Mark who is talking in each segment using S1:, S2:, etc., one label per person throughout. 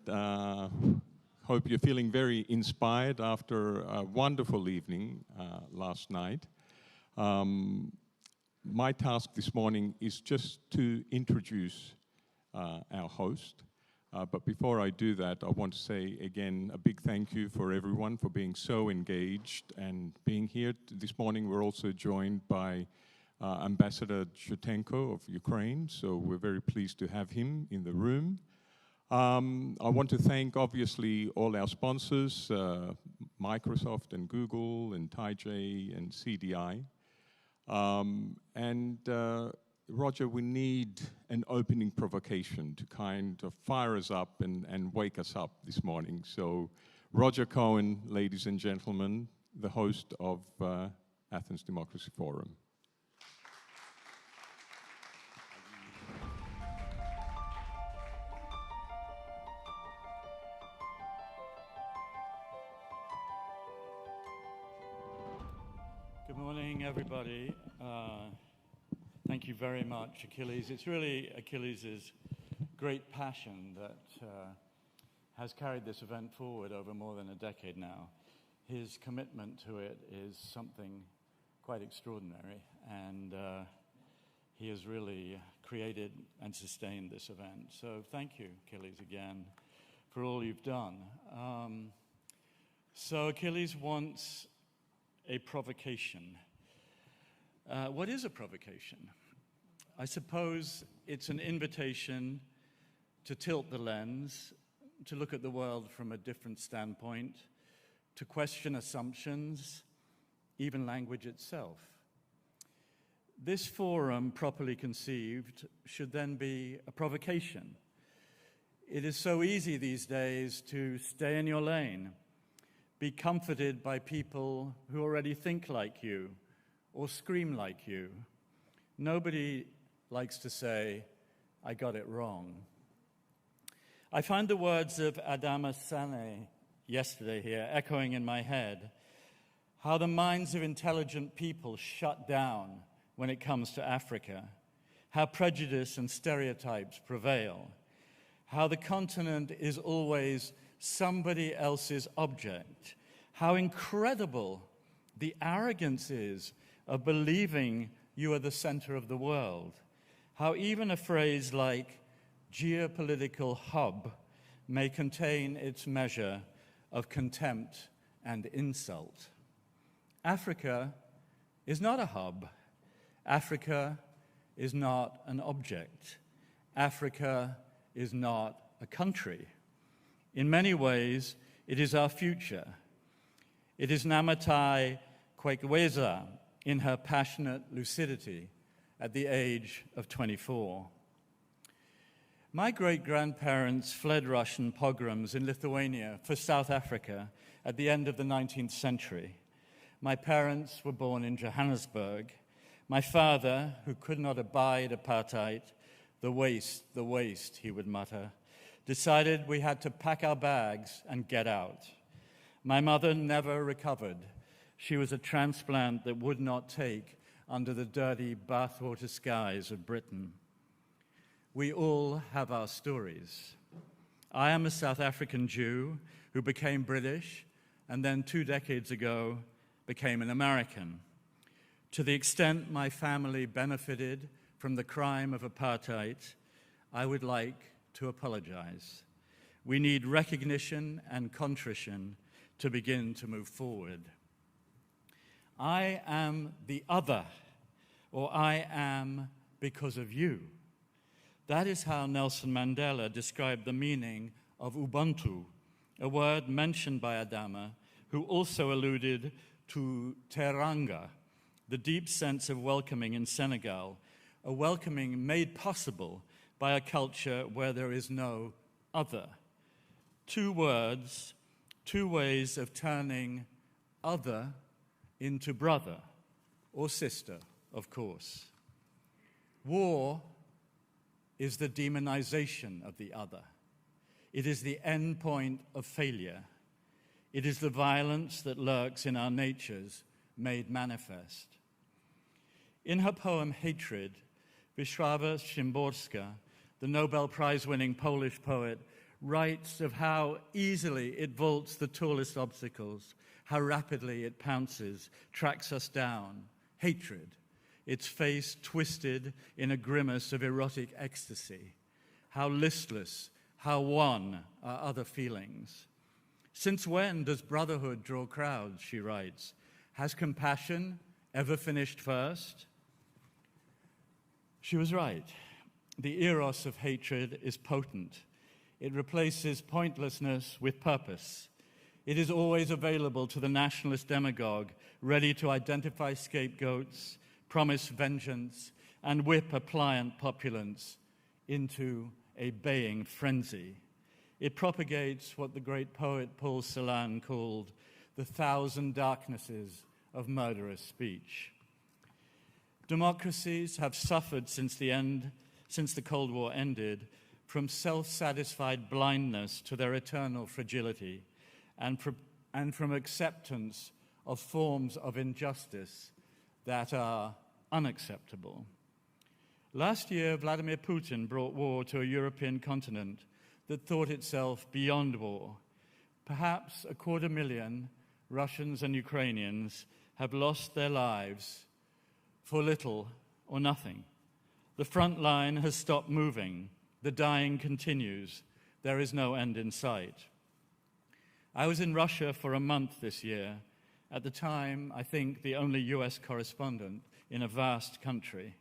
S1: Uh, Hope you're feeling very inspired after a wonderful evening last night. My task this morning is just to introduce our host. But before I do that, I want to say again a big thank you for everyone for being so engaged and being here. This morning we're also joined by Ambassador Chutenko of Ukraine, so we're very pleased to have him in the room. I want to thank, obviously, all our sponsors, Microsoft and Google and TaiJ and CDI. Roger, we need an opening provocation to kind of fire us up and wake us up this morning. So Roger Cohen, ladies and gentlemen, the host of Athens Democracy Forum.
S2: Good morning, everybody. Thank you very much, Achilles. It's really Achilles' great passion that has carried this event forward over more than a decade now. His commitment to it is something quite extraordinary, and he has really created and sustained this event. So thank you, Achilles, again, for all you've done. So Achilles wants a provocation. What is a provocation? I suppose it's an invitation to tilt the lens, to look at the world from a different standpoint, to question assumptions, even language itself. This forum, properly conceived, should then be a provocation. It is so easy these days to stay in your lane, be comforted by people who already think like you or scream like you. Nobody likes to say, I got it wrong. I find the words of Adama Sane yesterday here echoing in my head, how the minds of intelligent people shut down when it comes to Africa, how prejudice and stereotypes prevail, how the continent is always somebody else's object, how incredible the arrogance is of believing you are the center of the world, how even a phrase like geopolitical hub may contain its measure of contempt and insult. Africa is not a hub. Africa is not an object. Africa is not a country. In many ways, it is our future. It is Namatai Kwekeweza in her passionate lucidity at the age of 24. My great-grandparents fled Russian pogroms in Lithuania for South Africa at the end of the 19th century. My parents were born in Johannesburg. My father, who could not abide apartheid, the waste, he would mutter, decided we had to pack our bags and get out. My mother never recovered. She was a transplant that would not take under the dirty bathwater skies of Britain. We all have our stories. I am a South African Jew who became British and then 2 decades ago became an American. To the extent my family benefited from the crime of apartheid, I would like to apologize. We need recognition and contrition to begin to move forward. I am the other, or I am because of you. That is how Nelson Mandela described the meaning of Ubuntu, a word mentioned by Adama, who also alluded to teranga, the deep sense of welcoming in Senegal, a welcoming made possible by a culture where there is no other. 2 words, 2 ways of turning other into brother or sister, of course. War is the demonization of the other. It is the end point of failure. It is the violence that lurks in our natures made manifest. In her poem Hatred, Wisława Szymborska, the Nobel Prize-winning Polish poet, writes of how easily it vaults the tallest obstacles, how rapidly it pounces, tracks us down. Hatred, its face twisted in a grimace of erotic ecstasy. How listless, how wan are other feelings. Since when does brotherhood draw crowds, she writes? Has compassion ever finished first? She was right. The eros of hatred is potent. It replaces pointlessness with purpose. It is always available to the nationalist demagogue, ready to identify scapegoats, promise vengeance, and whip a pliant populace into a baying frenzy. It propagates what the great poet Paul Celan called the 1,000 darknesses of murderous speech. Democracies have suffered since the Cold War ended from self-satisfied blindness to their eternal fragility and from acceptance of forms of injustice that are unacceptable. Last year, Vladimir Putin brought war to a European continent that thought itself beyond war. Perhaps 250,000 Russians and Ukrainians have lost their lives for little or nothing. The front line has stopped moving. The dying continues. There is no end in sight. I was in Russia for a month this year. At the time, I think the only US correspondent in a vast country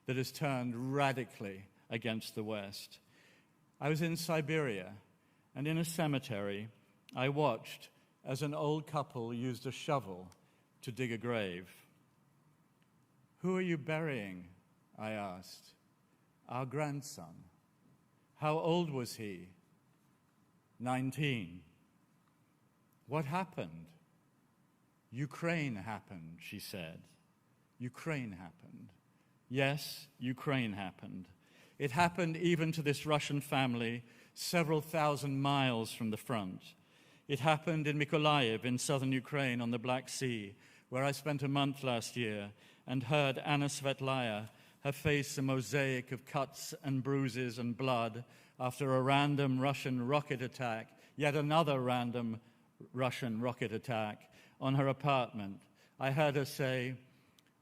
S2: that has turned radically against the West. I was in Siberia, and in a cemetery, I watched as an old couple used a shovel to dig a grave. "Who are you burying?" I asked. "Our grandson." "How old was he?" 19. "What happened?" "Ukraine happened," she said. Ukraine happened. Yes, Ukraine happened. It happened even to this Russian family several thousand miles from the front. It happened in Mykolaiv in southern Ukraine on the Black Sea, where I spent a month last year and heard Anna Svetlaya, her face a mosaic of cuts and bruises and blood after a random Russian rocket attack, yet another random Russian rocket attack on her apartment. I heard her say,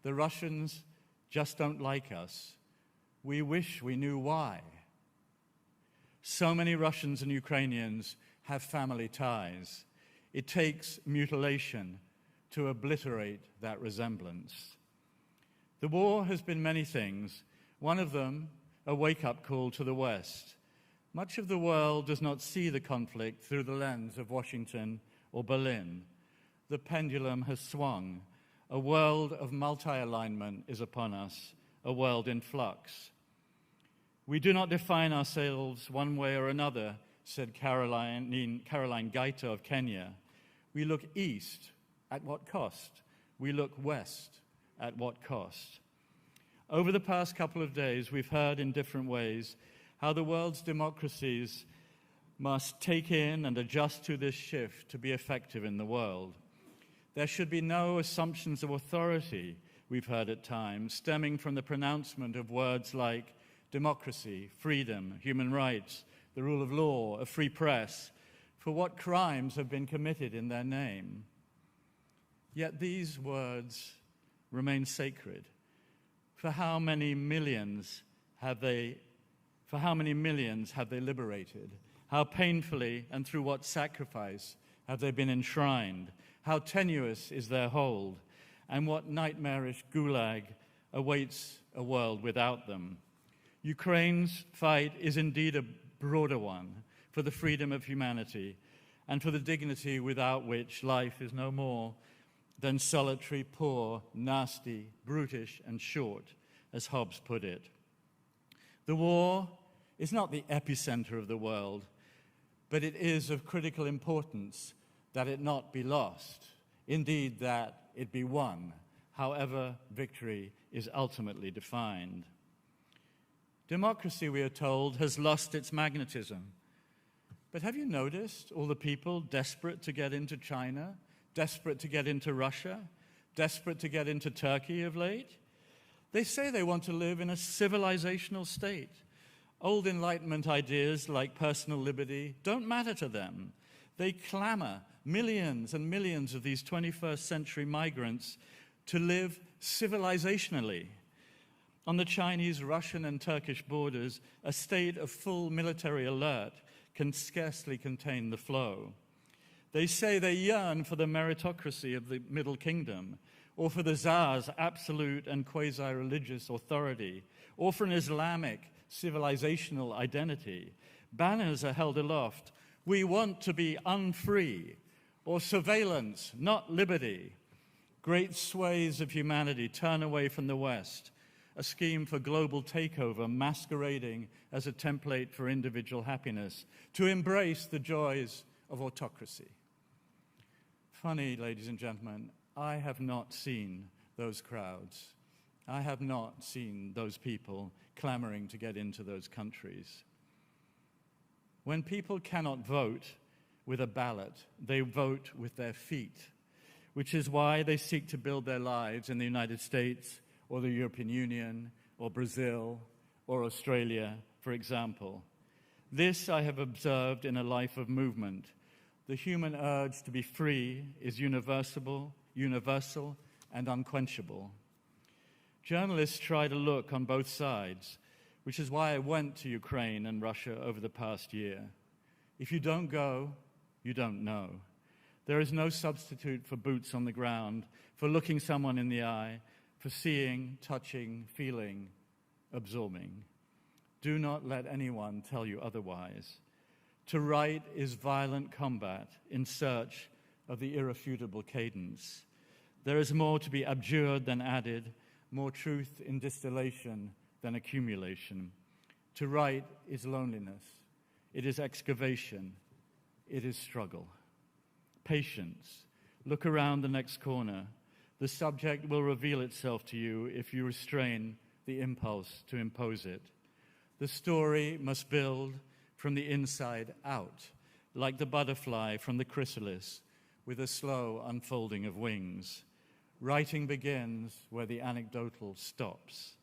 S2: "The Russians just don't like us. We wish we knew why." So many Russians and Ukrainians have family ties. It takes mutilation to obliterate that resemblance. The war has been many things. One of them, a wake-up call to the West. Much of the world does not see the conflict through the lens of Washington or Berlin. The pendulum has swung. A world of multi-alignment is upon us, a world in flux. "We do not define ourselves one way or another," said Caroline Gaita of Kenya. "We look east, at what cost? We look west, at what cost?" Over the past couple of days, we've heard in different ways how the world's democracies must take in and adjust to this shift to be effective in the world. There should be no assumptions of authority, we've heard at times, stemming from the pronouncement of words like democracy, freedom, human rights, the rule of law, a free press, for what crimes have been committed in their name. Yet these words remain sacred. For how many millions have they liberated? How painfully and through what sacrifice have they been enshrined? How tenuous is their hold? And what nightmarish gulag awaits a world without them? Ukraine's fight is indeed a broader one for the freedom of humanity and for the dignity without which life is no more than solitary, poor, nasty, brutish, and short, as Hobbes put it. The war is not the epicenter of the world, but it is of critical importance that it not be lost, indeed that it be won, however victory is ultimately defined. Democracy, we are told, has lost its magnetism. But have you noticed all the people desperate to get into China, desperate to get into Russia, desperate to get into Turkey of late? They say they want to live in a civilizational state, Old Enlightenment ideas like personal liberty don't matter to them. They clamor, millions and millions of these 21st century migrants, to live civilizationally. On the Chinese, Russian, and Turkish borders, a state of full military alert can scarcely contain the flow. They say they yearn for the meritocracy of the Middle Kingdom, or for the Tsar's absolute and quasi-religious authority, or for an Islamic civilizational identity. Banners are held aloft. We want to be unfree, or surveillance, not liberty. Great swathes of humanity turn away from the West, a scheme for global takeover masquerading as a template for individual happiness, to embrace the joys of autocracy. Funny, ladies and gentlemen, I have not seen those crowds. I have not seen those people clamoring to get into those countries. When people cannot vote with a ballot, they vote with their feet, which is why they seek to build their lives in the United States or the European Union or Brazil or Australia, for example. This I have observed in a life of movement. The human urge to be free is universal and unquenchable. Journalists try to look on both sides, which is why I went to Ukraine and Russia over the past year. If you don't go, you don't know. There is no substitute for boots on the ground, for looking someone in the eye, for seeing, touching, feeling, absorbing. Do not let anyone tell you otherwise. To write is violent combat in search of the irrefutable cadence. There is more to be abjured than added, more truth in distillation than accumulation. To write is loneliness. It is excavation. It is struggle. Patience. Look around the next corner. The subject will reveal itself to you if you restrain the impulse to impose it. The story must build from the inside out, like the butterfly from the chrysalis, with a slow unfolding of wings. Writing begins where the anecdotal stops.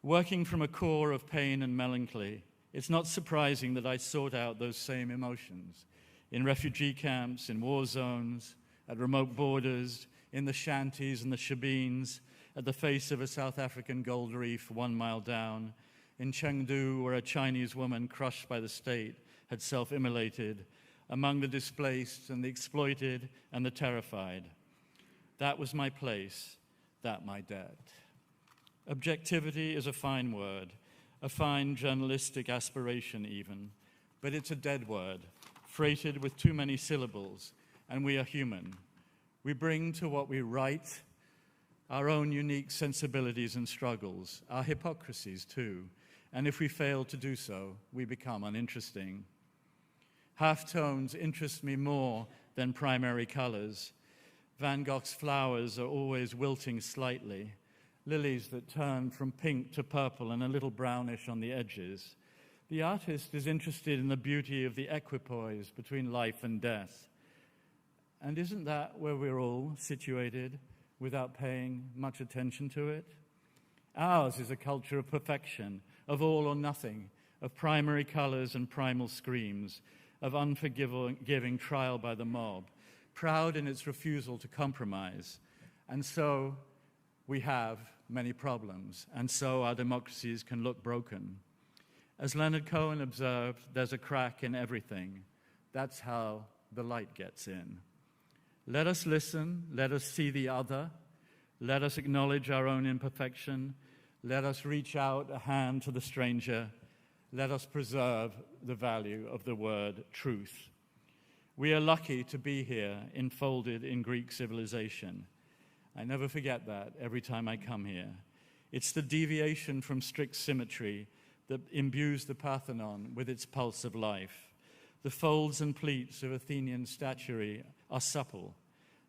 S2: Working from a core of pain and melancholy, it's not surprising that I sought out those same emotions in refugee camps, in war zones, at remote borders, in the shanties and the shebeens, at the face of a South African gold reef 1 mile down, in Chengdu, where a Chinese woman crushed by the state had self-immolated, among the displaced and the exploited and the terrified. That was my place, that my debt. Objectivity is a fine word, a fine journalistic aspiration even, but it's a dead word, freighted with too many syllables, and we are human. We bring to what we write our own unique sensibilities and struggles, our hypocrisies too, and if we fail to do so, we become uninteresting. Halftones interest me more than primary colors. Van Gogh's flowers are always wilting slightly, lilies that turn from pink to purple and a little brownish on the edges. The artist is interested in the beauty of the equipoise between life and death. And isn't that where we're all situated without paying much attention to it? Ours is a culture of perfection, of all or nothing, of primary colors and primal screams, of unforgiving trial by the mob, proud in its refusal to compromise. And so we have many problems, and so our democracies can look broken. As Leonard Cohen observed, there's a crack in everything. That's how the light gets in. Let us listen, let us see the other, let us acknowledge our own imperfection, let us reach out a hand to the stranger, let us preserve the value of the word truth. We are lucky to be here, enfolded in Greek civilization. I never forget that every time I come here. It's the deviation from strict symmetry that imbues the Parthenon with its pulse of life. The folds and pleats of Athenian statuary are supple.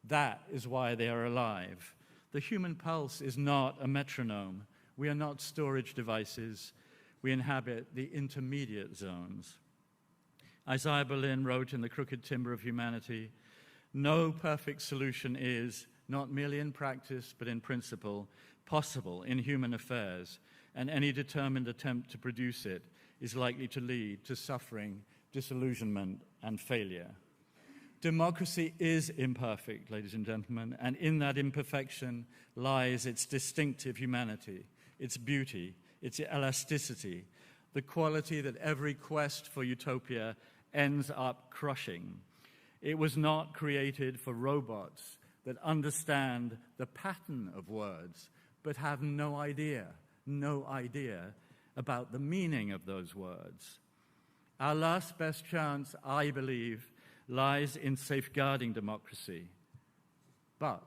S2: That is why they are alive. The human pulse is not a metronome. We are not storage devices. We inhabit the intermediate zones. Isaiah Berlin wrote in The Crooked Timber of Humanity, "No perfect solution is, not merely in practice but in principle, possible in human affairs. and any determined attempt to produce it is likely to lead to suffering, disillusionment, and failure. Democracy is imperfect, ladies and gentlemen, and in that imperfection lies its distinctive humanity, its beauty, its elasticity, the quality that every quest for utopia ends up crushing. It was not created for robots that understand the pattern of words, but have no idea about the meaning of those words. Our last best chance, I believe, lies in safeguarding democracy. But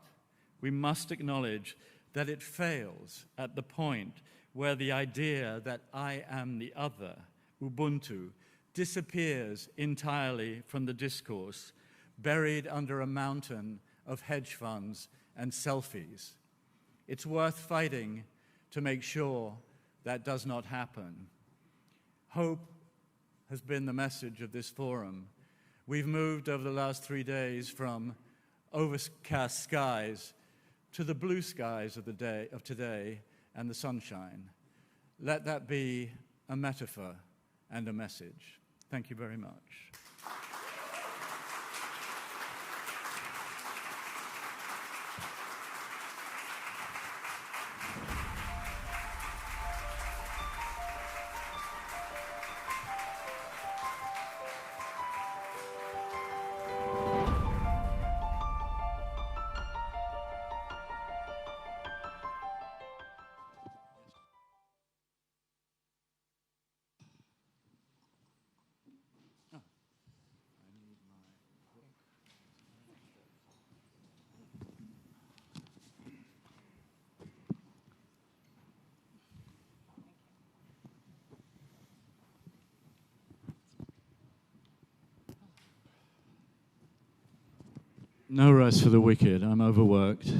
S2: we must acknowledge that it fails at the point where the idea that I am the other, Ubuntu, disappears entirely from the discourse, buried under a mountain of hedge funds and selfies. It's worth fighting to make sure that does not happen. Hope has been the message of this forum. We've moved over the last 3 days from overcast skies to the blue skies of today and the sunshine. Let that be a metaphor and a message. Thank you very much. No rest for the wicked. I'm overworked.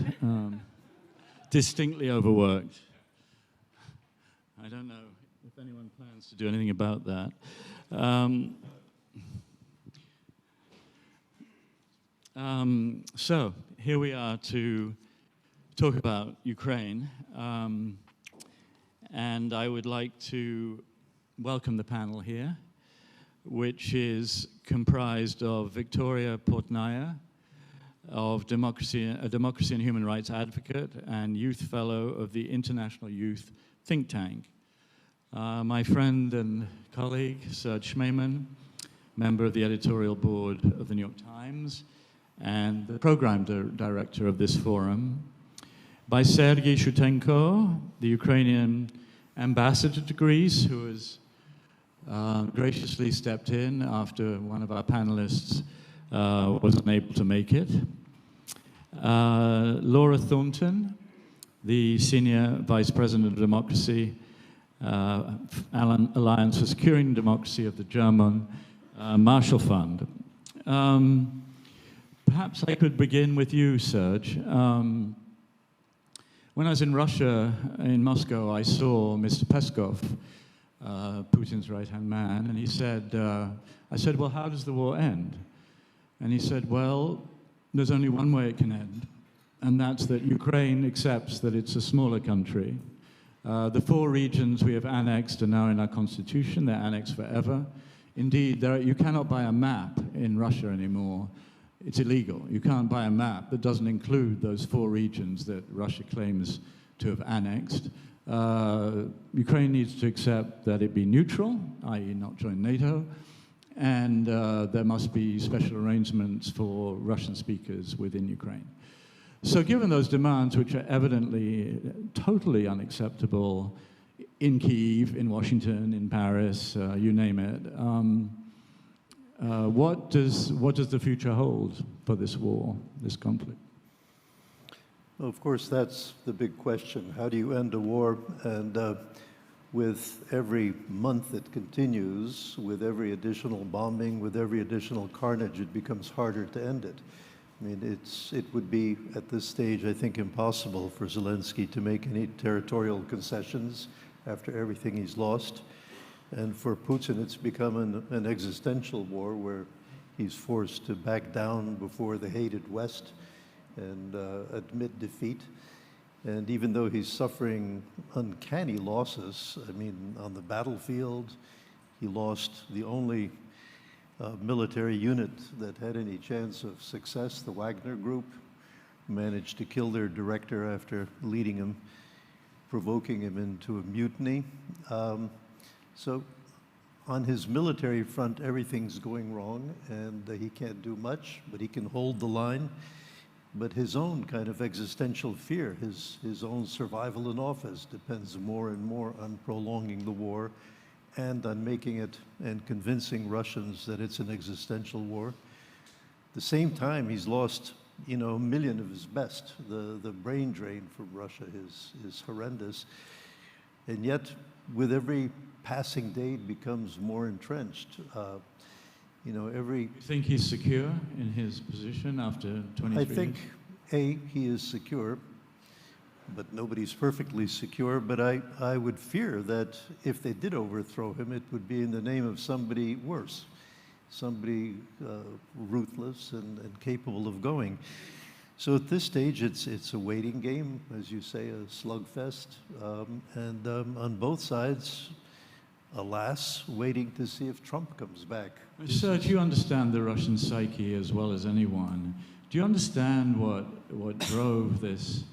S2: Distinctly overworked. I don't know if anyone plans to do anything about that. So here we are to talk about Ukraine. And I would like to welcome the panel here, which is comprised of Victoria Portnaya, a democracy and human rights advocate and youth fellow of the International Youth Think Tank. My friend and colleague, Serge Schmemann, member of the editorial board of the New York Times and the program director of this forum. By Sergei Shutenko, the Ukrainian ambassador to Greece, who has graciously stepped in after one of our panelists was unable to make it. Laura Thornton, the Senior Vice President of Democracy, Alliance for Securing Democracy of the German Marshall Fund. Perhaps I could begin with you, Serge. When I was in Russia, in Moscow, I saw Mr. Peskov, Putin's right-hand man, and he said, I said, well, how does the war end? And he said, well, there's only one way it can end, and that's that Ukraine accepts that it's a smaller country. The 4 regions we have annexed are now in our constitution. They're annexed forever. Indeed, you cannot buy a map in Russia anymore. It's illegal. You can't buy a map that doesn't include those 4 regions that Russia claims to have annexed. Ukraine needs to accept that it be neutral, i.e. not join NATO, and there must be special arrangements for Russian speakers within Ukraine. So given those demands, which are evidently totally unacceptable in Kyiv, in Washington, in Paris, you name it, what does the future hold for this war, this conflict?
S3: Well, of course, that's the big question. How do you end a war? And with every month that continues, with every additional bombing, with every additional carnage, it becomes harder to end it. I mean, it would be, at this stage, I think, impossible for Zelensky to make any territorial concessions after everything he's lost. And for Putin, it's become an existential war where he's forced to back down before the hated West and admit defeat. And even though he's suffering uncanny losses, I mean, on the battlefield, he lost the only military unit that had any chance of success, the Wagner Group, managed to kill their director after leading him, provoking him into a mutiny. So on his military front, everything's going wrong, and he can't do much, but he can hold the line. But his own kind of existential fear, his own survival in office, depends more and more on prolonging the war and on making it and convincing Russians that it's an existential war. At the same time, he's lost, you know, a million of his best. The brain drain from Russia is horrendous. And yet, with every passing day, it becomes more entrenched. You know,
S4: You think he's secure in his position after 23
S3: I think, A, he is secure, but nobody's perfectly secure. But I would fear that if they did overthrow him, it would be in the name of somebody worse, somebody ruthless and capable of going. So at this stage, it's a waiting game, as you say, a slugfest. And on both sides, alas, waiting to see if Trump comes back.
S4: Serge, you understand the Russian psyche as well as anyone. Do you understand what drove this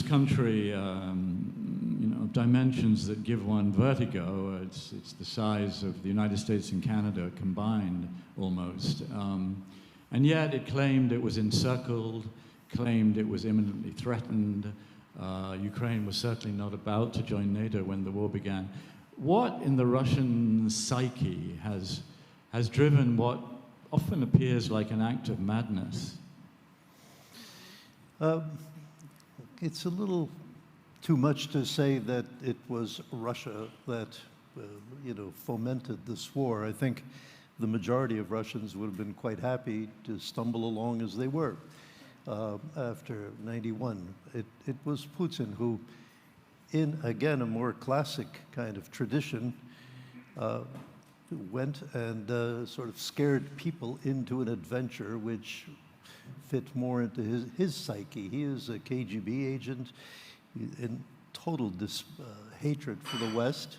S4: country, you know, dimensions that give one vertigo? It's the size of the United States and Canada combined, almost. And yet it claimed it was encircled, claimed it was imminently threatened. Ukraine was certainly not about to join NATO when the war began. What in the Russian psyche has driven what often appears like an act of madness?
S3: It's a little too much to say that it was Russia that, you know, fomented this war. I think the majority of Russians would have been quite happy to stumble along as they were after '91. It was Putin who, in, again, a more classic kind of tradition, went and sort of scared people into an adventure which fit more into his psyche. He is a KGB agent in total hatred for the West.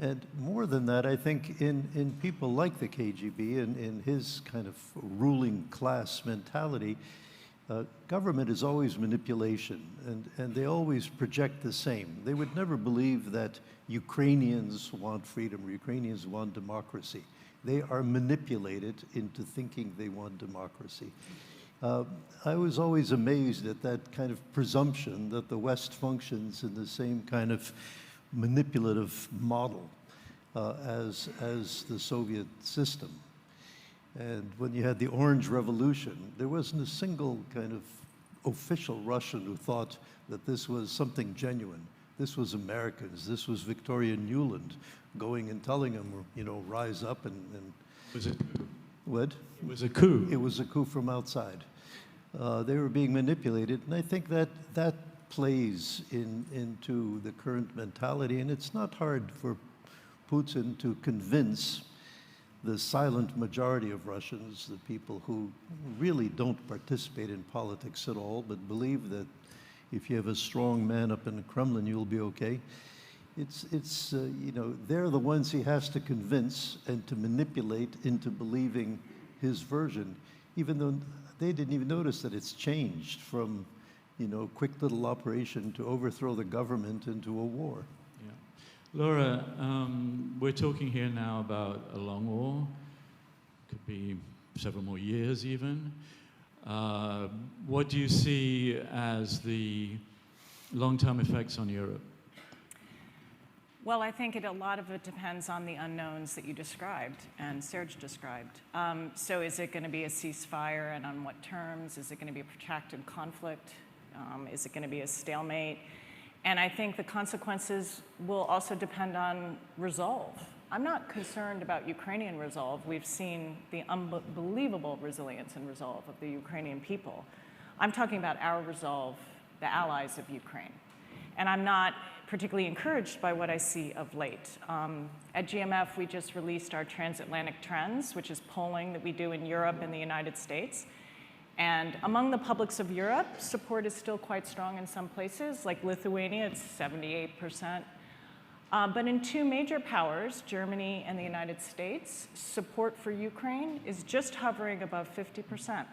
S3: And more than that, I think in people like the KGB and in his kind of ruling class mentality, government is always manipulation, and they always project the same. They would never believe that Ukrainians want freedom or Ukrainians want democracy. They are manipulated into thinking they want democracy. I was always amazed at that kind of presumption that the West functions in the same kind of manipulative model as the Soviet system. And when you had the Orange Revolution, there wasn't a single kind of official Russian who thought that this was something genuine. This was Americans. This was Victoria Nuland going and telling them, you know, rise up and
S4: Was it?
S3: what?
S4: It was a coup.
S3: It was a coup from outside. They were being manipulated, and I think that plays into the current mentality, and it's not hard for Putin to convince the silent majority of Russians, the people who really don't participate in politics at all, but believe that if you have a strong man up in the Kremlin, you'll be okay. It's you know, they're the ones he has to convince and to manipulate into believing his version, even though they didn't even notice that it's changed from, you know, quick little operation to overthrow the government into a war.
S4: Yeah. Laura, we're talking here now about a long war, could be several more years even. What do you see as the long-term effects on Europe?
S5: Well, I think a lot of it depends on the unknowns that you described and Serge described. So is it going to be a ceasefire, and on what terms? Is it going to be a protracted conflict? Is it going to be a stalemate? And I think the consequences will also depend on resolve. I'm not concerned about Ukrainian resolve. We've seen the unbelievable resilience and resolve of the Ukrainian people. I'm talking about our resolve, the allies of Ukraine. And I'm not particularly encouraged by what I see of late. At GMF, we just released our transatlantic trends, which is polling that we do in Europe and the United States. And among the publics of Europe, support is still quite strong in some places, like Lithuania, it's 78%. But in two major powers, Germany and the United States, support for Ukraine is just hovering above 50%.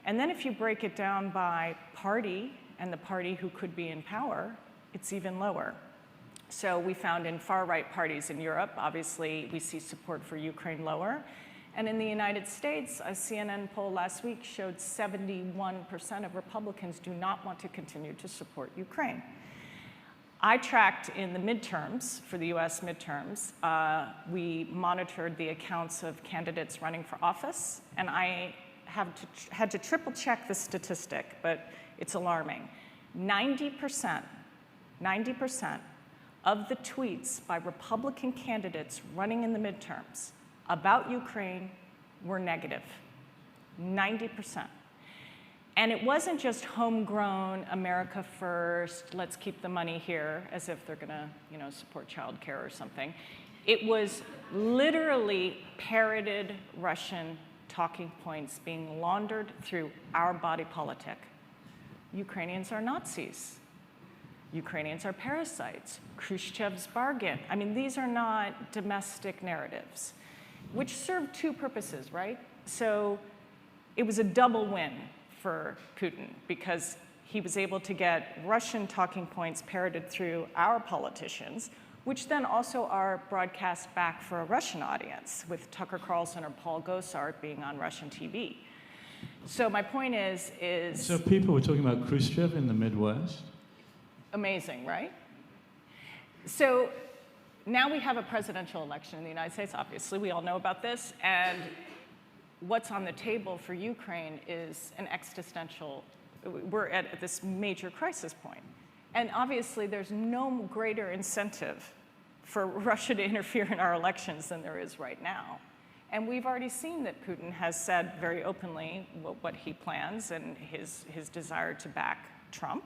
S5: And then if you break it down by party and the party who could be in power, it's even lower. So we found in far-right parties in Europe, obviously, we see support for Ukraine lower. And in the United States, a CNN poll last week showed 71% of Republicans do not want to continue to support Ukraine. I tracked in the midterms, for the US midterms, we monitored the accounts of candidates running for office, and I had to triple check the statistic, but it's alarming. 90% of the tweets by Republican candidates running in the midterms about Ukraine were negative, 90%. And it wasn't just homegrown, America first, let's keep the money here, as if they're gonna, support childcare or something. It was literally parroted Russian talking points being laundered through our body politic. Ukrainians are Nazis. Ukrainians are parasites. Khrushchev's bargain. I mean, these are not domestic narratives, which serve two purposes, right? So it was a double win for Putin because he was able to get Russian talking points parroted through our politicians, which then also are broadcast back for a Russian audience, with Tucker Carlson or Paul Gosar being on Russian TV. So my point is...
S4: So people were talking about Khrushchev in the Midwest?
S5: Amazing, right? So now we have a presidential election in the United States, obviously, we all know about this, and what's on the table for Ukraine is an existential, we're at this major crisis point. And obviously, there's no greater incentive for Russia to interfere in our elections than there is right now. And we've already seen that Putin has said very openly what he plans and his desire to back Trump.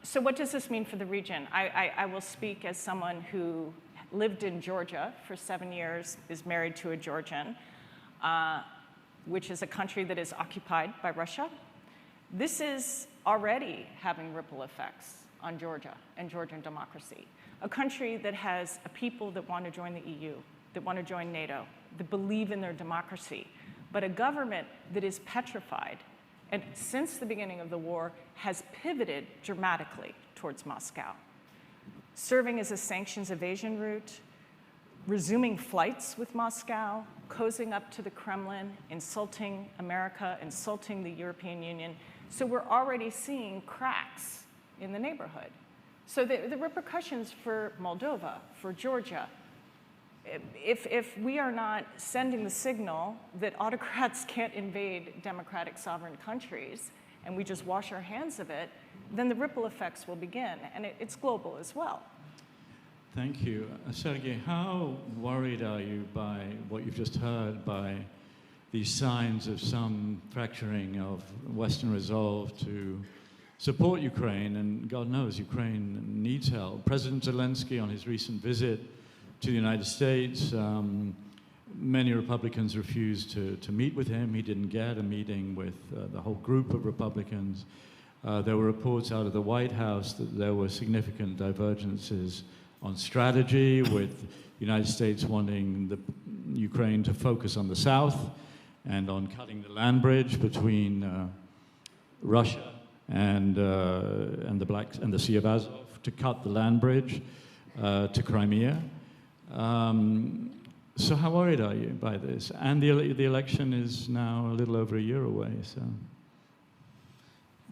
S5: So what does this mean for the region? I will speak as someone who lived in Georgia for 7 years, is married to a Georgian, which is a country that is occupied by Russia. This is already having ripple effects on Georgia and Georgian democracy. A country that has a people that want to join the EU, that want to join NATO, that believe in their democracy, but a government that is petrified and since the beginning of the war has pivoted dramatically towards Moscow, serving as a sanctions evasion route, resuming flights with Moscow, cozying up to the Kremlin, insulting America, insulting the European Union. So we're already seeing cracks in the neighborhood. So the repercussions for Moldova, for Georgia, if we are not sending the signal that autocrats can't invade democratic sovereign countries and we just wash our hands of it, then the ripple effects will begin, and it's global as well.
S4: Thank you. Sergei, how worried are you by what you've just heard, by these signs of some fracturing of Western resolve to support Ukraine? And God knows Ukraine needs help. President Zelensky, on his recent visit to the United States, many Republicans refused to meet with him. He didn't get a meeting with the whole group of Republicans. There were reports out of the White House that there were significant divergences on strategy, with the United States wanting the Ukraine to focus on the south and on cutting the land bridge between Russia and the Sea of Azov, to cut the land bridge to Crimea. So how worried are you by this? And the election is now a little over a year away. So,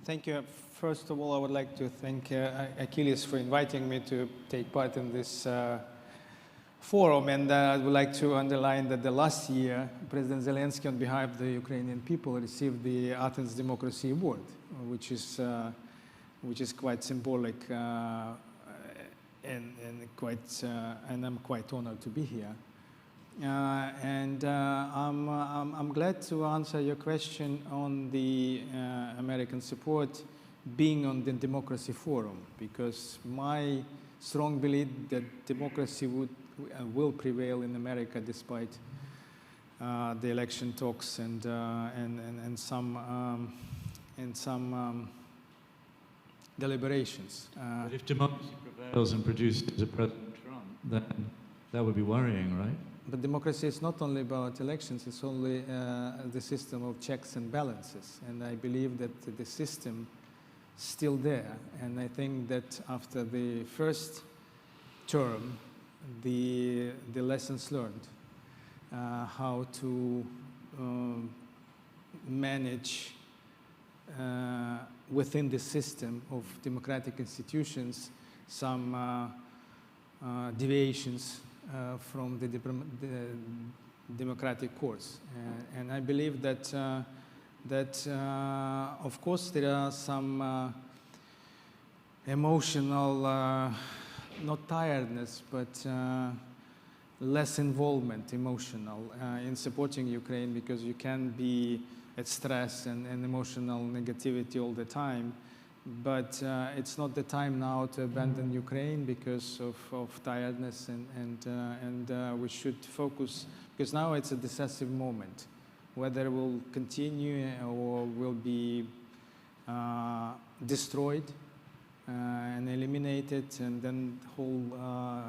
S6: thank you. First of all, I would like to thank Achilles for inviting me to take part in this forum. And I would like to underline that the last year, President Zelensky, on behalf of the Ukrainian people, received the Athens Democracy Award, which is quite symbolic, and I'm quite honored to be here. I'm glad to answer your question on the American support being on the Democracy Forum, because my strong belief that democracy will prevail in America despite the election talks and some deliberations.
S4: But if democracy prevails and produces a President Trump, then that would be worrying, right?
S6: But democracy is not only about elections, it's only the system of checks and balances. And I believe that the system is still there. And I think that after the first term, the lessons learned, how to manage within the system of democratic institutions some deviations from the democratic course. And I believe that, of course, there are some emotional, not tiredness, but less involvement, emotional, in supporting Ukraine, because you can be at stress and emotional negativity all the time. But it's not the time now to abandon Ukraine because of tiredness, and we should focus, because now it's a decisive moment. Whether it will continue or will be destroyed and eliminated, and then whole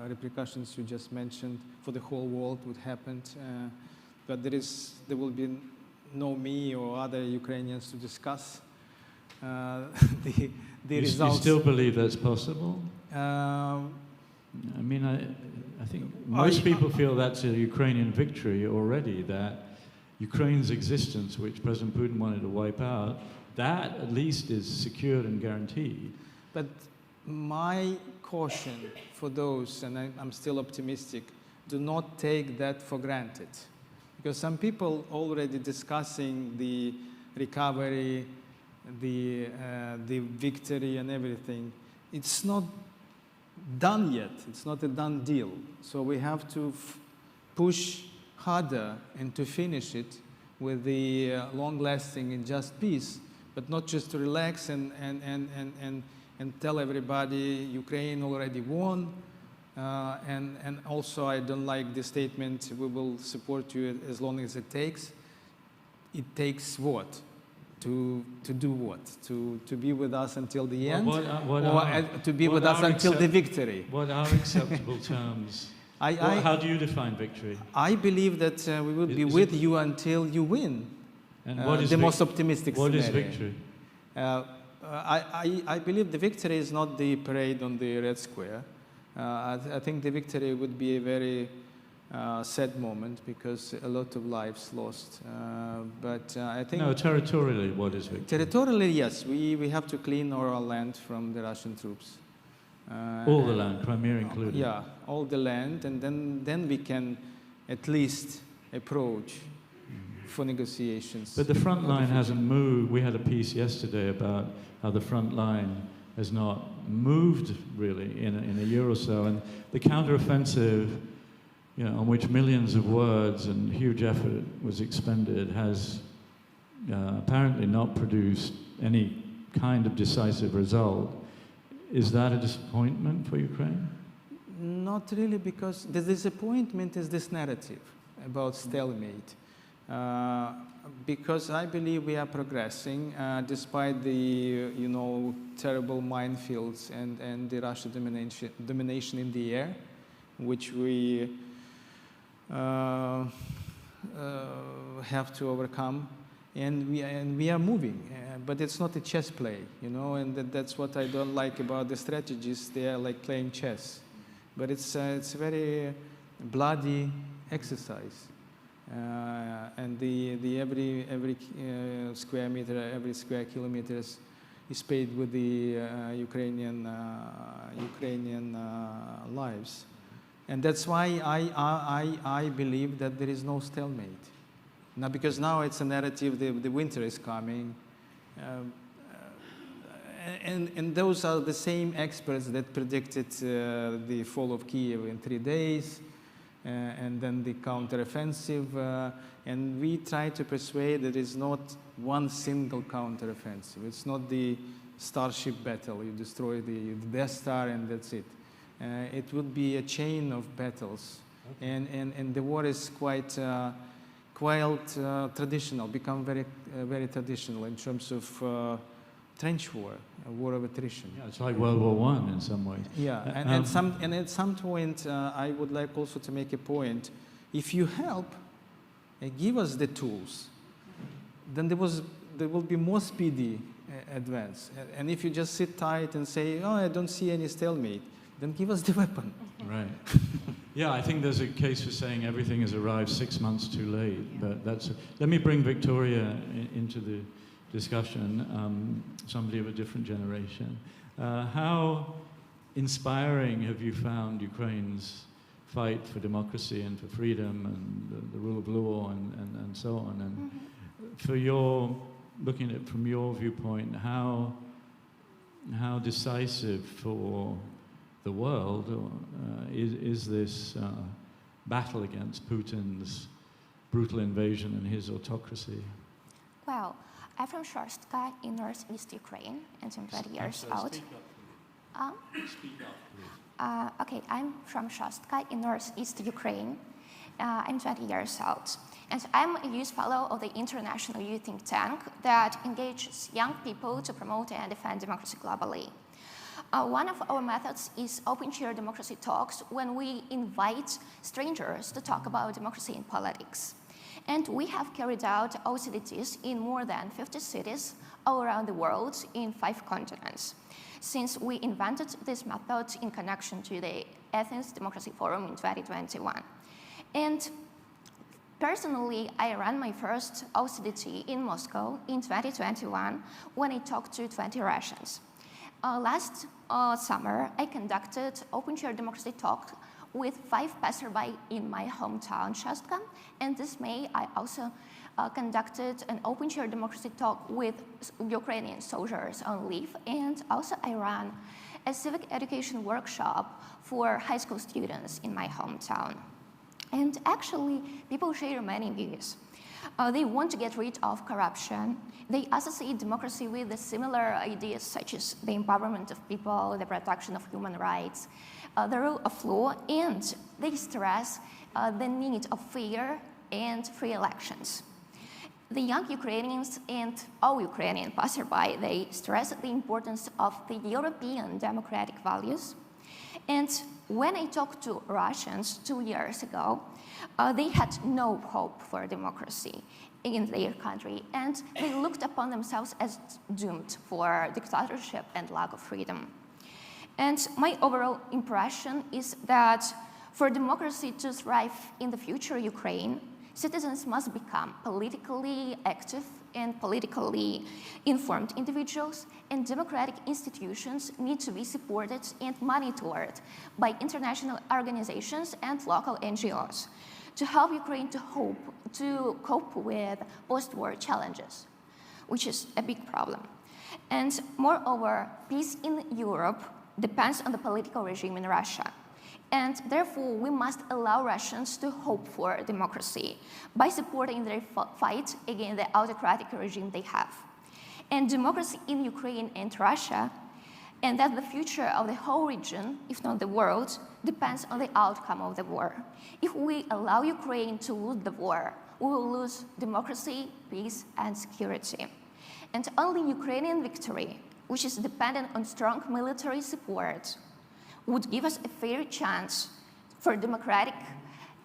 S6: repercussions you just mentioned for the whole world would happen. But there will be no me or other Ukrainians to discuss the results.
S4: You still believe that's possible? I mean, I think most people feel that's a Ukrainian victory already, that Ukraine's existence, which President Putin wanted to wipe out, that at least is secured and guaranteed.
S6: But my caution for those, and I'm still optimistic, do not take that for granted. Because some people already discussing the recovery, the victory and everything. It's not done yet. It's not a done deal. So we have to push harder and to finish it with the long-lasting and just peace, but not just to relax and tell everybody Ukraine already won. And also I don't like the statement, we will support you as long as it takes. It takes what? To do what? To be with us until the end? To be with us until the victory?
S4: What are acceptable terms? How do you define victory?
S6: I believe that we will be with you until you win.
S4: And what is
S6: the most optimistic scenario.
S4: What is victory?
S6: I believe the victory is not the parade on the Red Square. I think the victory would be a very sad moment because a lot of lives lost. But I think...
S4: No, territorially, what is victory?
S6: Territorially, yes. We have to clean our land from the Russian troops.
S4: All the land, Crimea included?
S6: Yeah, all the land. And then we can at least approach for negotiations.
S4: But the front line hasn't moved. We had a piece yesterday about how the front line has not moved really in a year or so, and the counteroffensive, on which millions of words and huge effort was expended, has apparently not produced any kind of decisive result. Is that a disappointment for Ukraine?
S6: Not really, because the disappointment is this narrative about stalemate. Because I believe we are progressing despite the terrible minefields and the Russian domination in the air, which we have to overcome, and we are moving. But it's not a chess play, and that's what I don't like about the strategies. They are like playing chess, but it's a very bloody exercise. And the every square meter, every square kilometer is paid with the Ukrainian lives, and that's why I believe that there is no stalemate. Now, because now it's a narrative. The winter is coming, and those are the same experts that predicted the fall of Kiev in 3 days. And then the counteroffensive, and we try to persuade that it's not one single counteroffensive. It's not the Starship battle. You destroy the Death Star and that's it. It would be a chain of battles, okay. And the war is quite quite traditional, become very traditional in terms of trench war, a war of attrition.
S4: Yeah, it's like World War I in some ways.
S6: Yeah, and at some point, I would like also to make a point. If you help and give us the tools, then there will be more speedy advance. And if you just sit tight and say, oh, I don't see any stalemate, then give us the weapon.
S4: Right. Yeah, I think there's a case for saying everything has arrived 6 months too late. But let me bring Victoria into the discussion, somebody of a different generation. How inspiring have you found Ukraine's fight for democracy and for freedom and the rule of law and so on? And for looking at it from your viewpoint, how decisive for the world is this battle against Putin's brutal invasion and his autocracy?
S7: Well, I'm from Shorstka in northeast Ukraine, and I'm 20 years old.
S4: Speak up, please.
S7: Okay, I'm from Shorstka in northeast Ukraine. I'm 20 years old. And I'm a youth fellow of the International Youth Think Tank that engages young people to promote and defend democracy globally. One of our methods is open chair democracy talks, when we invite strangers to talk about democracy and politics. And we have carried out OCDTs in more than 50 cities all around the world in 5 continents, since we invented this method in connection to the Athens Democracy Forum in 2021. And personally, I ran my first OCDT in Moscow in 2021 when I talked to 20 Russians. Last summer, I conducted open chair democracy talk with 5 passerby in my hometown, Shorstka, and this May I also conducted an open chair democracy talk with Ukrainian soldiers on leave, and also I ran a civic education workshop for high school students in my hometown. And actually, people share many views. They want to get rid of corruption. They associate democracy with the similar ideas such as the empowerment of people, the protection of human rights, the rule of law, and they stress the need of fair and free elections. The young Ukrainians and all Ukrainian passerby, they stress the importance of the European democratic values. And when I talked to Russians 2 years ago, they had no hope for democracy in their country, and they looked upon themselves as doomed for dictatorship and lack of freedom. And my overall impression is that for democracy to thrive in the future Ukraine, citizens must become politically active and politically informed individuals, and democratic institutions need to be supported and monitored by international organizations and local NGOs to help Ukraine to cope with post-war challenges, which is a big problem. And moreover, peace in Europe depends on the political regime in Russia. And therefore, we must allow Russians to hope for democracy by supporting their fight against the autocratic regime they have. And democracy in Ukraine and Russia, and that the future of the whole region, if not the world, depends on the outcome of the war. If we allow Ukraine to lose the war, we will lose democracy, peace, and security. And only Ukrainian victory, which is dependent on strong military support, would give us a fair chance for democratic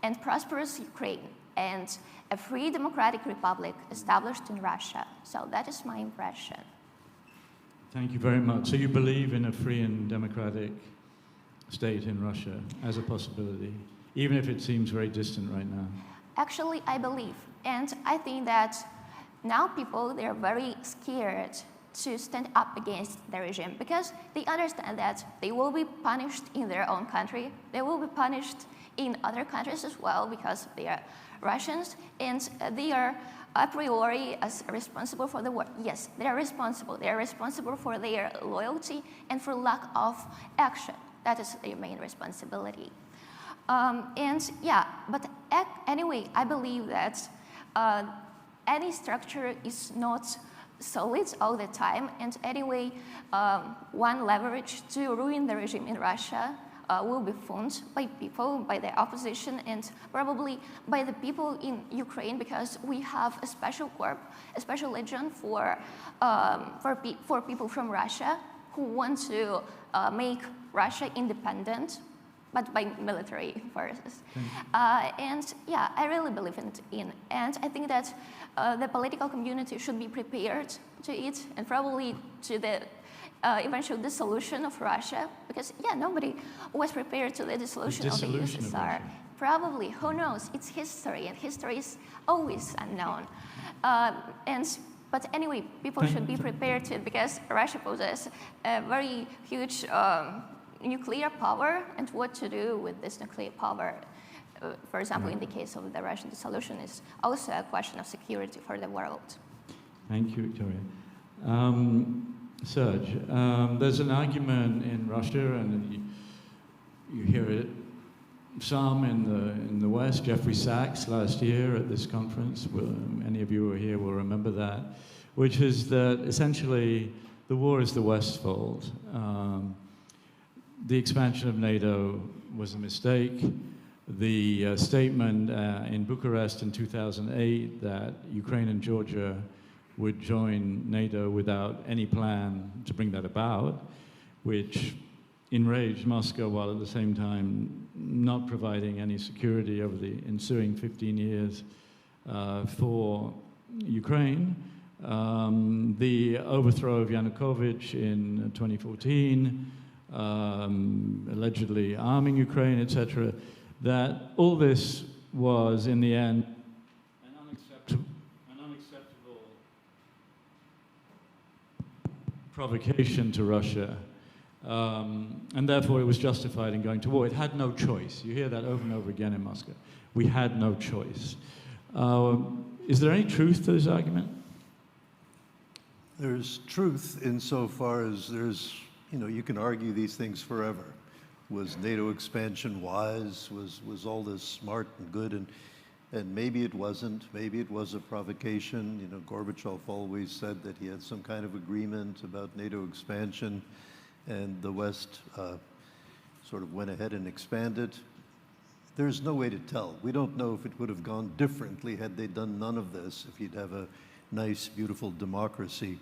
S7: and prosperous Ukraine and a free democratic republic established in Russia. So that is my impression.
S4: Thank you very much. So you believe in a free and democratic state in Russia as a possibility, even if it seems very distant right now?
S7: Actually, I believe. And I think that now people, they're very scared to stand up against the regime because they understand that they will be punished in their own country. They will be punished in other countries as well because they are Russians, and they are a priori as responsible for the war. Yes, they are responsible. They are responsible for their loyalty and for lack of action. That is their main responsibility. And yeah, but anyway, I believe that any structure is not solid all the time, and anyway, one leverage to ruin the regime in Russia will be fought by people, by the opposition, and probably by the people in Ukraine, because we have a special corps, a special legion for people from Russia who want to make Russia independent, but by military forces. And yeah, I really believe in, and I think that the political community should be prepared to it, and probably to the eventual dissolution of Russia, because yeah, nobody was prepared to the dissolution of the USSR. Probably, who knows? It's history, and history is always unknown. But anyway, people should be prepared to it, because Russia possesses a very huge nuclear power, and what to do with this nuclear power, for example, in the case of the Russian dissolution, is also a question of security for the world.
S4: Thank you, Victoria. Serge, there's an argument in Russia, and you hear it some in the West. Jeffrey Sachs last year at this conference, many of you who are here will remember that, which is that essentially the war is the West's fault. The expansion of NATO was a mistake. The statement in Bucharest in 2008 that Ukraine and Georgia would join NATO without any plan to bring that about, which enraged Moscow while at the same time not providing any security over the ensuing 15 years for Ukraine. The overthrow of Yanukovych in 2014, allegedly arming Ukraine, etc., that all this was, in the end, an unacceptable provocation to Russia, and therefore it was justified in going to war. It had no choice. You hear that over and over again in Moscow. We had no choice. Is there any truth to this argument?
S3: There's truth insofar as there's, you can argue these things forever. Was NATO expansion wise? Was all this smart and good? And maybe it wasn't. Maybe it was a provocation. Gorbachev always said that he had some kind of agreement about NATO expansion, and the West sort of went ahead and expanded. There's no way to tell. We don't know if it would have gone differently had they done none of this, if you'd have a nice, beautiful democracy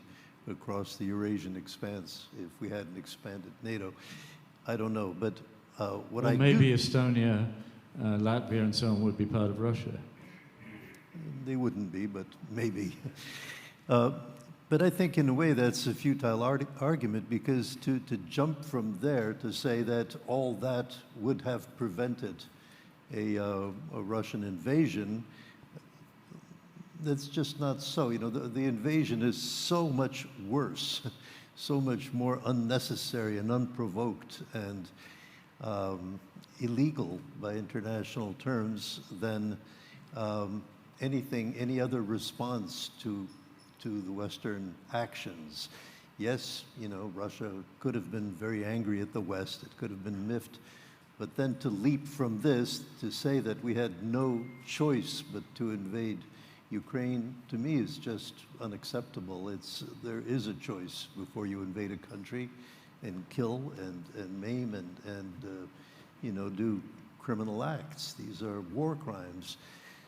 S3: across the Eurasian expanse, if we hadn't expanded NATO. I don't know, but
S4: maybe Estonia, Latvia, and so on would be part of Russia.
S3: They wouldn't be, but maybe. But I think in a way that's a futile argument, because to jump from there to say that all that would have prevented a Russian invasion, that's just not so. The invasion is so much worse, so much more unnecessary and unprovoked and illegal by international terms than any other response to the Western actions. Yes, Russia could have been very angry at the West. It could have been miffed. But then to leap from this to say that we had no choice but to invade Ukraine, to me, is just unacceptable. There is a choice before you invade a country and kill and maim and do criminal acts. These are war crimes.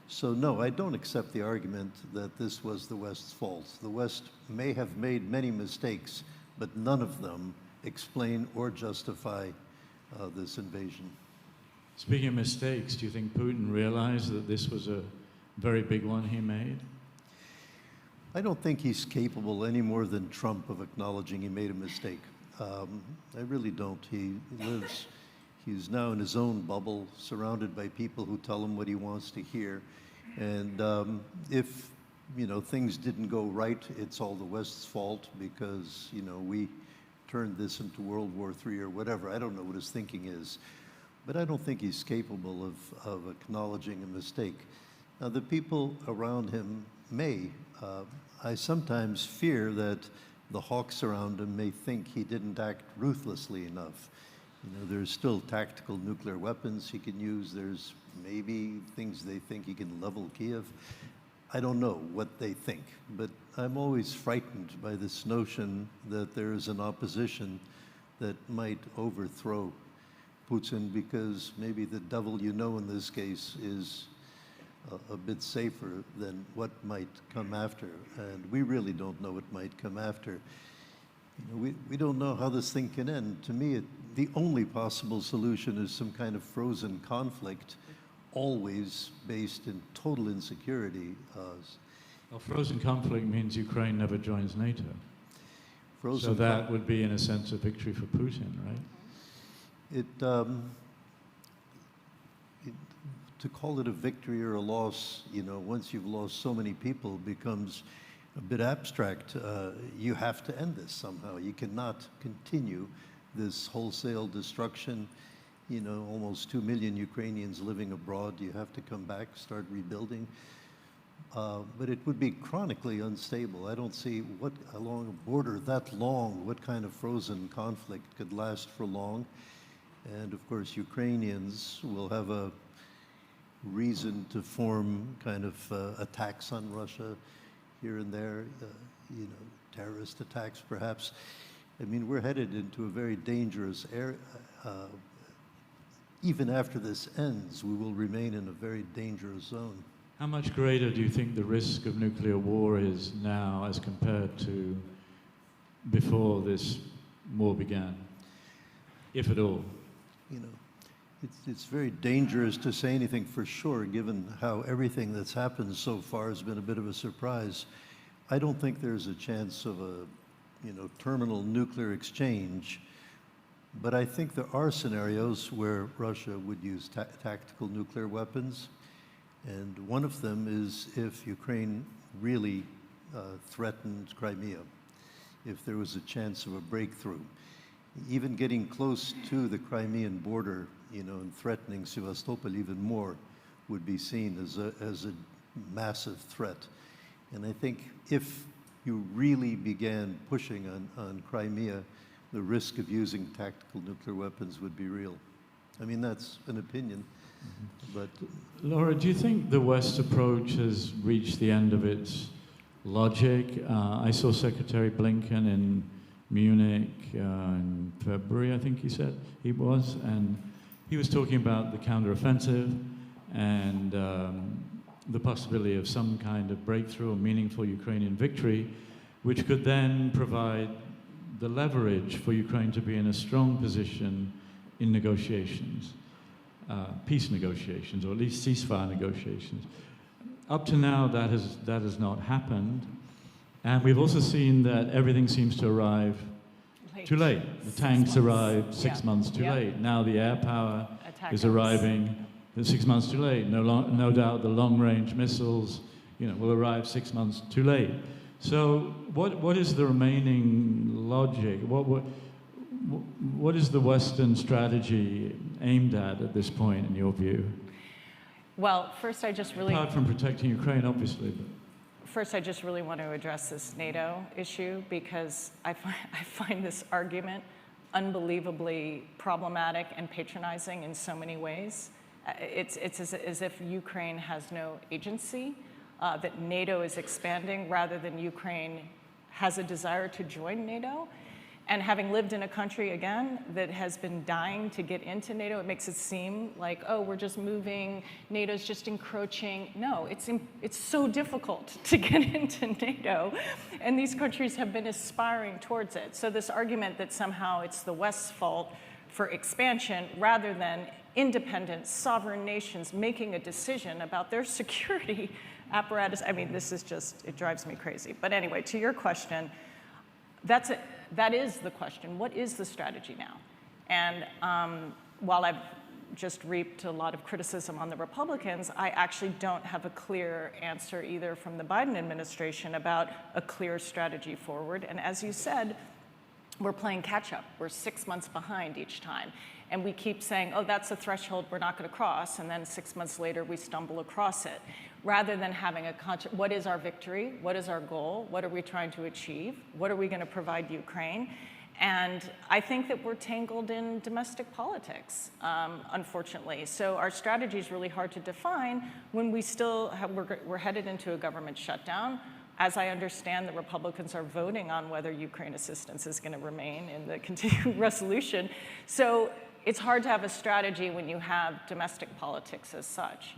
S3: So no, I don't accept the argument that this was the West's fault. The West may have made many mistakes, but none of them explain or justify this invasion.
S4: Speaking of mistakes, do you think Putin realized that this was a very big one he made?
S3: I don't think he's capable any more than Trump of acknowledging he made a mistake. I really don't. He's now in his own bubble, surrounded by people who tell him what he wants to hear. And if things didn't go right, it's all the West's fault because we turned this into World War III or whatever. I don't know what his thinking is, but I don't think he's capable of acknowledging a mistake. Now, the people around him may. I sometimes fear that the hawks around him may think he didn't act ruthlessly enough. There's still tactical nuclear weapons he can use. There's maybe things they think he can level Kiev. I don't know what they think, but I'm always frightened by this notion that there is an opposition that might overthrow Putin because maybe the devil you know in this case is a bit safer than what might come after. And we really don't know what might come after. You know, we don't know how this thing can end. To me, the only possible solution is some kind of frozen conflict, always based in total insecurity.
S4: Well, frozen conflict means Ukraine never joins NATO. So that would be, in a sense, a victory for Putin, right?
S3: To call it a victory or a loss, you know, once you've lost so many people, becomes a bit abstract. You have to end this somehow. You cannot continue this wholesale destruction. You know, almost 2 million Ukrainians living abroad. You have to come back, start rebuilding. But it would be chronically unstable. I don't see what, along a border that long, what kind of frozen conflict could last for long. And of course, Ukrainians will have a reason to form kind of attacks on Russia here and there, you know, terrorist attacks perhaps. I mean, we're headed into a very dangerous area. Even after this ends, we will remain in a very dangerous zone.
S4: How much greater do you think the risk of nuclear war is now as compared to before this war began, if at all?
S3: You know, it's very dangerous to say anything for sure, given how everything that's happened so far has been a bit of a surprise. I don't think there's a chance of a, you know, terminal nuclear exchange, but I think there are scenarios where Russia would use tactical nuclear weapons, and one of them is if Ukraine really threatened Crimea, if there was a chance of a breakthrough. Even getting close to the Crimean border, you know, and threatening Sevastopol even more would be seen as a massive threat. And I think if you really began pushing on Crimea, the risk of using tactical nuclear weapons would be real. I mean, that's an opinion, but...
S4: Laura, do you think the West's approach has reached the end of its logic? I saw Secretary Blinken in Munich in February, I think he said he was, and he was talking about the counteroffensive and the possibility of some kind of breakthrough or meaningful Ukrainian victory, which could then provide the leverage for Ukraine to be in a strong position in negotiations, peace negotiations, or at least ceasefire negotiations. Up to now, that has not happened. And we've also seen that everything seems to arrive too late. The tanks arrived 6 months too late. Now the air power is arriving 6 months too late. No doubt the long-range missiles, you know, will arrive 6 months too late. So what is the remaining logic? What is the Western strategy aimed at this point, in your view?
S5: Well, first I just really...
S4: Apart from protecting Ukraine, obviously. But.
S5: First, I just really want to address this NATO issue because I find this argument unbelievably problematic and patronizing in so many ways. It's as if Ukraine has no agency, that NATO is expanding rather than Ukraine has a desire to join NATO. And having lived in a country, again, that has been dying to get into NATO, it makes it seem like, oh, we're just moving, NATO's just encroaching. No, it's so difficult to get into NATO, and these countries have been aspiring towards it. So this argument that somehow it's the West's fault for expansion rather than independent, sovereign nations making a decision about their security apparatus, I mean, this is just, it drives me crazy. But anyway, to your question, that's it. That is the question. What is the strategy now? And while I've just reaped a lot of criticism on the Republicans, I actually don't have a clear answer either from the Biden administration about a clear strategy forward. And as you said, we're playing catch up. We're 6 months behind each time. And we keep saying, oh, that's a threshold we're not going to cross. And then 6 months later, we stumble across it. Rather than having a what is our victory? What is our goal? What are we trying to achieve? What are we going to provide Ukraine? And I think that we're tangled in domestic politics, unfortunately. So our strategy is really hard to define when we still have, we're headed into a government shutdown. As I understand, the Republicans are voting on whether Ukraine assistance is going to remain in the continuing resolution. So it's hard to have a strategy when you have domestic politics as such.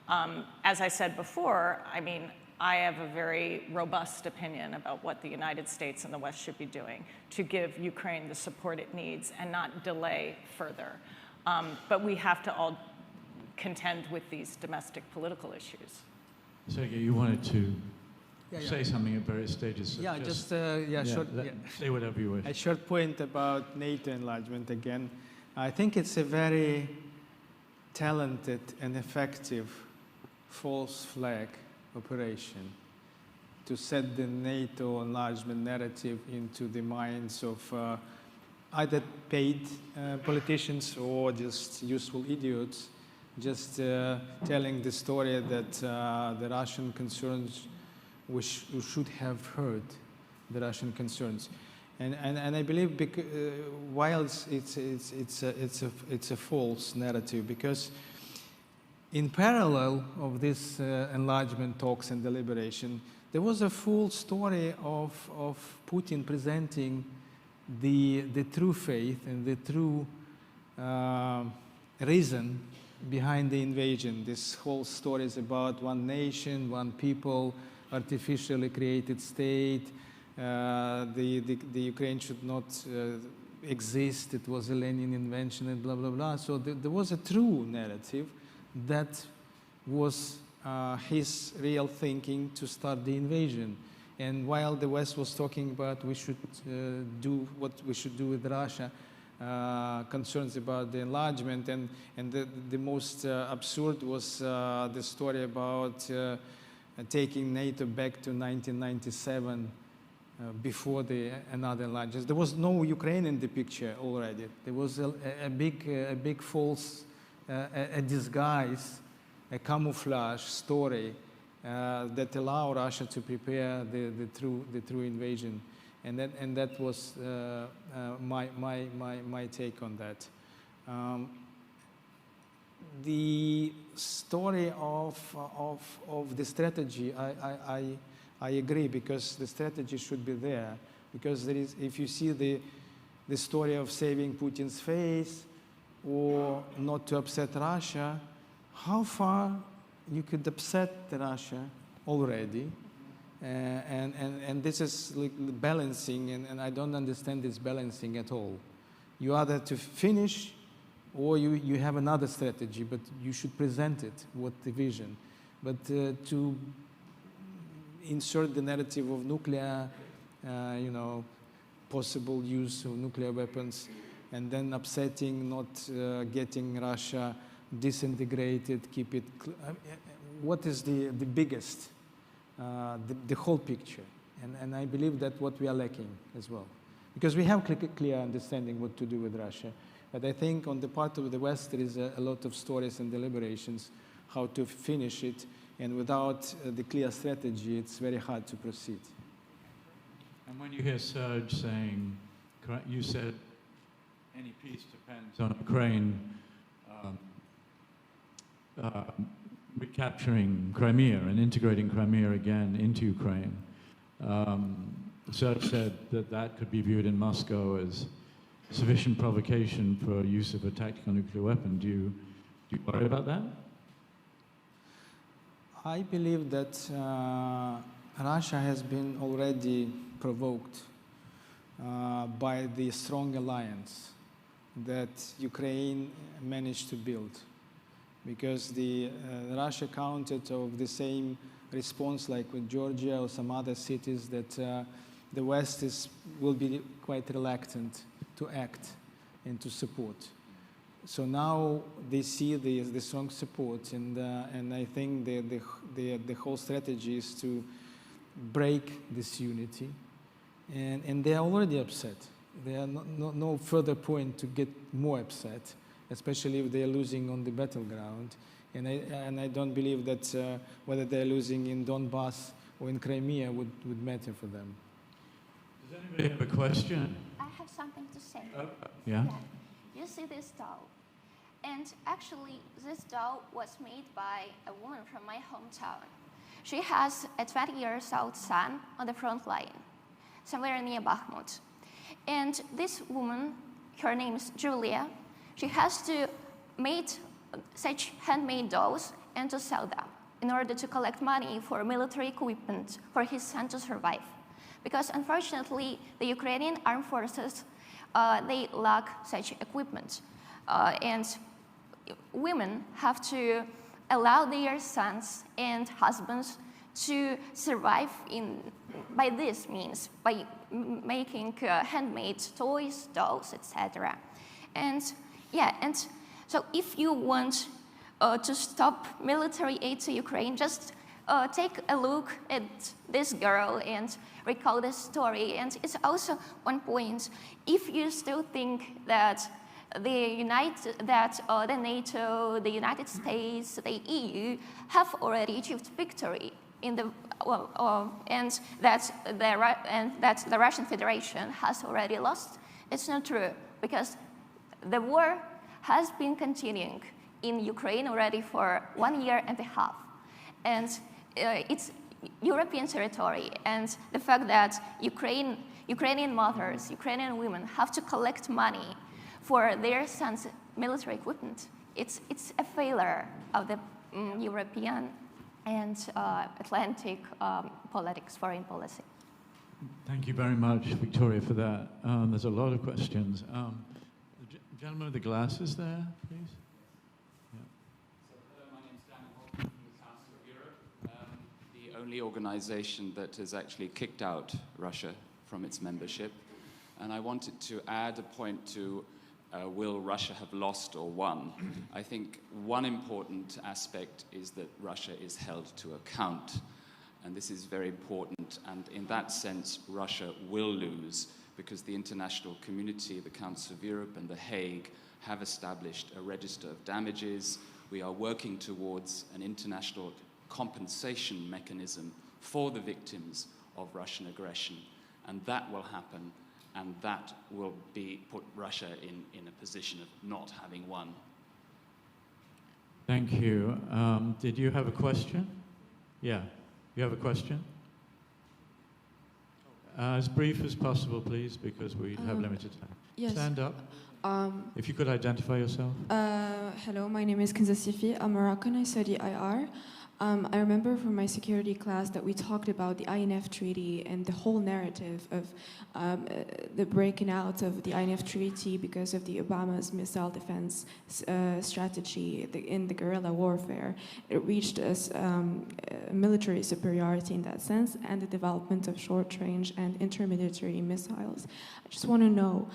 S5: As I said before, I mean, I have a very robust opinion about what the United States and the West should be doing to give Ukraine the support it needs and not delay further. But we have to all contend with these domestic political issues.
S4: Sergey, you wanted to say something at various stages. So
S6: Say
S4: whatever you wish.
S6: A short point about NATO enlargement again. I think it's a very talented and effective false flag operation to set the NATO enlargement narrative into the minds of either paid politicians or just useful idiots, just telling the story that the Russian concerns, we should have heard the Russian concerns. And I believe while it's a false narrative, because in parallel of this enlargement talks and deliberation, there was a full story of Putin presenting the true faith and the true reason behind the invasion. This whole story is about one nation, one people, artificially created state. The Ukraine should not exist. It was a Lenin invention and blah, blah, blah. So there was a true narrative that was his real thinking to start the invasion. And while the West was talking about we should do what we should do with Russia, concerns about the enlargement, and the most absurd was the story about taking NATO back to 1997 before another enlargement. There was no Ukraine in the picture already. There was a big false, a disguise, a camouflage story that allowed Russia to prepare the true invasion, and that was my take on that. The story of the strategy, I agree, because the strategy should be there. Because there is, if you see the story of saving Putin's face or not to upset Russia, how far you could upset Russia already, and this is like balancing, and I don't understand this balancing at all. You either to finish, or you have another strategy, but you should present it, what the vision. But to insert the narrative of nuclear, possible use of nuclear weapons, and then upsetting, not getting Russia disintegrated, keep it. What is the biggest, the whole picture? And I believe that what we are lacking as well, because we have clear understanding what to do with Russia. But I think on the part of the West, there is a lot of stories and deliberations how to finish it. And without the clear strategy, it's very hard to proceed.
S4: And when you hear Serge saying, you said any peace depends on Ukraine recapturing Crimea and integrating Crimea again into Ukraine. Serge said that could be viewed in Moscow as sufficient provocation for use of a tactical nuclear weapon. Do you worry about that?
S6: I believe that Russia has been already provoked by the strong alliance that Ukraine managed to build, because Russia counted of the same response like with Georgia or some other cities, that the West will be quite reluctant to act and to support. So now they see the strong support, and I think the whole strategy is to break this unity, and they are already upset. There are no further point to get more upset, especially if they are losing on the battleground. And I don't believe that whether they are losing in Donbass or in Crimea would matter for them.
S4: Does anybody have a question?
S7: I have something to say.
S4: Yeah?
S7: You see this doll, and actually this doll was made by a woman from my hometown. She has a 20-year-old son on the front line, somewhere near Bakhmut. And this woman, her name is Julia, she has to make such handmade dolls and to sell them in order to collect money for military equipment for his son to survive. Because unfortunately, the Ukrainian armed forces, they lack such equipment. And women have to allow their sons and husbands to survive by this means, by making handmade toys, dolls, etc. And yeah, and so if you want to stop military aid to Ukraine, just take a look at this girl and recall this story. And it's also one point, if you still think that the NATO, the United States, the EU have already achieved victory in the and that the Russian Federation has already lost, it's not true, because the war has been continuing in Ukraine already for 1.5 years, and it's European territory, and the fact that Ukrainian mothers, Ukrainian women have to collect money for their sons' military equipment, it's a failure of the European and Atlantic politics, foreign policy.
S4: Thank you very much, Victoria, for that. There's a lot of questions. The gentleman with the glasses there, please. Yeah.
S8: So, hello, my name's Dan Holton from the Council of Europe, the only organization that has actually kicked out Russia from its membership. And I wanted to add a point to will Russia have lost or won? I think one important aspect is that Russia is held to account. And this is very important. And in that sense, Russia will lose, because the international community, the Council of Europe and The Hague, have established a register of damages. We are working towards an international compensation mechanism for the victims of Russian aggression. And that will happen. And that will put Russia in a position of not having won.
S4: Thank you. Did you have a question? Yeah, you have a question? As brief as possible, please, because we have limited time.
S9: Yes.
S4: Stand up. If you could identify yourself.
S9: Hello, my name is Kenza Sifi. I'm Moroccan. I study IR. I remember from my security class that we talked about the INF Treaty and the whole narrative of the breaking out of the INF Treaty because of the Obama's missile defense strategy in the guerrilla warfare. It reached us military superiority in that sense, and the development of short-range and intermediate missiles. I just want to know,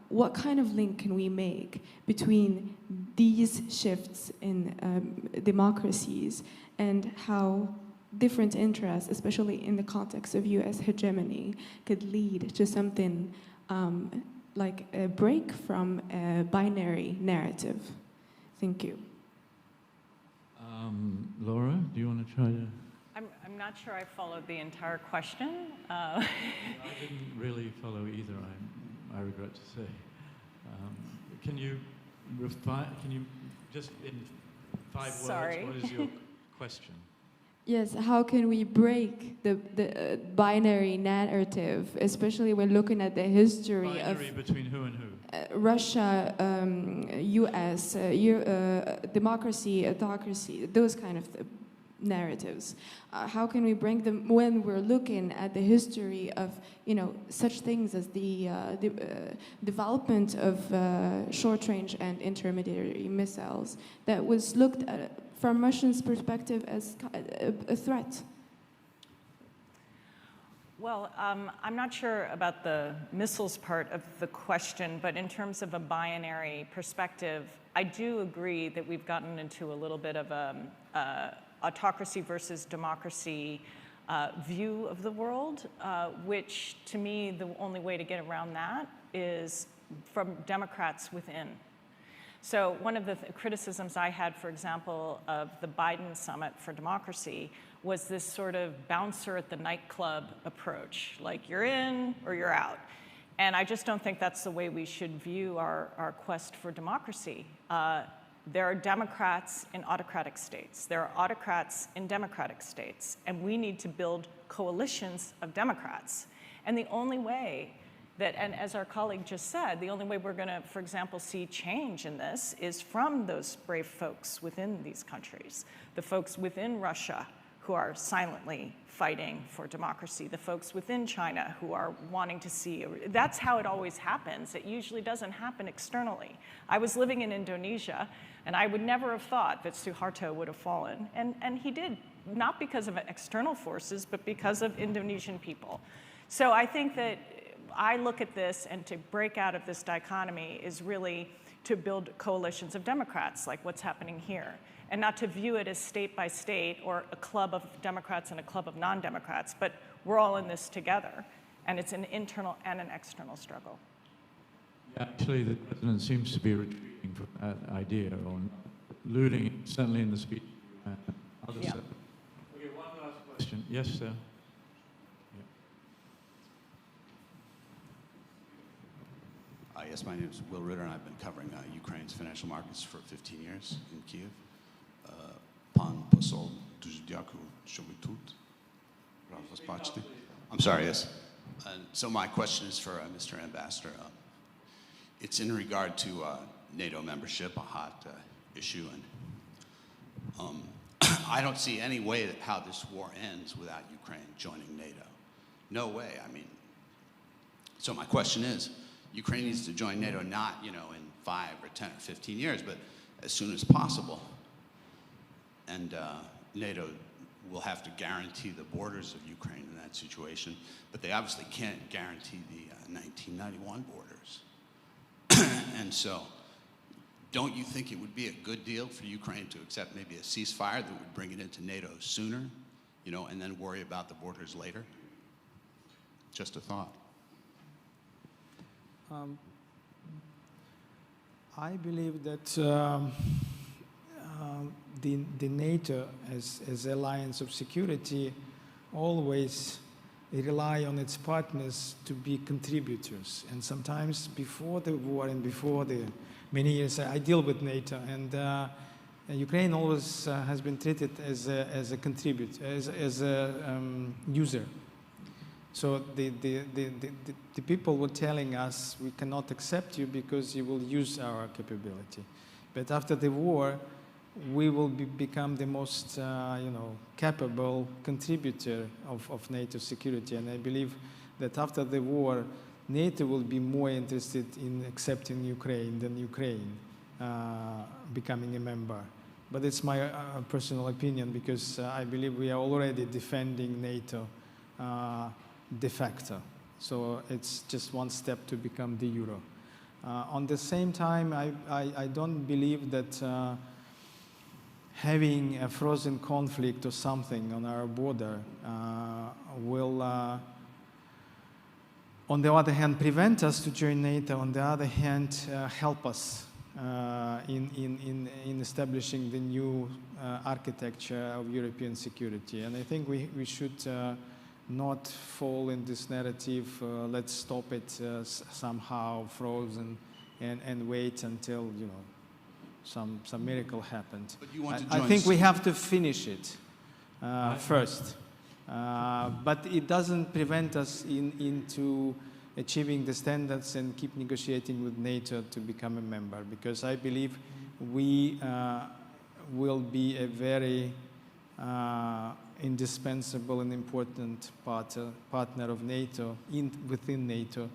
S9: what kind of link can we make between these shifts in democracies and how different interests, especially in the context of US hegemony, could lead to something like a break from a binary narrative? Thank you.
S4: Laura, do you want to try to?
S5: I'm not sure I followed the entire question.
S4: I didn't really follow either, I regret to say. Can you just in 5
S5: Sorry.
S4: words, what is your question?
S9: Yes, how can we break the binary narrative, especially when looking at the history
S4: binary between who and who?
S9: Russia, US, democracy, autocracy, those kind of narratives. How can we bring them when we're looking at the history of, such things as the development of short-range and intermediate missiles that was looked at from Russia's perspective as a threat?
S5: Well, I'm not sure about the missiles part of the question, but in terms of a binary perspective, I do agree that we've gotten into a little bit of a autocracy versus democracy view of the world, which to me, the only way to get around that is from Democrats within. So one of the criticisms I had, for example, of the Biden Summit for Democracy was this sort of bouncer at the nightclub approach, like you're in or you're out. And I just don't think that's the way we should view our quest for democracy. There are Democrats in autocratic states. There are autocrats in democratic states. And we need to build coalitions of Democrats. And the only way That, and as our colleague just said, the only way we're going to, for example, see change in this is from those brave folks within these countries, the folks within Russia who are silently fighting for democracy, the folks within China who are wanting to see. That's how it always happens. It usually doesn't happen externally. I was living in Indonesia, and I would never have thought that Suharto would have fallen. And he did, not because of external forces, but because of Indonesian people. So I think that I look at this, and to break out of this dichotomy is really to build coalitions of Democrats, like what's happening here, and not to view it as state by state or a club of Democrats and a club of non-Democrats, but we're all in this together, and it's an internal and an external struggle.
S4: Yeah, actually, the president seems to be retreating from that idea, or alluding, certainly in the speech. Others said. Okay, one last question. Yes, sir.
S10: Yes, my name is Will Ritter, and I've been covering Ukraine's financial markets for 15 years in Kiev. Pan posol, дуже дякую, що ви тут. Рад вас бачити. I'm sorry, yes. So my question is for Mr. Ambassador. It's in regard to NATO membership, a hot issue, and I don't see any way that how this war ends without Ukraine joining NATO. No way. I mean, so my question is, Ukraine needs to join NATO not, in 5 or 10 or 15 years, but as soon as possible. And NATO will have to guarantee the borders of Ukraine in that situation, but they obviously can't guarantee the 1991 borders. And so, don't you think it would be a good deal for Ukraine to accept maybe a ceasefire that would bring it into NATO sooner, and then worry about the borders later? Just a thought.
S6: I believe that the NATO as alliance of security always rely on its partners to be contributors. And sometimes before the war and before the many years, I deal with NATO, and Ukraine always has been treated as a contributor, as a user. So the people were telling us, we cannot accept you because you will use our capability. But after the war, we will become the most capable contributor of NATO security. And I believe that after the war, NATO will be more interested in accepting Ukraine than Ukraine becoming a member. But it's my personal opinion, because I believe we are already defending NATO de facto. So it's just one step to become the euro. On the same time, I don't believe that having a frozen conflict or something on our border will, on the other hand, prevent us to join NATO, on the other hand, help us in establishing the new architecture of European security. And I think we should not fall in this narrative, let's stop it somehow frozen and wait until, some miracle happened.
S10: But you want to
S6: I
S10: join
S6: think we have to finish it first. But it doesn't prevent us into achieving the standards and keep negotiating with NATO to become a member, because I believe we will be a very indispensable and important partner of NATO within NATO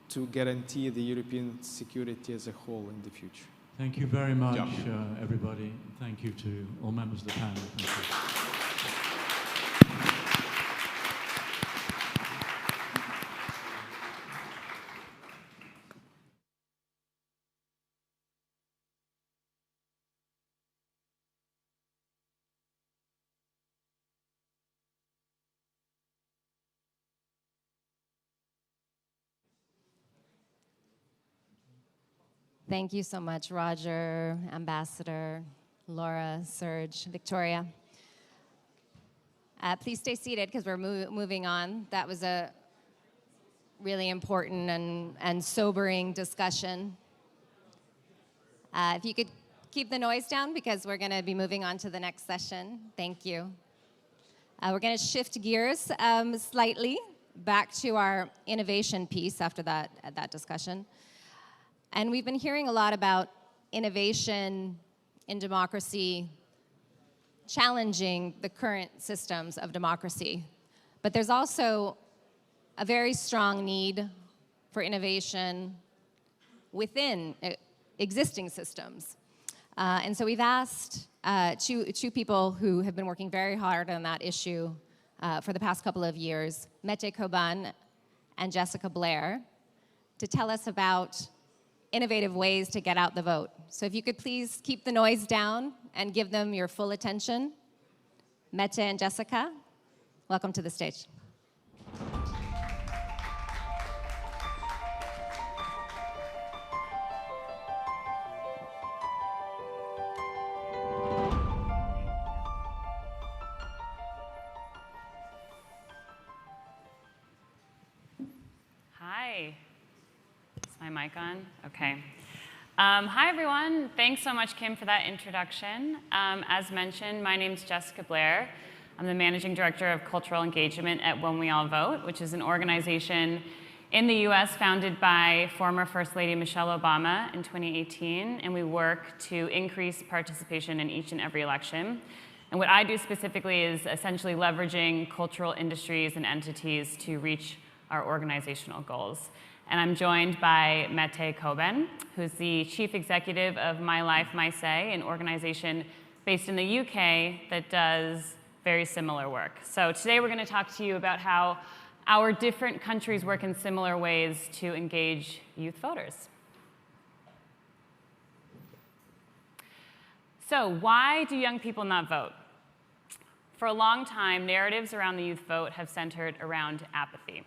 S6: to guarantee the European security as a whole in the future.
S4: Thank you very much, everybody. Thank you to all members of the panel. Thank you.
S11: Thank you so much, Roger, Ambassador, Laura, Serge, Victoria. Please stay seated because we're moving on. That was a really important and sobering discussion. If you could keep the noise down, because we're going to be moving on to the next session. Thank you. We're going to shift gears slightly, back to our innovation piece after that discussion. And we've been hearing a lot about innovation in democracy, challenging the current systems of democracy. But there's also a very strong need for innovation within existing systems. And so we've asked two people who have been working very hard on that issue for the past couple of years, Mette Coban and Jessica Blair, to tell us about innovative ways to get out the vote. So if you could please keep the noise down and give them your full attention. Mette and Jessica, welcome to the stage.
S12: Hi. Is my mic on? Okay. Hi, everyone. Thanks so much, Kim, for that introduction. As mentioned, my name's Jessica Blair. I'm the Managing Director of Cultural Engagement at When We All Vote, which is an organization in the US founded by former First Lady Michelle Obama in 2018, and we work to increase participation in each and every election. And what I do specifically is essentially leveraging cultural industries and entities to reach our organizational goals. And I'm joined by Mette Coban, who's the Chief Executive of My Life, My Say, an organization based in the UK that does very similar work. So today we're going to talk to you about how our different countries work in similar ways to engage youth voters. So why do young people not vote? For a long time, narratives around the youth vote have centered around apathy.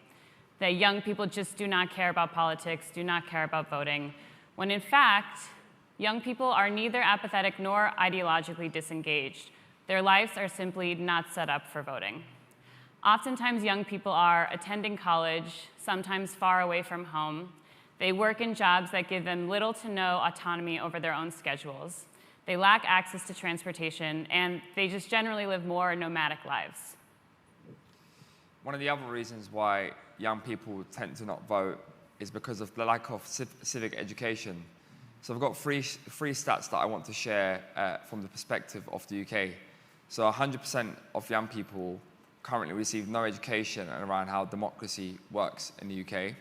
S12: That young people just do not care about politics, do not care about voting, when in fact, young people are neither apathetic nor ideologically disengaged. Their lives are simply not set up for voting. Oftentimes, young people are attending college, sometimes far away from home. They work in jobs that give them little to no autonomy over their own schedules. They lack access to transportation, and they just generally live more nomadic lives.
S13: One of the other reasons why young people tend to not vote is because of the lack of civic education. So I've got three stats that I want to share from the perspective of the UK. So 100% of young people currently receive no education around how democracy works in the UK.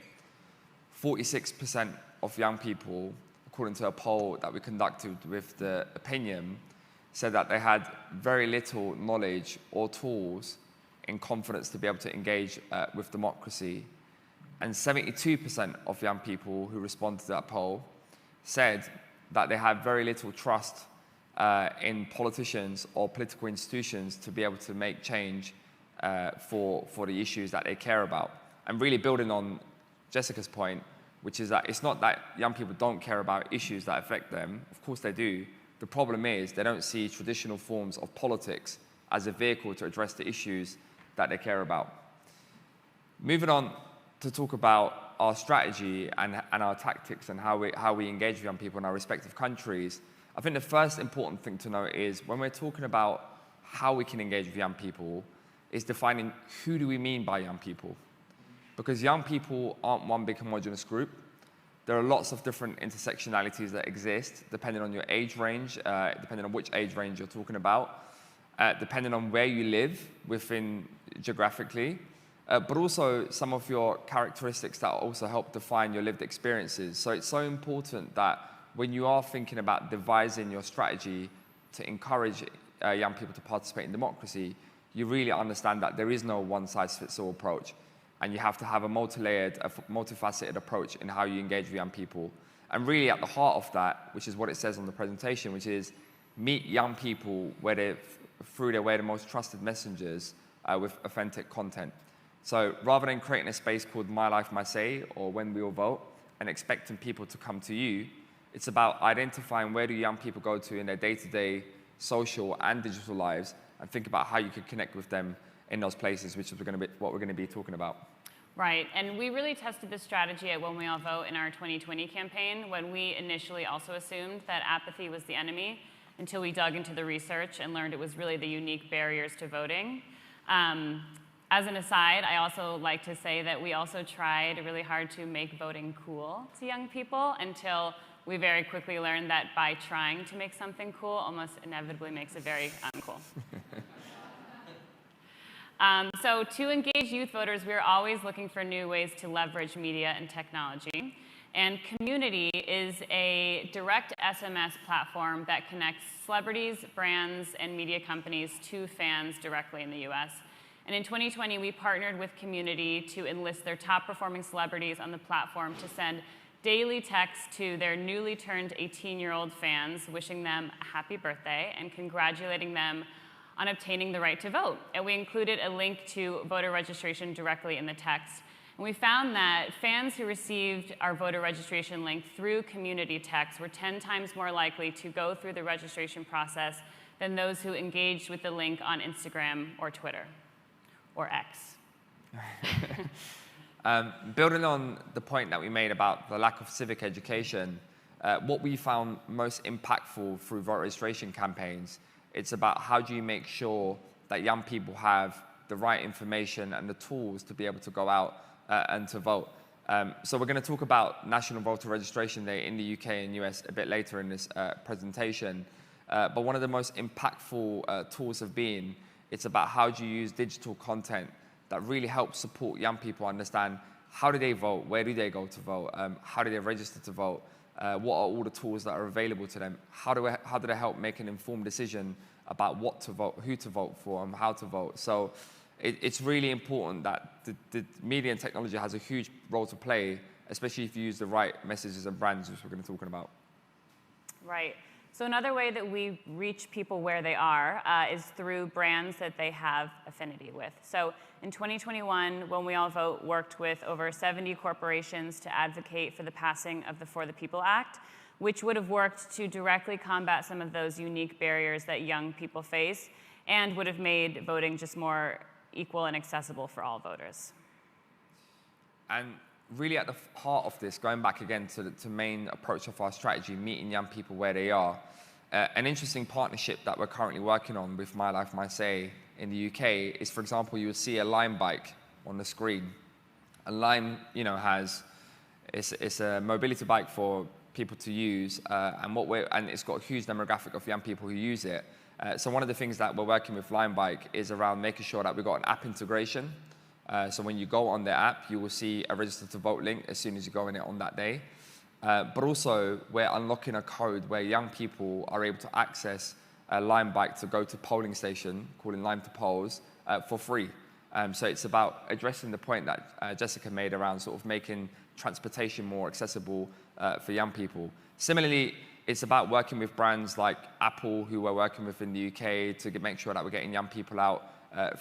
S13: 46% of young people, according to a poll that we conducted with the Opinion, said that they had very little knowledge or tools in confidence to be able to engage with democracy. And 72% of young people who responded to that poll said that they had very little trust in politicians or political institutions to be able to make change for the issues that they care about. And really building on Jessica's point, which is that it's not that young people don't care about issues that affect them. Of course they do. The problem is they don't see traditional forms of politics as a vehicle to address the issues that they care about. Moving on to talk about our strategy and our tactics and how we engage with young people in our respective countries, I think the first important thing to note is when we're talking about how we can engage with young people is defining who do we mean by young people. Because young people aren't one big homogenous group. There are lots of different intersectionalities that exist depending on your age range, depending on which age range you're talking about, depending on where you live within geographically, but also some of your characteristics that also help define your lived experiences. So it's so important that when you are thinking about devising your strategy to encourage young people to participate in democracy, you really understand that there is no one-size-fits-all approach. And you have to have a multi-layered, multifaceted approach in how you engage with young people. And really at the heart of that, which is what it says on the presentation, which is meet young people where they're through their way the most trusted messengers with authentic content. So rather than creating a space called My Life, My Say, or When We All Vote, and expecting people to come to you, it's about identifying where do young people go to in their day-to-day social and digital lives, and think about how you can connect with them in those places, which is what we're going to be talking about.
S12: Right, and we really tested this strategy at When We All Vote in our 2020 campaign, when we initially also assumed that apathy was the enemy, until we dug into the research and learned it was really the unique barriers to voting. As an aside, I also like to say that we also tried really hard to make voting cool to young people until we very quickly learned that by trying to make something cool almost inevitably makes it very uncool. So to engage youth voters, we're always looking for new ways to leverage media and technology. And Community is a direct SMS platform that connects celebrities, brands, and media companies to fans directly in the US. And in 2020, we partnered with Community to enlist their top performing celebrities on the platform to send daily texts to their newly turned 18-year-old fans, wishing them a happy birthday and congratulating them on obtaining the right to vote. And we included a link to voter registration directly in the text. And we found that fans who received our voter registration link through Community text were 10 times more likely to go through the registration process than those who engaged with the link on Instagram or Twitter, or X.
S13: Building on the point that we made about the lack of civic education, what we found most impactful through voter registration campaigns, it's about how do you make sure that young people have the right information and the tools to be able to go out and to vote. So we're going to talk about National Voter Registration Day in the UK and US a bit later in this presentation. But one of the most impactful tools have been, it's about how do you use digital content that really helps support young people understand how do they vote, where do they go to vote, how do they register to vote, what are all the tools that are available to them, how do they help make an informed decision about what to vote, who to vote for, and how to vote. So it's really important that the media and technology has a huge role to play, especially if you use the right messages and brands, which we're going to be talking about.
S12: Right. So another way that we reach people where they are is through brands that they have affinity with. So in 2021, When We All Vote worked with over 70 corporations to advocate for the passing of the For the People Act, which would have worked to directly combat some of those unique barriers that young people face and would have made voting just more equal and accessible for all voters.
S13: And really at the heart of this, going back again to the main approach of our strategy, meeting young people where they are, an interesting partnership that we're currently working on with My Life, My Say in the UK is, for example, you would see a Lime bike on the screen. A Lime, it's a mobility bike for people to use, and it's got a huge demographic of young people who use it. So one of the things that we're working with Lime Bike is around making sure that we've got an app integration. So when you go on the app, you will see a register to vote link as soon as you go in it on that day. But also, we're unlocking a code where young people are able to access a Lime Bike to go to polling station, calling Lime to Polls, for free. So it's about addressing the point that Jessica made around sort of making transportation more accessible for young people. Similarly, it's about working with brands like Apple, who we're working with in the UK, to make sure that we're getting young people out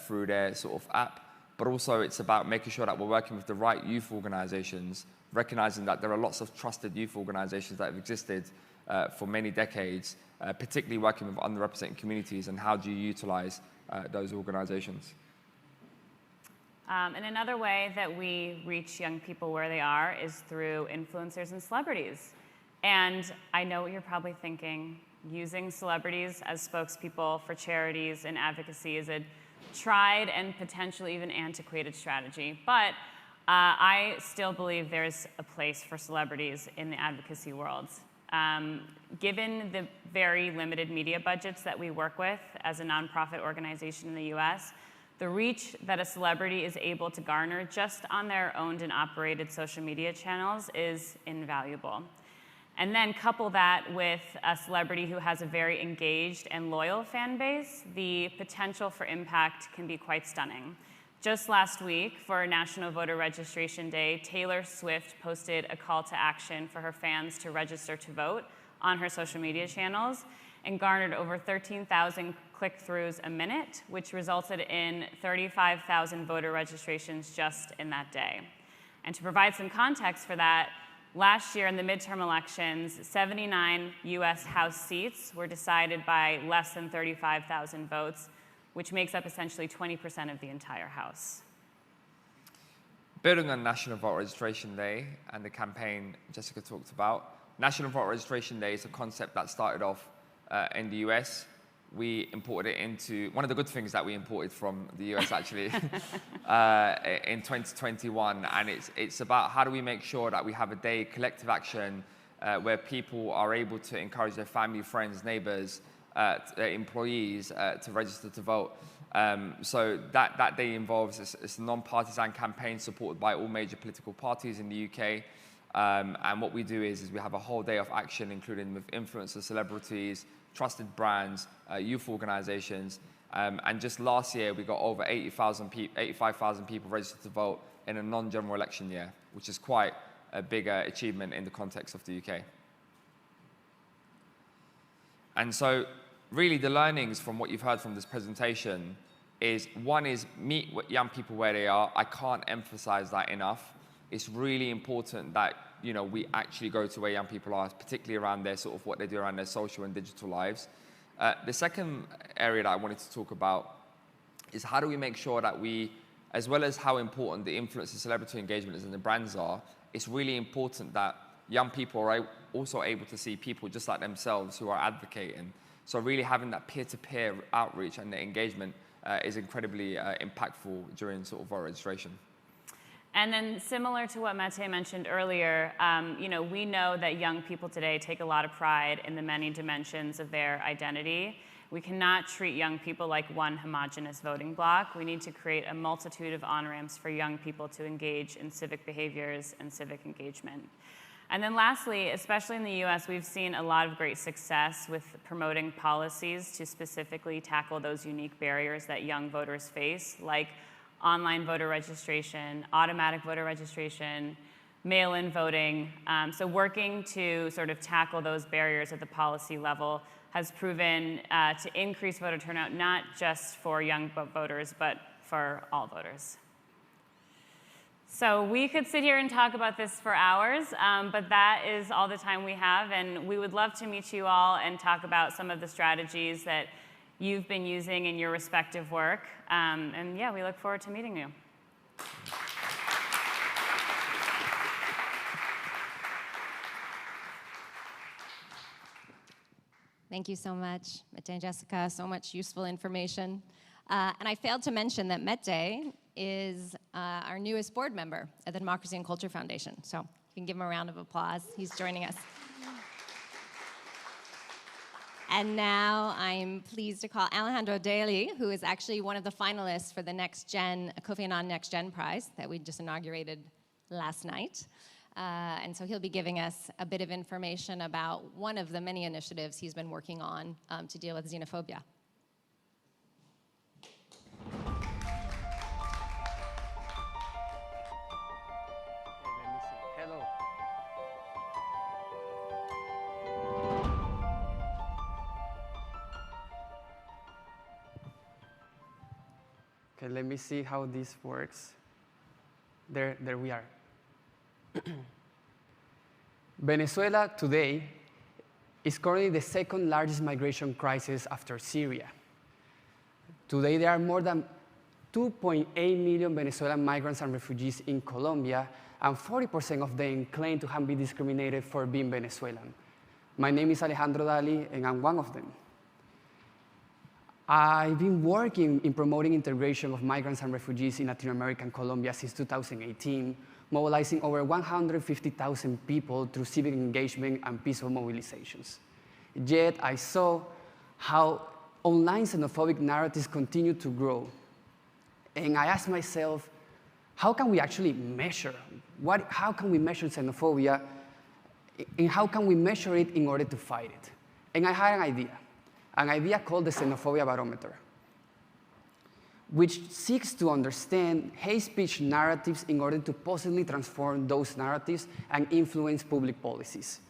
S13: through their sort of app. But also it's about making sure that we're working with the right youth organizations, recognizing that there are lots of trusted youth organizations that have existed for many decades, particularly working with underrepresented communities, and how do you utilize those organizations?
S12: And another way that we reach young people where they are is through influencers and celebrities. And I know what you're probably thinking, using celebrities as spokespeople for charities and advocacy is a tried and potentially even antiquated strategy. But I still believe there's a place for celebrities in the advocacy world. Given the very limited media budgets that we work with as a nonprofit organization in the US, the reach that a celebrity is able to garner just on their owned and operated social media channels is invaluable. And then couple that with a celebrity who has a very engaged and loyal fan base, the potential for impact can be quite stunning. Just last week, for National Voter Registration Day, Taylor Swift posted a call to action for her fans to register to vote on her social media channels and garnered over 13,000 click-throughs a minute, which resulted in 35,000 voter registrations just in that day. And to provide some context for that, last year in the midterm elections, 79 US House seats were decided by less than 35,000 votes, which makes up essentially 20% of the entire House.
S13: Building on National Voter Registration Day and the campaign Jessica talked about, National Voter Registration Day is a concept that started off in the US we imported it into, one of the good things that we imported from the US actually in 2021. And it's about how do we make sure that we have a day collective action where people are able to encourage their family, friends, neighbors, their employees to register to vote. So that day involves, it's a non-partisan campaign supported by all major political parties in the UK. And what we do is we have a whole day of action, including with influencers, celebrities, trusted brands, youth organizations. And just last year, we got over 85,000 people registered to vote in a non-general election year, which is quite a big achievement in the context of the UK. And so really the learnings from what you've heard from this presentation is, one is meet young people where they are. I can't emphasize that enough. It's really important that we actually go to where young people are, particularly around their sort of what they do around their social and digital lives. The second area that I wanted to talk about is how do we make sure that we, as well as how important the influence and celebrity engagement is and the brands are, it's really important that young people are also able to see people just like themselves who are advocating. So really having that peer-to-peer outreach and the engagement is incredibly impactful during sort of voter registration.
S12: And then similar to what Mete mentioned earlier, we know that young people today take a lot of pride in the many dimensions of their identity. We cannot treat young people like one homogeneous voting bloc. We need to create a multitude of on-ramps for young people to engage in civic behaviors and civic engagement. And then lastly, especially in the US, we've seen a lot of great success with promoting policies to specifically tackle those unique barriers that young voters face, like online voter registration, automatic voter registration, mail-in voting. So working to sort of tackle those barriers at the policy level has proven to increase voter turnout, not just for young voters, but for all voters. So we could sit here and talk about this for hours, but that is all the time we have, and we would love to meet you all and talk about some of the strategies that you've been using in your respective work. And yeah, we look forward to meeting you.
S11: Thank you so much, Mete and Jessica, so much useful information. And I failed to mention that Mete is our newest board member at the Democracy and Culture Foundation. So you can give him a round of applause. He's joining us. And now I'm pleased to call Alejandro Daly, who is actually one of the finalists for the Kofi Annan Next Gen Prize that we just inaugurated last night. And so he'll be giving us a bit of information about one of the many initiatives he's been working on to deal with xenophobia.
S14: Hello. Okay, let me see how this works. There we are. Venezuela today is currently the second largest migration crisis after Syria. Today there are more than 2.8 million Venezuelan migrants and refugees in Colombia, and 40% of them claim to have been discriminated for being Venezuelan. My name is Alejandro Daly, and I'm one of them. I've been working in promoting integration of migrants and refugees in Latin America and Colombia since 2018, mobilizing over 150,000 people through civic engagement and peaceful mobilizations. Yet I saw how online xenophobic narratives continue to grow. And I asked myself, how can we actually measure? How can we measure xenophobia? And how can we measure it in order to fight it? And I had an idea called the Xenophobia Barometer, which seeks to understand hate speech narratives in order to possibly transform those narratives and influence public policies.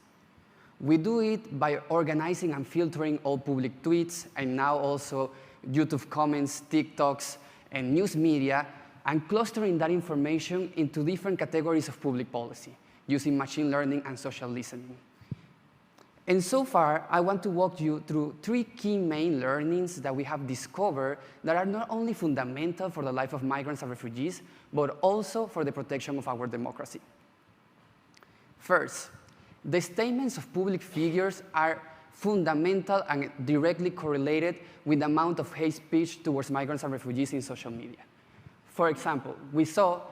S14: We do it by organizing and filtering all public tweets, and now also YouTube comments, TikToks, and news media, and clustering that information into different categories of public policy, using machine learning and social listening. And so far, I want to walk you through 3 key main learnings that we have discovered that are not only fundamental for the life of migrants and refugees, but also for the protection of our democracy. First, the statements of public figures are fundamental and directly correlated with the amount of hate speech towards migrants and refugees in social media. For example, we saw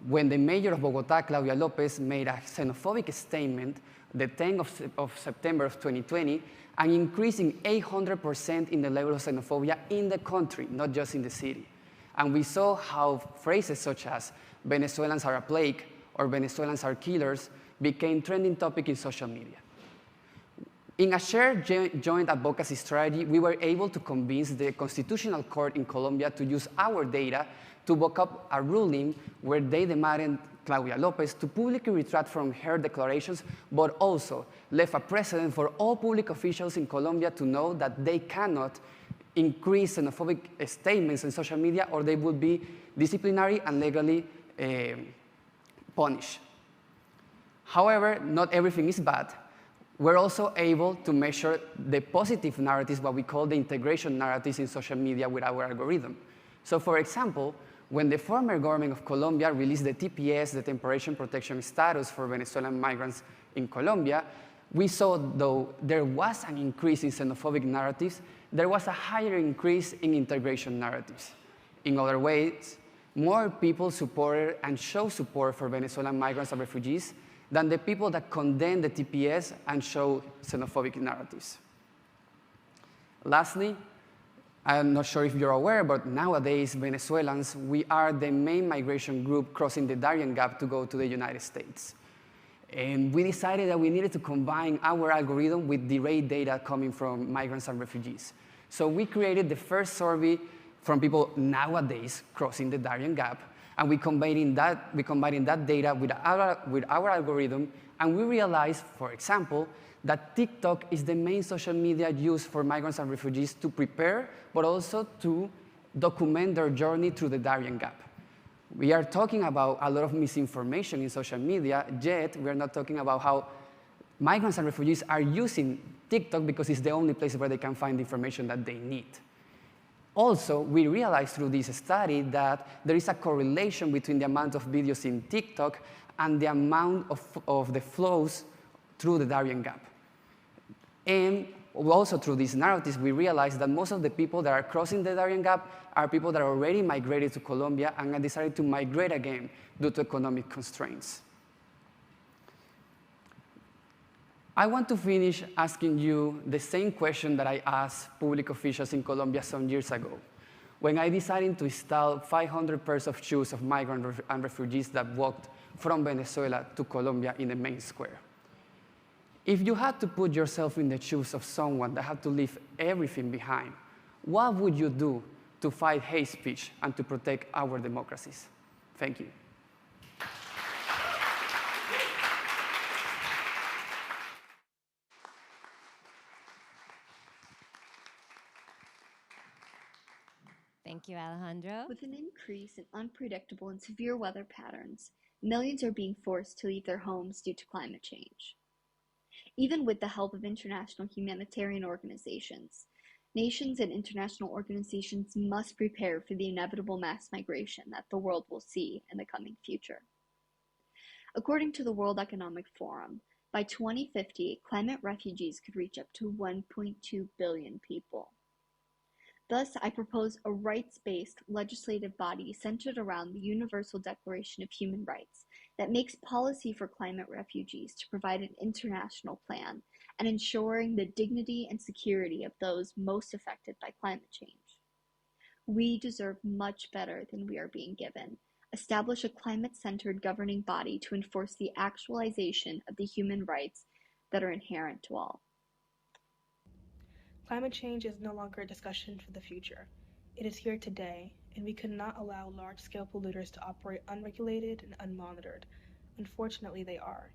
S14: when the mayor of Bogotá, Claudia Lopez, made a xenophobic statement the 10th of September of 2020, an increase in 800% in the level of xenophobia in the country, not just in the city. And we saw how phrases such as Venezuelans are a plague or Venezuelans are killers became trending topic in social media. In a shared joint advocacy strategy, we were able to convince the Constitutional Court in Colombia to use our data to back up a ruling where they demanded Claudia Lopez to publicly retract from her declarations, but also left a precedent for all public officials in Colombia to know that they cannot increase xenophobic statements in social media or they would be disciplinary and legally punished. However, not everything is bad. We're also able to measure the positive narratives, what we call the integration narratives in social media with our algorithm. So for example, when the former government of Colombia released the TPS, the Temporary Protection Status for Venezuelan migrants in Colombia, we saw, though there was an increase in xenophobic narratives, there was a higher increase in integration narratives. In other ways, more people supported and show support for Venezuelan migrants and refugees than the people that condemn the TPS and show xenophobic narratives. Lastly, I'm not sure if you're aware, but nowadays, Venezuelans, we are the main migration group crossing the Darien Gap to go to the United States. And we decided that we needed to combine our algorithm with direct data coming from migrants and refugees. So we created the first survey from people nowadays crossing the Darien Gap, and we combining that data with our algorithm, and we realized, for example, that TikTok is the main social media used for migrants and refugees to prepare, but also to document their journey through the Darien Gap. We are talking about a lot of misinformation in social media, yet we are not talking about how migrants and refugees are using TikTok because it's the only place where they can find the information that they need. Also, we realized through this study that there is a correlation between the amount of videos in TikTok and the amount of the flows through the Darien Gap. And also through these narratives, we realized that most of the people that are crossing the Darien Gap are people that are already migrated to Colombia and have decided to migrate again due to economic constraints. I want to finish asking you the same question that I asked public officials in Colombia some years ago, when I decided to install 500 pairs of shoes of migrants and refugees that walked from Venezuela to Colombia in the main square. If you had to put yourself in the shoes of someone that had to leave everything behind, what would you do to fight hate speech and to protect our democracies? Thank you.
S11: Thank you, Alejandro.
S15: With an increase in unpredictable and severe weather patterns, millions are being forced to leave their homes due to climate change. Even with the help of international humanitarian organizations, nations and international organizations must prepare for the inevitable mass migration that the world will see in the coming future. According to the World Economic Forum, by 2050, climate refugees could reach up to 1.2 billion people. Thus, I propose a rights-based legislative body centered around the Universal Declaration of Human Rights that makes policy for climate refugees to provide an international plan and ensuring the dignity and security of those most affected by climate change. We deserve much better than we are being given. Establish a climate-centered governing body to enforce the actualization of the human rights that are inherent to all.
S16: Climate change is no longer a discussion for the future. It is here today, and we could not allow large-scale polluters to operate unregulated and unmonitored. Unfortunately, they are.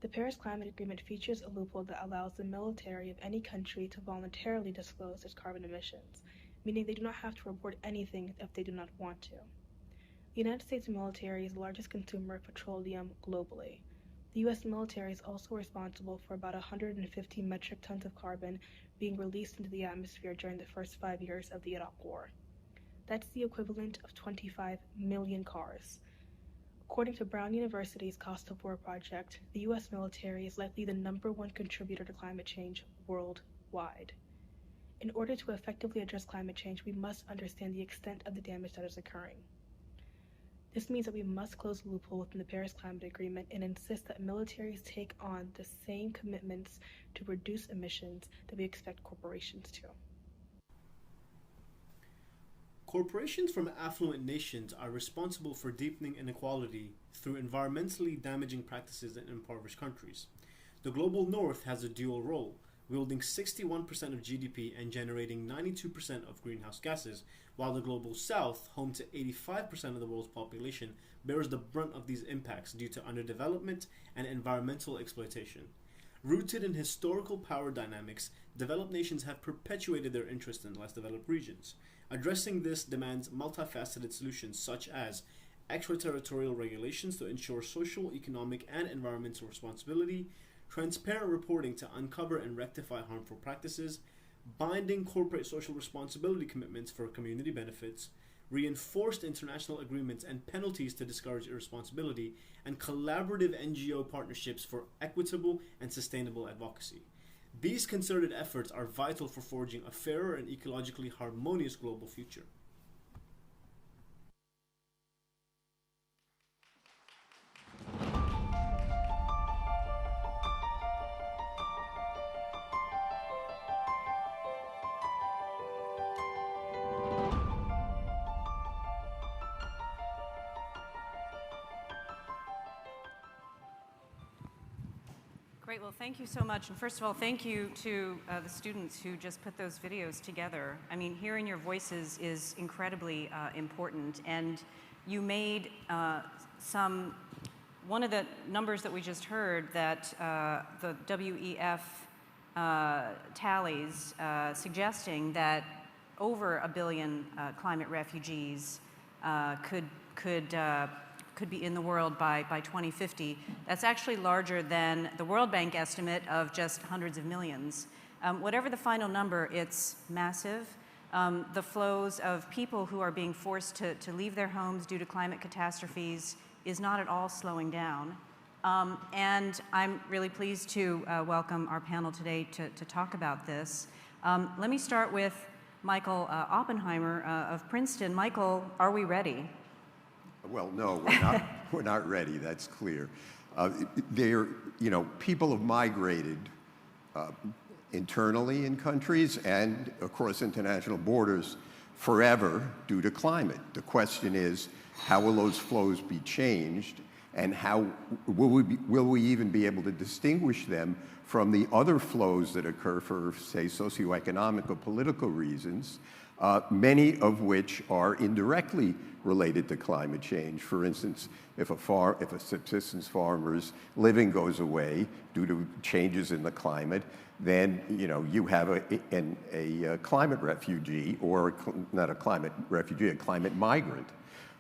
S16: The Paris Climate Agreement features a loophole that allows the military of any country to voluntarily disclose its carbon emissions, meaning they do not have to report anything if they do not want to. The United States military is the largest consumer of petroleum globally. The U.S. military is also responsible for about 150 metric tons of carbon being released into the atmosphere during the first 5 years of the Iraq War. That's the equivalent of 25 million cars. According to Brown University's Cost of War project, the U.S. military is likely the #1 contributor to climate change worldwide. In order to effectively address climate change, we must understand the extent of the damage that is occurring. This means that we must close the loophole within the Paris Climate Agreement and insist that militaries take on the same commitments to reduce emissions that we expect corporations to.
S17: Corporations from affluent nations are responsible for deepening inequality through environmentally damaging practices in impoverished countries. The global north has a dual role, wielding 61% of GDP and generating 92% of greenhouse gases, while the global south, home to 85% of the world's population, bears the brunt of these impacts due to underdevelopment and environmental exploitation. Rooted in historical power dynamics, developed nations have perpetuated their interest in less developed regions. Addressing this demands multifaceted solutions such as extraterritorial regulations to ensure social, economic, and environmental responsibility, transparent reporting to uncover and rectify harmful practices, binding corporate social responsibility commitments for community benefits, reinforced international agreements and penalties to discourage irresponsibility, and collaborative NGO partnerships for equitable and sustainable advocacy. These concerted efforts are vital for forging a fairer and ecologically harmonious global future.
S5: Great, well, thank you so much. And first of all, thank you to the students who just put those videos together. I mean, hearing your voices is incredibly important. And you made one of the numbers that we just heard that the WEF tallies suggesting that over 1 billion climate refugees could be in the world by 2050. That's actually larger than the World Bank estimate of just hundreds of millions. Whatever the final number, it's massive. The flows of people who are being forced to leave their homes due to climate catastrophes is not at all slowing down. And I'm really pleased to welcome our panel today to talk about this. Let me start with Michael Oppenheimer of Princeton. Michael, are we ready?
S18: Well, no, we're not ready, that's clear. People have migrated internally in countries and across international borders forever due to climate. The question is, how will those flows be changed, and how will we even be able to distinguish them from the other flows that occur for, say, socioeconomic or political reasons, many of which are indirectly related to climate change. For instance, if a subsistence farmer's living goes away due to changes in the climate, then you have a climate refugee, or not a climate refugee, a climate migrant.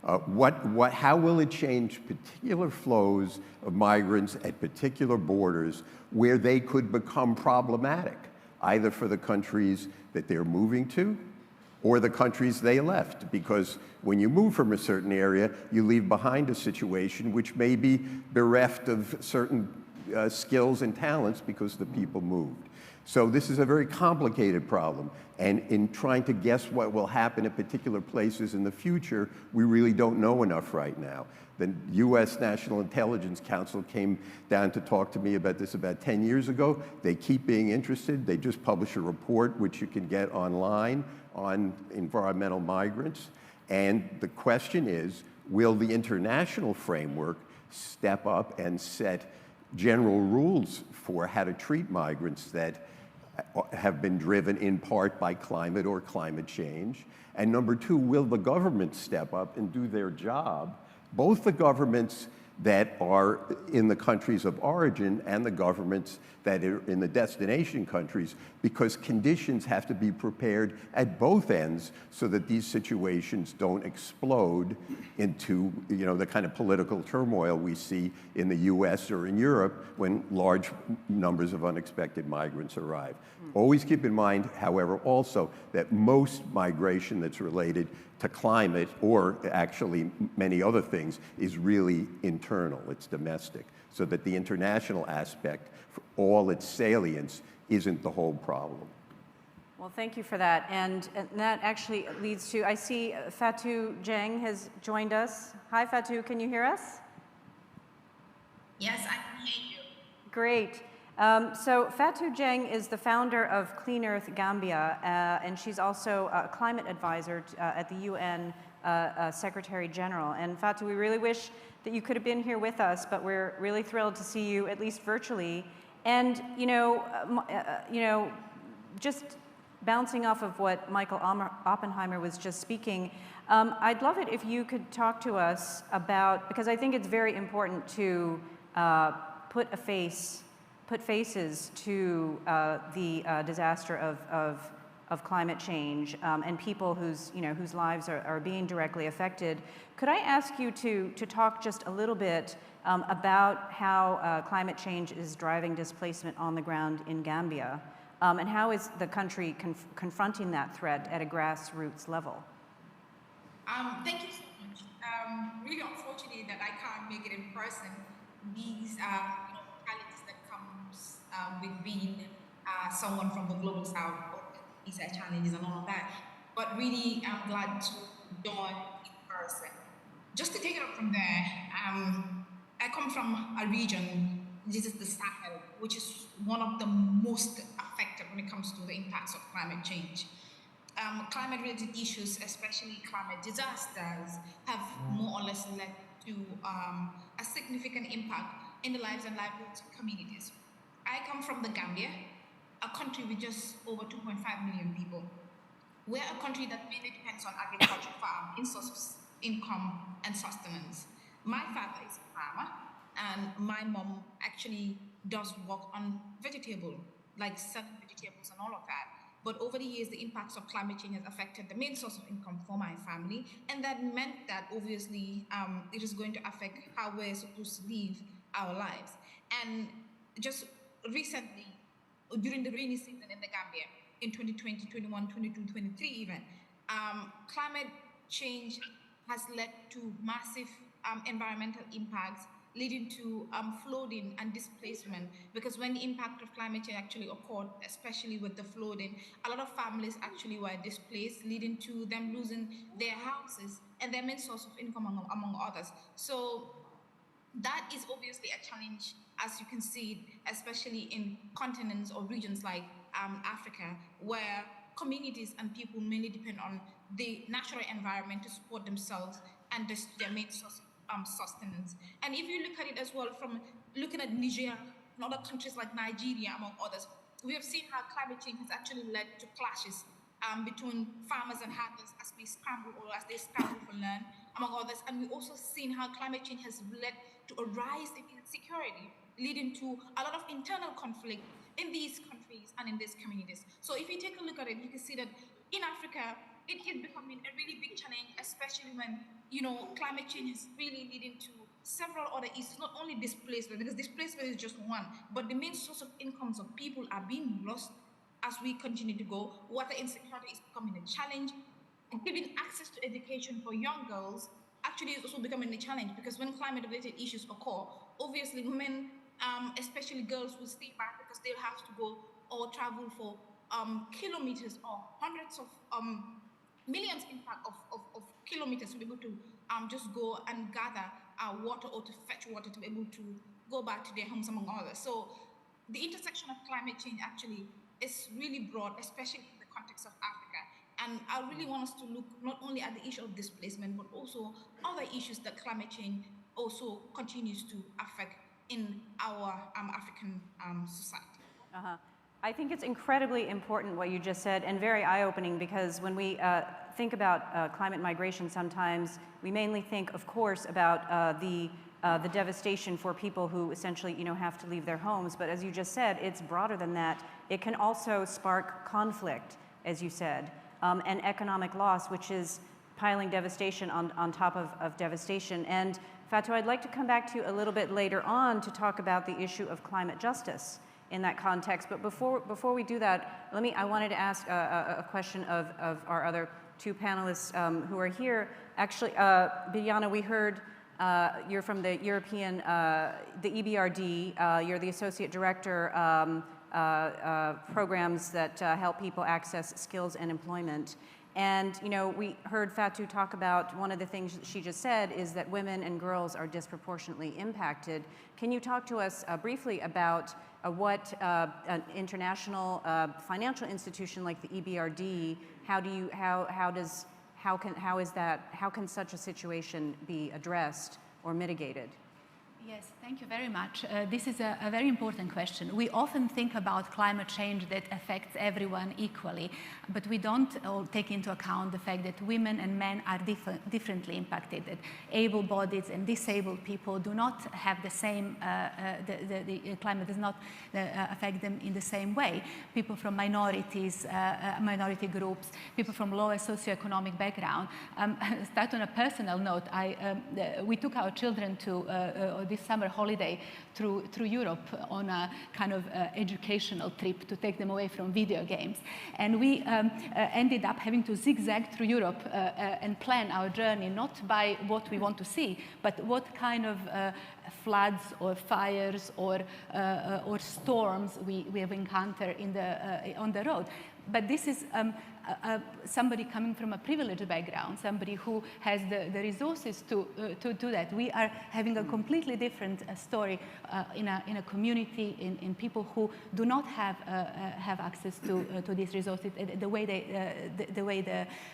S18: How will it change particular flows of migrants at particular borders where they could become problematic, either for the countries that they're moving to or the countries they left? Because when you move from a certain area, you leave behind a situation which may be bereft of certain skills and talents because the people moved. So this is a very complicated problem. And in trying to guess what will happen at particular places in the future, we really don't know enough right now. The U.S. National Intelligence Council came down to talk to me about this about 10 years ago. They keep being interested. They just published a report, which you can get online, on environmental migrants. And the question is, will the international framework step up and set general rules for how to treat migrants that have been driven in part by climate or climate change? And number two, will the governments step up and do their job, both the governments that are in the countries of origin and the governments that are in the destination countries, because conditions have to be prepared at both ends so that these situations don't explode into the kind of political turmoil we see in the US or in Europe when large numbers of unexpected migrants arrive. Always keep in mind, however, also that most migration that's related to climate, or actually many other things, is really internal, it's domestic, so that the international aspect, for all its salience, isn't the whole problem.
S5: Well, thank you for that. And that actually leads to, I see Fatou Dieng has joined us. Hi, Fatou, can you hear us?
S19: Yes, I can hear you.
S5: Great. So Fatou Dieng is the founder of Clean Earth Gambia, and she's also a climate advisor at the UN Secretary General. And Fatou, we really wish that you could have been here with us, but we're really thrilled to see you, at least virtually. And, just bouncing off of what Michael Oppenheimer was just speaking, I'd love it if you could talk to us about, because I think it's very important to put faces to the disaster of climate change and people whose lives are being directly affected. Could I ask you to talk just a little bit about how climate change is driving displacement on the ground in Gambia, and how is the country confronting that threat at a grassroots level?
S19: Thank you so much. Really unfortunate that I can't make it in person. These realities that comes with being someone from the global south, these are challenges and all of that. But really, I'm glad to join in person. Just to take it up from there, I come from a region, this is the Sahel, which is one of the most affected when it comes to the impacts of climate change. Climate-related issues, especially climate disasters, have more or less led to a significant impact in the lives and livelihoods of communities. I come from the Gambia, a country with just over 2.5 million people. We're a country that mainly depends on agriculture, farm, in source of income and sustenance. My father is a farmer, and my mom actually does work on vegetable, like selling vegetables and all of that. But over the years, the impacts of climate change has affected the main source of income for my family, and that meant that obviously it is going to affect how we're supposed to live our lives. And just recently, during the rainy season in the Gambia, in 2020, 21, 22, 23 even, climate change has led to massive environmental impacts, leading to flooding and displacement, because when the impact of climate change actually occurred, especially with the flooding, a lot of families actually were displaced, leading to them losing their houses and their main source of income, among others. So that is obviously a challenge, as you can see, especially in continents or regions like Africa, where communities and people mainly depend on the natural environment to support themselves and their main source of sustenance. And if you look at it as well from looking at Niger and other countries like Nigeria, among others, we have seen how climate change has actually led to clashes between farmers and hunters as they scramble for land, among others. And we've also seen how climate change has led to a rise in insecurity, leading to a lot of internal conflict in these countries and in these communities. So if you take a look at it, you can see that in Africa, it is becoming a really big challenge, especially when, climate change is really leading to several other issues, not only displacement, because displacement is just one, but the main source of incomes of people are being lost as we continue to go. Water insecurity is becoming a challenge. Giving access to education for young girls actually is also becoming a challenge, because when climate-related issues occur, obviously women, especially girls, will stay back because they'll have to go or travel for kilometers or hundreds of millions, in fact, of kilometers to be able to just go and gather water or to fetch water to be able to go back to their homes, among others. So the intersection of climate change actually is really broad, especially in the context of Africa. And I really want us to look not only at the issue of displacement, but also other issues that climate change also continues to affect in our African society.
S5: I think it's incredibly important what you just said, and very eye-opening, because when we think about climate migration, sometimes we mainly think, of course, about the devastation for people who essentially, have to leave their homes. But as you just said, it's broader than that. It can also spark conflict, as you said, and economic loss, which is piling devastation on top of devastation. And Fatou, I'd like to come back to you a little bit later on to talk about the issue of climate justice in that context. But before we do that, I wanted to ask a question of our other two panelists who are here. Actually, Biljana, we heard you're from the European, the EBRD. You're the Associate Director programs that help people access skills and employment. And, you know, we heard Fatou talk about one of the things that she just said is that women and girls are disproportionately impacted. Can you talk to us briefly about what an international financial institution like the EBRD, how can such a situation be addressed or mitigated?
S20: Yes, thank you very much. This is a very important question. We often think about climate change that affects everyone equally, but we don't take into account the fact that women and men are differently impacted, that able-bodied and disabled people do not have the same, the climate does not affect them in the same way. People from minorities, minority groups, people from lower socioeconomic background. Start on a personal note, we took our children to this summer holiday through Europe on a kind of educational trip to take them away from video games. And we ended up having to zigzag through Europe and plan our journey, not by what we want to see, but what kind of floods or fires or storms we have encountered on the road. But this is somebody coming from a privileged background, somebody who has the resources to do that. We are having a completely different story in a community, in people who do not have access to these resources, the way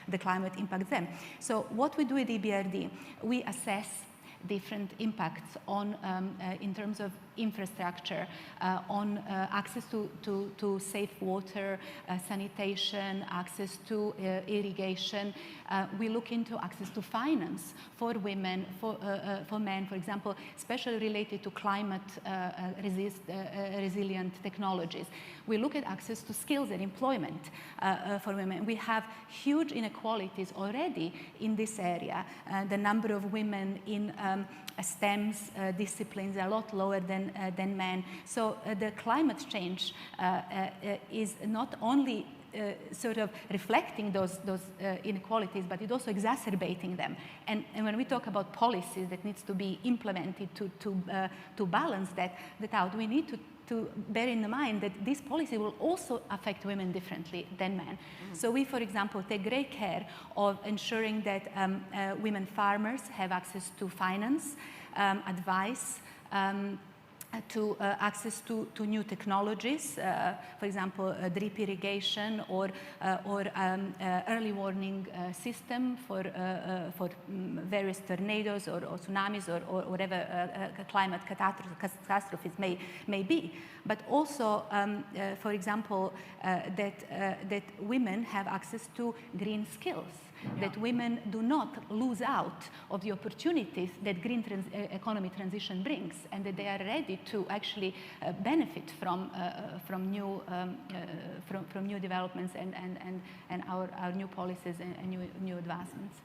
S20: the climate impacts them. So what we do at EBRD, we assess different impacts on in terms of infrastructure, on access to safe water, sanitation, access to irrigation. We look into access to finance for women, for men, for example, especially related to climate resilient technologies. We look at access to skills and employment for women. We have huge inequalities already in this area. The number of women in STEMs disciplines are a lot lower than men. So the climate change is not only sort of reflecting those inequalities, but it's also exacerbating them. And when we talk about policies that needs to be implemented to balance that out, we need to bear in mind that this policy will also affect women differently than men. Mm-hmm. So we, for example, take great care of ensuring that women farmers have access to finance, advice, to access to new technologies, for example, drip irrigation or early warning system for various tornadoes or tsunamis or whatever climate catastrophes may be. But also, for example, that women have access to green skills. Yeah. That women do not lose out of the opportunities that green economy transition brings, and that they are ready to actually benefit from new developments and our new policies and new advancements.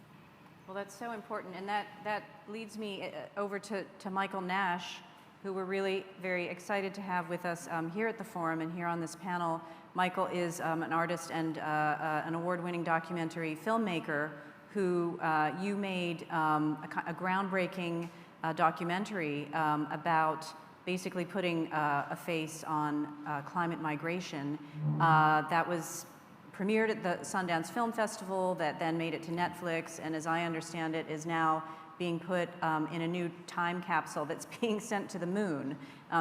S5: Well, that's so important, and that leads me over to Michael Nash, who we're really very excited to have with us here at the forum and here on this panel. Michael is an artist and an award-winning documentary filmmaker who you made a groundbreaking documentary about basically putting a face on climate migration. That was premiered at the Sundance Film Festival, that then made it to Netflix, and as I understand it, is now being put in a new time capsule that's being sent to the moon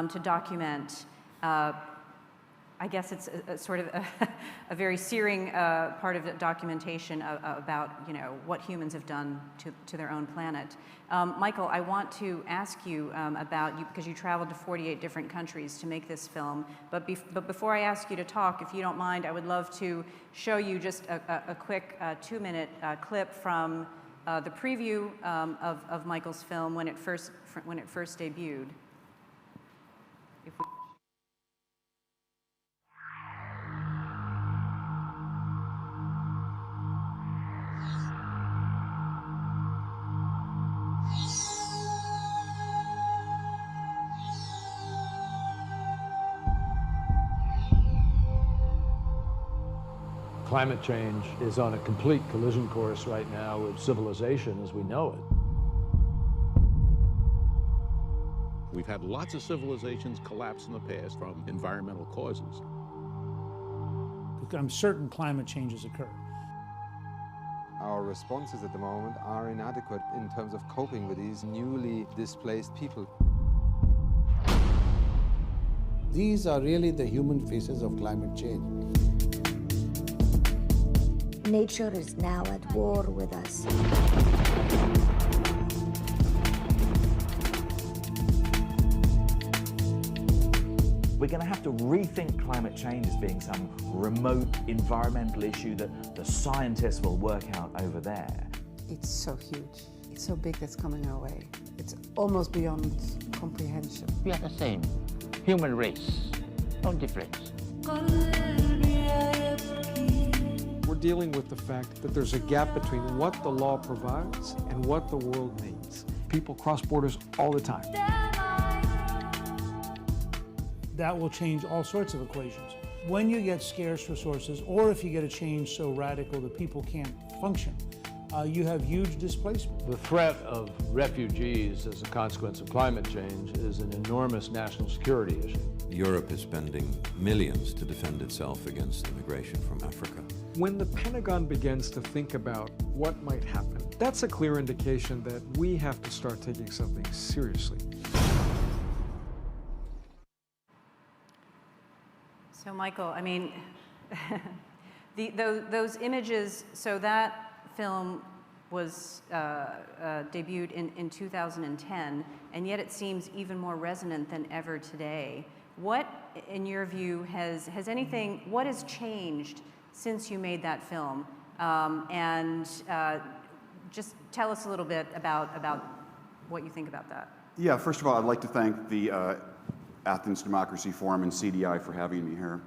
S5: to document I guess it's a sort of a very searing part of the documentation about, you know, what humans have done to their own planet. Michael, I want to ask you about you, because you traveled to 48 different countries to make this film. But before I ask you to talk, if you don't mind, I would love to show you just a quick 2-minute clip from the preview of Michael's film when it first debuted. If we
S21: Climate change is on a complete collision course right now with civilization as we know it.
S22: We've had lots of civilizations collapse in the past from environmental causes.
S23: I'm certain climate changes occur.
S24: Our responses at the moment are inadequate in terms of coping with these newly displaced people.
S25: These are really the human faces of climate change.
S26: Nature is now at war with us.
S27: We're going to have to rethink climate change as being some remote environmental issue that the scientists will work out over there.
S28: It's so huge. It's so big that's coming our way. It's almost beyond comprehension.
S29: We are the same. Human race. No difference.
S6: We're dealing with the fact that there's a gap between what the law provides and what the world needs. People cross borders all the time.
S23: That will change all sorts of equations. When you get scarce resources, or if you get a change so radical that people can't function, you have huge displacement.
S21: The threat of refugees as a consequence of climate change is an enormous national security issue.
S30: Europe is spending millions to defend itself against immigration from Africa.
S6: When the Pentagon begins to think about what might happen, that's a clear indication that we have to start taking something seriously.
S5: So Michael, I mean, those images, so that film was debuted in 2010, and yet it seems even more resonant than ever today. What, in your view, what has changed since you made that film? Just tell us a little bit about what you think about that.
S31: Yeah, first of all, I'd like to thank the Athens Democracy Forum and CDI for having me here.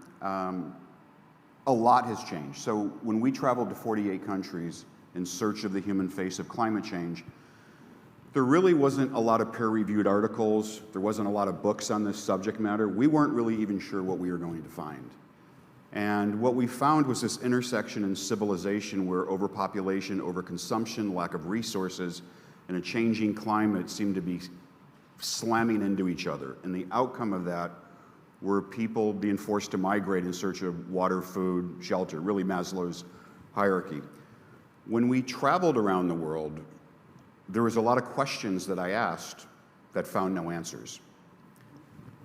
S31: A lot has changed. So when we traveled to 48 countries in search of the human face of climate change, there really wasn't a lot of peer-reviewed articles. There wasn't a lot of books on this subject matter. We weren't really even sure what we were going to find. And what we found was this intersection in civilization where overpopulation, overconsumption, lack of resources, and a changing climate seemed to be slamming into each other. And the outcome of that were people being forced to migrate in search of water, food, shelter, really Maslow's hierarchy. When we traveled around the world, there was a lot of questions that I asked that found no answers.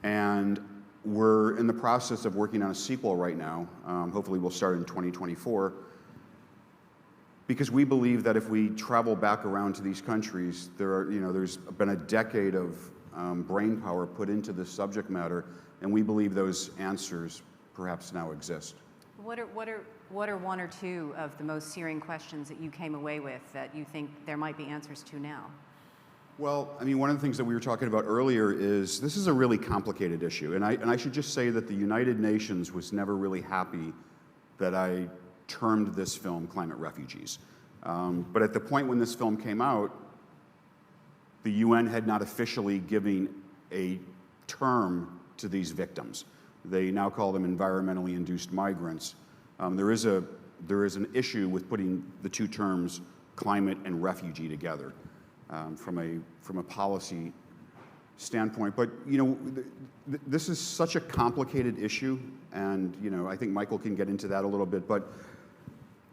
S31: And we're in the process of working on a sequel right now. Hopefully we'll start in 2024. Because we believe that if we travel back around to these countries, there's been a decade of brain power put into this subject matter, and we believe those answers perhaps now exist.
S5: What are one or two of the most searing questions that you came away with that you think there might be answers to now?
S31: Well, I mean, one of the things that we were talking about earlier is this is a really complicated issue, and I should just say that the United Nations was never really happy that I termed this film Climate Refugees. But at the point when this film came out, the UN had not officially given a term to these victims. They now call them environmentally induced migrants. There is an issue with putting the two terms climate and refugee together from a policy standpoint. But this is such a complicated issue, and I think Michael can get into that a little bit. But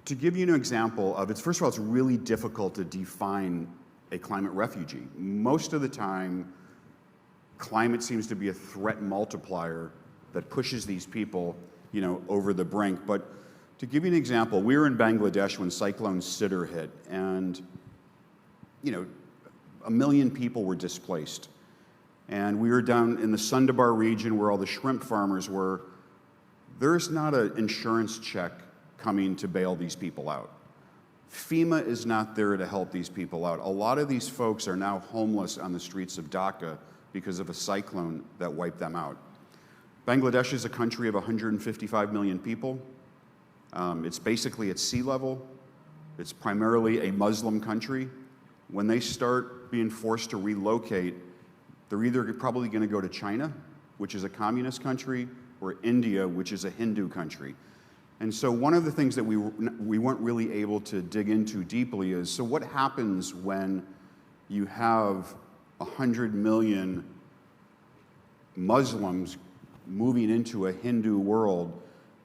S31: to give you an example of it, first of all, it's really difficult to define a climate refugee. Most of the time, climate seems to be a threat multiplier that pushes these people, over the brink. But to give you an example, we were in Bangladesh when Cyclone Sidr hit, and 1 million people were displaced. And we were down in the Sundabar region where all the shrimp farmers were. There's not an insurance check coming to bail these people out. FEMA is not there to help these people out. A lot of these folks are now homeless on the streets of Dhaka because of a cyclone that wiped them out. Bangladesh is a country of 155 million people. It's basically at sea level. It's primarily a Muslim country. When they start being forced to relocate, they're either probably going to go to China, which is a communist country, or India, which is a Hindu country. And so one of the things that we weren't really able to dig into deeply is, so what happens when you have 100 million Muslims moving into a Hindu world?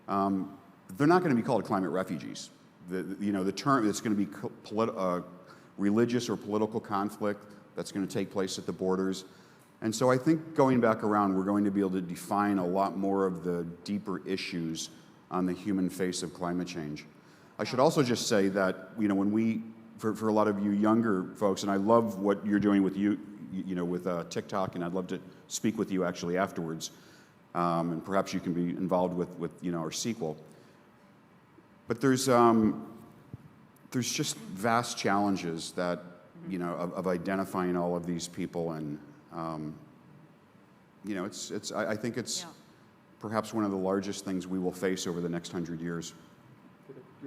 S31: They're not going to be called climate refugees. The term, it's going to be religious or political conflict that's going to take place at the borders. And so I think going back around, we're going to be able to define a lot more of the deeper issues on the human face of climate change. I should also just say that, when we, for a lot of you younger folks, and I love what you're doing with with TikTok, and I'd love to speak with you actually afterwards, and perhaps you can be involved with our sequel. But there's just vast challenges that, of identifying all of these people, and I think it's perhaps one of the largest things we will face over the next 100 years.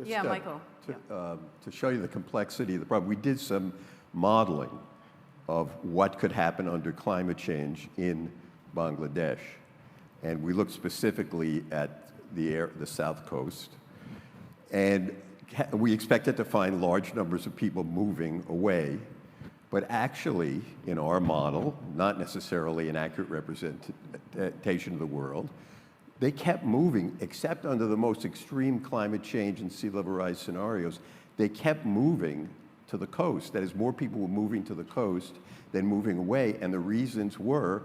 S5: Yeah, Michael.
S18: To show you the complexity of the problem, we did some modeling of what could happen under climate change in Bangladesh. And we looked specifically at the south coast. And we expected to find large numbers of people moving away. But actually, in our model, not necessarily an accurate representation of the world, they kept moving, except under the most extreme climate change and sea level rise scenarios. They kept moving to the coast. That is, more people were moving to the coast than moving away. And the reasons were,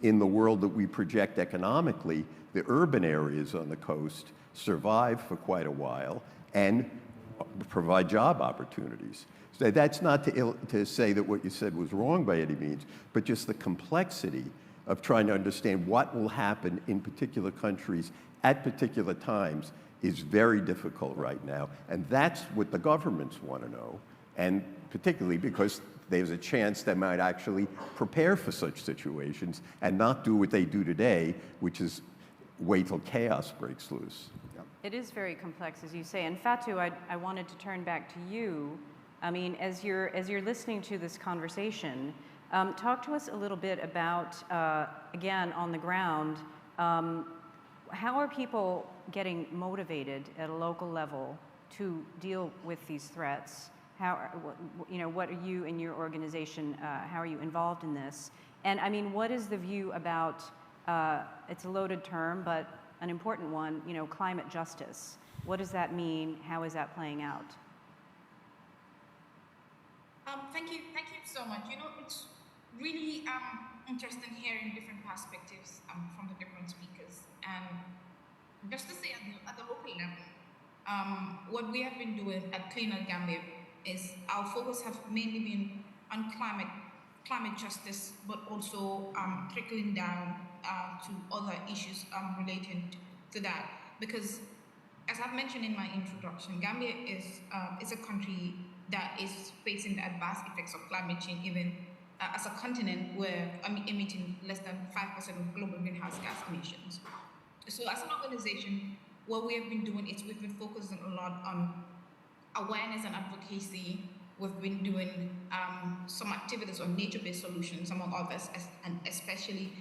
S18: in the world that we project economically, the urban areas on the coast survive for quite a while and provide job opportunities. So that's not to say that what you said was wrong by any means, but just the complexity of trying to understand what will happen in particular countries at particular times is very difficult right now. And that's what the governments want to know, and particularly because there's a chance they might actually prepare for such situations and not do what they do today, which is wait till chaos breaks loose.
S5: It is very complex, as you say. And Fatu, I wanted to turn back to you. I mean, as you're listening to this conversation, talk to us a little bit about, again, on the ground, how are people getting motivated at a local level to deal with these threats? What are you and your organization, how are you involved in this? And I mean, what is the view about, it's a loaded term, but an important one, climate justice? What does that mean? How is that playing out?
S19: Thank you so much. It's really interesting hearing different perspectives from the different speakers. And just to say at the local level, what we have been doing at Cleaner Gambia is our focus have mainly been on climate justice, but also trickling down to other issues related to that. Because as I've mentioned in my introduction, Gambia is a country that is facing the adverse effects of climate change, even as a continent where emitting less than 5% of global greenhouse gas emissions. So as an organization, what we have been doing is we've been focusing a lot on awareness and advocacy. We've been doing some activities on nature-based solutions, among others, and especially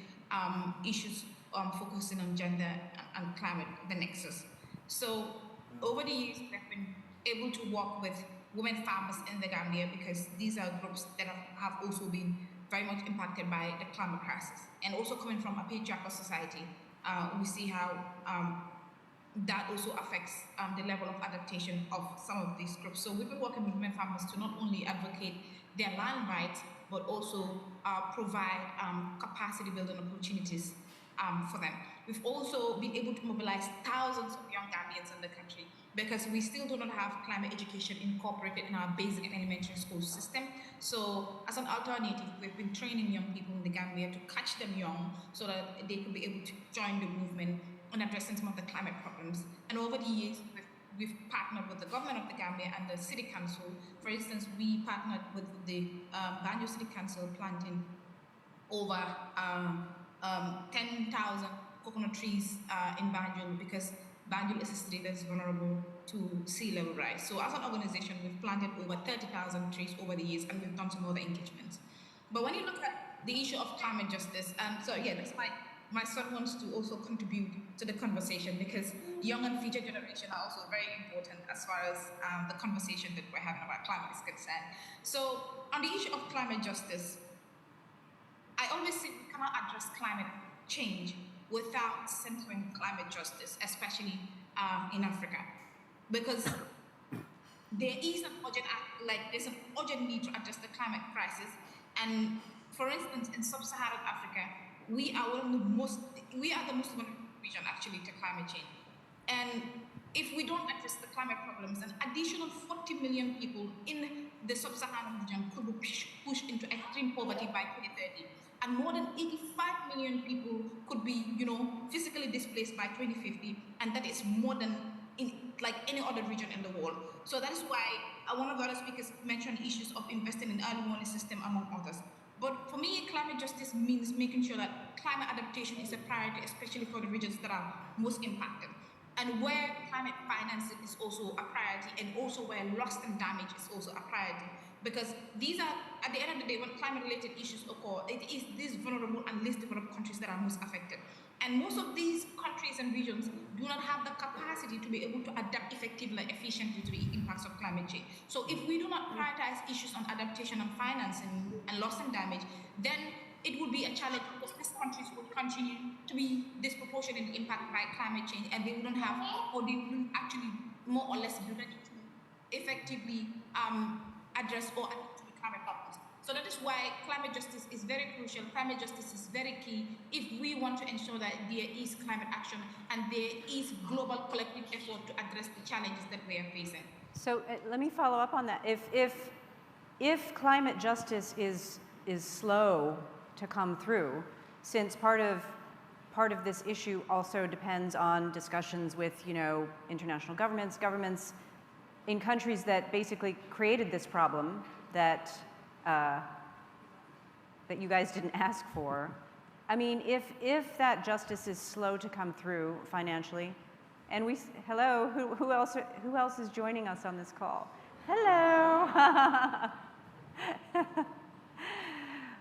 S19: issues focusing on gender and climate, the nexus. So over the years, we've been able to work with women farmers in the Gambia, because these are groups that have also been very much impacted by the climate crisis. And also coming from a patriarchal society, we see how that also affects the level of adaptation of some of these groups. So we've been working with women farmers to not only advocate their land rights, but also provide capacity building opportunities for them. We've also been able to mobilize thousands of young Gambians in the country, because we still do not have climate education incorporated in our basic and elementary school system. So as an alternative, we've been training young people in the Gambia to catch them young so that they could be able to join the movement on addressing some of the climate problems. And over the years, we've partnered with the government of the Gambia and the city council. For instance, we partnered with the Banjul City Council, planting over 10,000 coconut trees in Banjul, because Banjul is a city that's vulnerable to sea level rise. So as an organization, we've planted over 30,000 trees over the years, and we've done some other engagements. But when you look at the issue of climate justice, that's my son wants to also contribute to the conversation, because young and future generation are also very important as far as the conversation that we're having about climate is concerned. So on the issue of climate justice, I always say we cannot address climate change without centering climate justice, especially in Africa, because there is an urgent, there's an urgent need to address the climate crisis. And for instance, in sub-Saharan Africa, we are the most vulnerable region actually to climate change. And if we don't address the climate problems, an additional 40 million people in the sub-Saharan region could be pushed into extreme poverty by 2030. And more than 85 million people could be, physically displaced by 2050. And that is more than in any other region in the world. So that is why one of the other speakers mentioned issues of investing in early warning system, among others. But for me, climate justice means making sure that climate adaptation is a priority, especially for the regions that are most impacted. And where climate financing is also a priority, and also where loss and damage is also a priority. Because these are, at the end of the day, when climate-related issues occur, it is these vulnerable and least developed countries that are most affected. And most of these countries and regions do not have the capacity to be able to adapt effectively and efficiently to the impacts of climate change. So if we do not prioritize issues on adaptation and financing and loss and damage, then it would be a challenge, because these countries would continue to be disproportionately impacted by climate change, and they wouldn't have, or they wouldn't actually more or less be ready to effectively address or adapt to the climate problems. So that is why climate justice is very crucial. Climate justice is very key if we want to ensure that there is climate action and there is global collective effort to address the challenges that we are facing.
S1: So let me follow up on that. If climate justice is slow to come through, since part of this issue also depends on discussions with international governments in countries that basically created this problem that you guys didn't ask for. I mean, if that justice is slow to come through financially, and hello, who else is joining us on this call? Hello.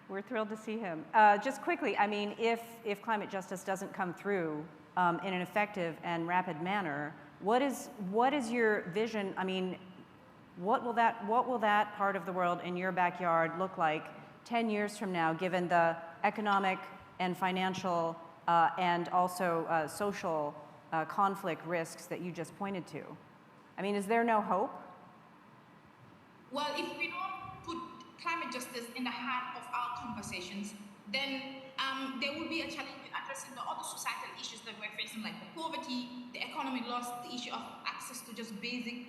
S1: We're thrilled to see him. Just quickly, I mean, if climate justice doesn't come through in an effective and rapid manner, what is your vision? I mean, what will that part of the world in your backyard look like 10 years from now, given the economic and financial and also social conflict risks that you just pointed to? I mean, is there no hope?
S19: Well, if we don't put climate justice in the heart of our conversations, then there will be a challenge in addressing the other societal issues that we're facing, like the poverty, the economic loss, the issue of access to just basic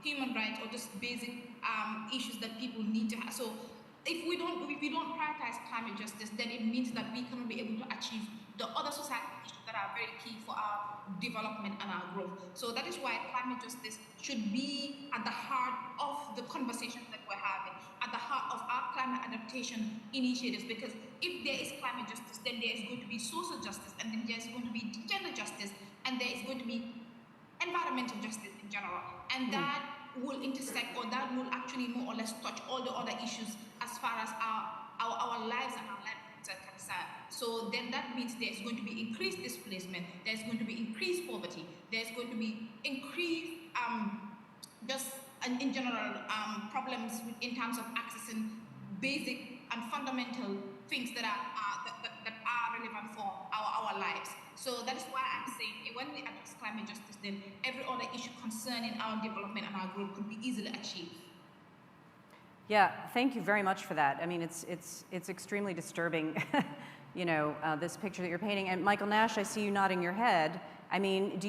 S19: human rights, or just basic issues that people need to have. So if we don't prioritize climate justice, then it means that we cannot be able to achieve the other societal issues that are very key for our development and our growth. So that is why climate justice should be at the heart of the conversations that we're having, at the heart of our climate adaptation initiatives, because if there is climate justice, then there is going to be social justice, and then there is going to be gender justice, and there is going to be environmental justice in general. And that will intersect, or that will actually more or less touch all the other issues as far as our lives and our livelihoods are concerned. So then that means there's going to be increased displacement, there's going to be increased poverty, there's going to be increased in general problems in terms of accessing basic and fundamental things that are relevant for our lives. So that is why I'm saying when we address climate justice, then every other issue concerning our development and our growth could be easily achieved.
S1: Yeah, thank you very much for that. I mean, it's extremely disturbing, this picture that you're painting. And Michael Nash, I see you nodding your head. I mean,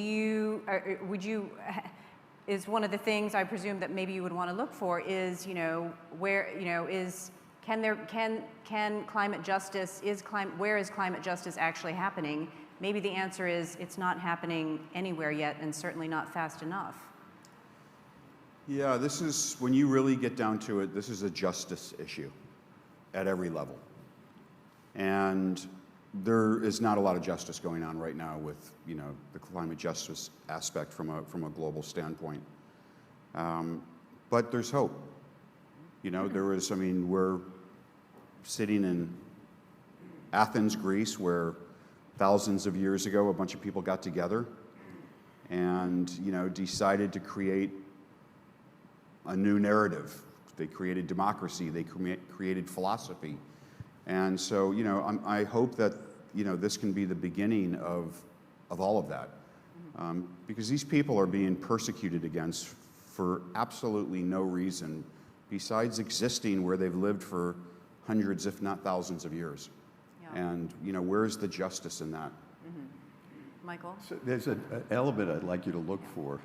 S1: is one of the things I presume that maybe you would want to look for is, where is climate justice actually happening? Maybe the answer is it's not happening anywhere yet, and certainly not fast enough.
S31: Yeah, this is, when you really get down to it, this is a justice issue at every level. And there is not a lot of justice going on right now with, the climate justice aspect from a global standpoint. But there's hope. We're sitting in Athens, Greece, where, thousands of years ago, a bunch of people got together and, you know, decided to create a new narrative. They created democracy, they created philosophy. And so, you know, I hope that, you know, this can be the beginning of all of that. Because these people are being persecuted against for absolutely no reason besides existing where they've lived for hundreds, if not thousands of years. Yeah. And, you know, where's the justice in that?
S1: Michael?
S18: So there's an element I'd like you to look for,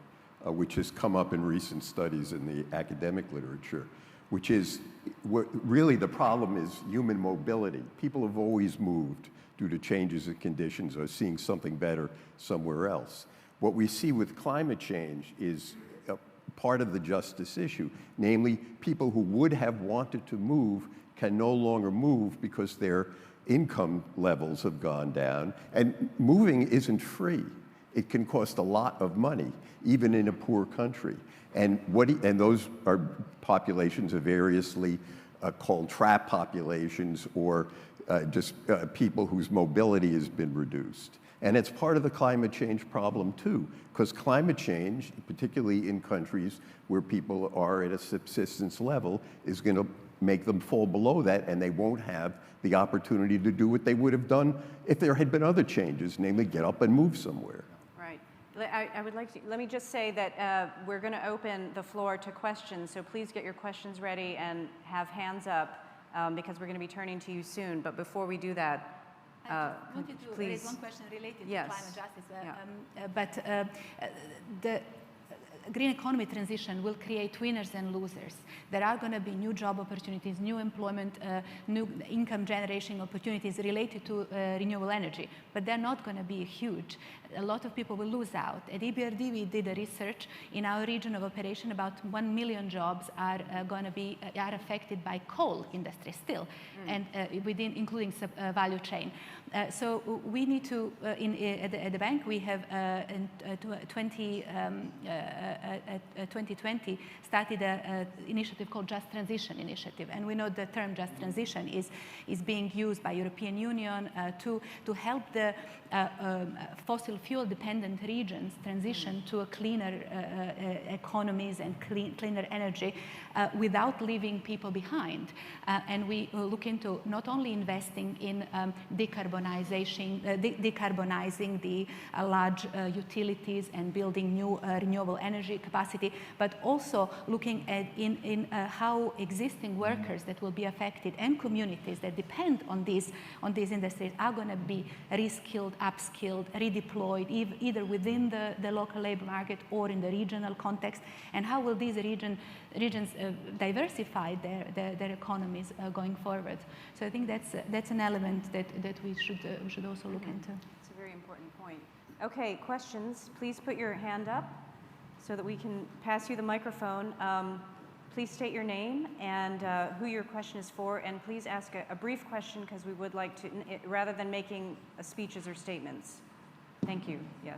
S18: which has come up in recent studies in the academic literature, which is really the problem is human mobility. People have always moved due to changes in conditions or seeing something better somewhere else. What we see with climate change is part of the justice issue, namely people who would have wanted to move can no longer move because their income levels have gone down, and moving isn't free. It can cost a lot of money, even in a poor country. And those are populations are variously called trap populations or just people whose mobility has been reduced. And it's part of the climate change problem too, because climate change, particularly in countries where people are at a subsistence level, is going to make them fall below that, and they won't have the opportunity to do what they would have done if there had been other changes, namely get up and move somewhere.
S1: Right. I would like to, let me just say that we're going to open the floor to questions, so please get your questions ready and have hands up because we're going to be turning to you soon. But before we do that,
S20: I wanted to
S1: please.
S20: raise one question related
S1: Yes.
S20: to climate justice. The green economy transition will create winners and losers. There are going to be new job opportunities, new employment, new income generation opportunities related to renewable energy, but they're not going to be huge. A lot of people will lose out. At EBRD, we did a research in our region of operation. About 1 million jobs are going to be affected by coal industry still, and including value chain. So we need to, at the bank, we have in 2020 started an initiative called Just Transition Initiative, and we know the term Just Transition is being used by European Union to help the fossil fuel dependent regions transition to a cleaner economies and cleaner energy without leaving people behind. And we look into not only investing in decarbonizing the large utilities and building new renewable energy capacity, but also looking at how existing workers that will be affected and communities that depend on these industries are going to be reskilled, upskilled, redeployed, either within the local labor market or in the regional context, and how will these regions diversify their economies going forward. So I think that's an element that we should also look into.
S1: It's a very important point. Okay, questions, please put your hand up so that we can pass you the microphone. Please state your name and who your question is for, and please ask a brief question because we would like to, rather than making speeches or statements. Thank you. Yes.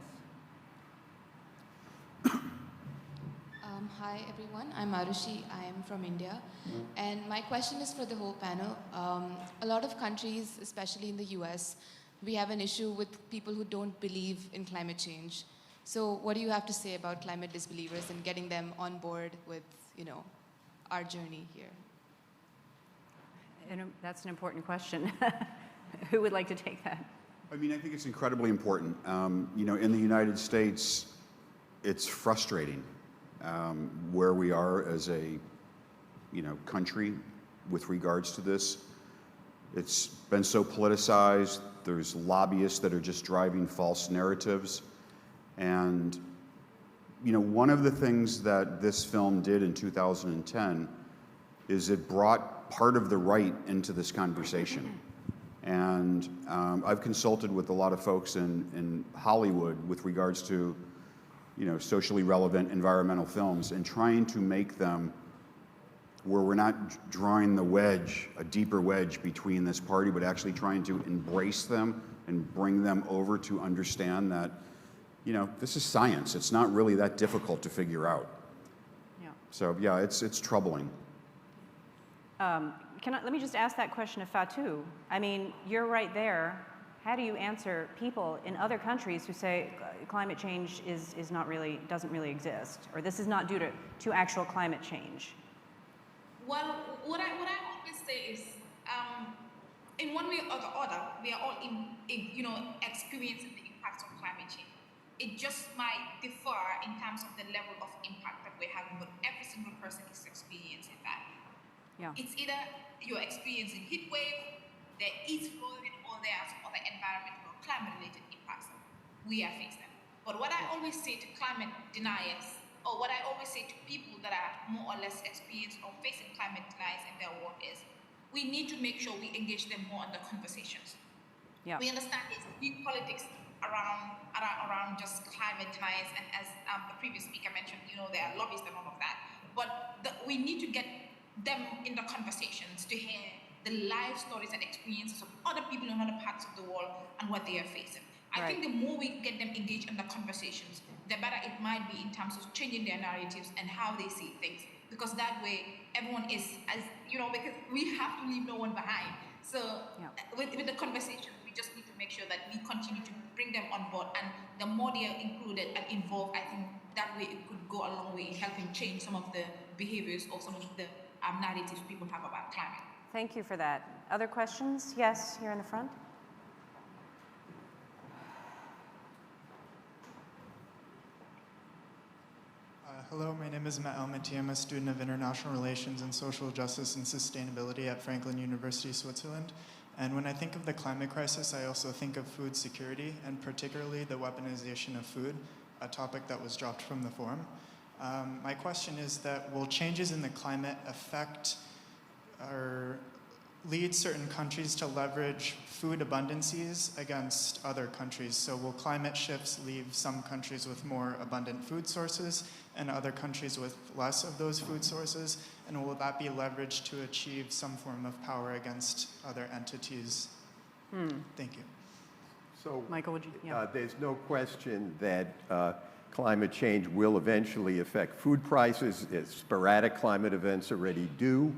S2: Hi everyone, I'm Arushi, I am from India, and my question is for the whole panel. A lot of countries, especially in the US, we have an issue with people who don't believe in climate change. So what do you have to say about climate disbelievers and getting them on board with, our journey here?
S1: And that's an important question. Who would like to take that?
S31: I mean, I think it's incredibly important. In the United States, it's frustrating where we are as a, country with regards to this. It's been so politicized. There's lobbyists that are just driving false narratives. And, one of the things that this film did in 2010 is it brought part of the right into this conversation. And I've consulted with a lot of folks in Hollywood with regards to, socially relevant environmental films and trying to make them where we're not drawing the wedge, a deeper wedge between this party, but actually trying to embrace them and bring them over to understand that, this is science. It's not really that difficult to figure out.
S1: Yeah.
S31: So yeah, it's troubling.
S1: Let me just ask that question of Fatou. I mean, you're right there. how do you answer people in other countries who say climate change is not really, doesn't really exist, or this is not due to actual climate change?
S19: Well, what I always say is, in one way or the other, we are all experiencing the impacts of climate change. It just might differ in terms of the level of impact that we're having, but every single person is experiencing that.
S1: Yeah.
S19: It's either you're experiencing heat wave, there is flooding, or there are some other environmental or climate-related impacts that we are facing. But what I always say to climate deniers, or what I always say to people that are more or less experienced or facing climate deniers in their work is, we need to make sure we engage them more in the conversations.
S1: Yeah.
S19: We understand it's big politics around just climate deniers, and as the previous speaker mentioned, there are lobbyists and all of that. But we need to get them in the conversations to hear the life stories and experiences of other people in other parts of the world and what they are facing. I think the more we get them engaged in the conversations, the better it might be in terms of changing their narratives and how they see things. Because that way, everyone is, because we have to leave no one behind. So with the conversation, we just need to make sure that we continue to bring them on board. And the more they are included and involved, I think that way it could go a long way in helping change some of the behaviors or some of the narratives people have about climate.
S1: Thank you for that. Other questions? Yes, here in the front.
S3: Hello, my name is Matt Almaty. I'm a student of International Relations and Social Justice and Sustainability at Franklin University, Switzerland. And when I think of the climate crisis, I also think of food security, and particularly the weaponization of food, a topic that was dropped from the forum. My question is that will changes in the climate affect or lead certain countries to leverage food abundances against other countries? So will climate shifts leave some countries with more abundant food sources and other countries with less of those food sources? And will that be leveraged to achieve some form of power against other entities? Thank you.
S18: So,
S1: Michael, would you?
S18: There's no question that climate change will eventually affect food prices. Sporadic climate events already do.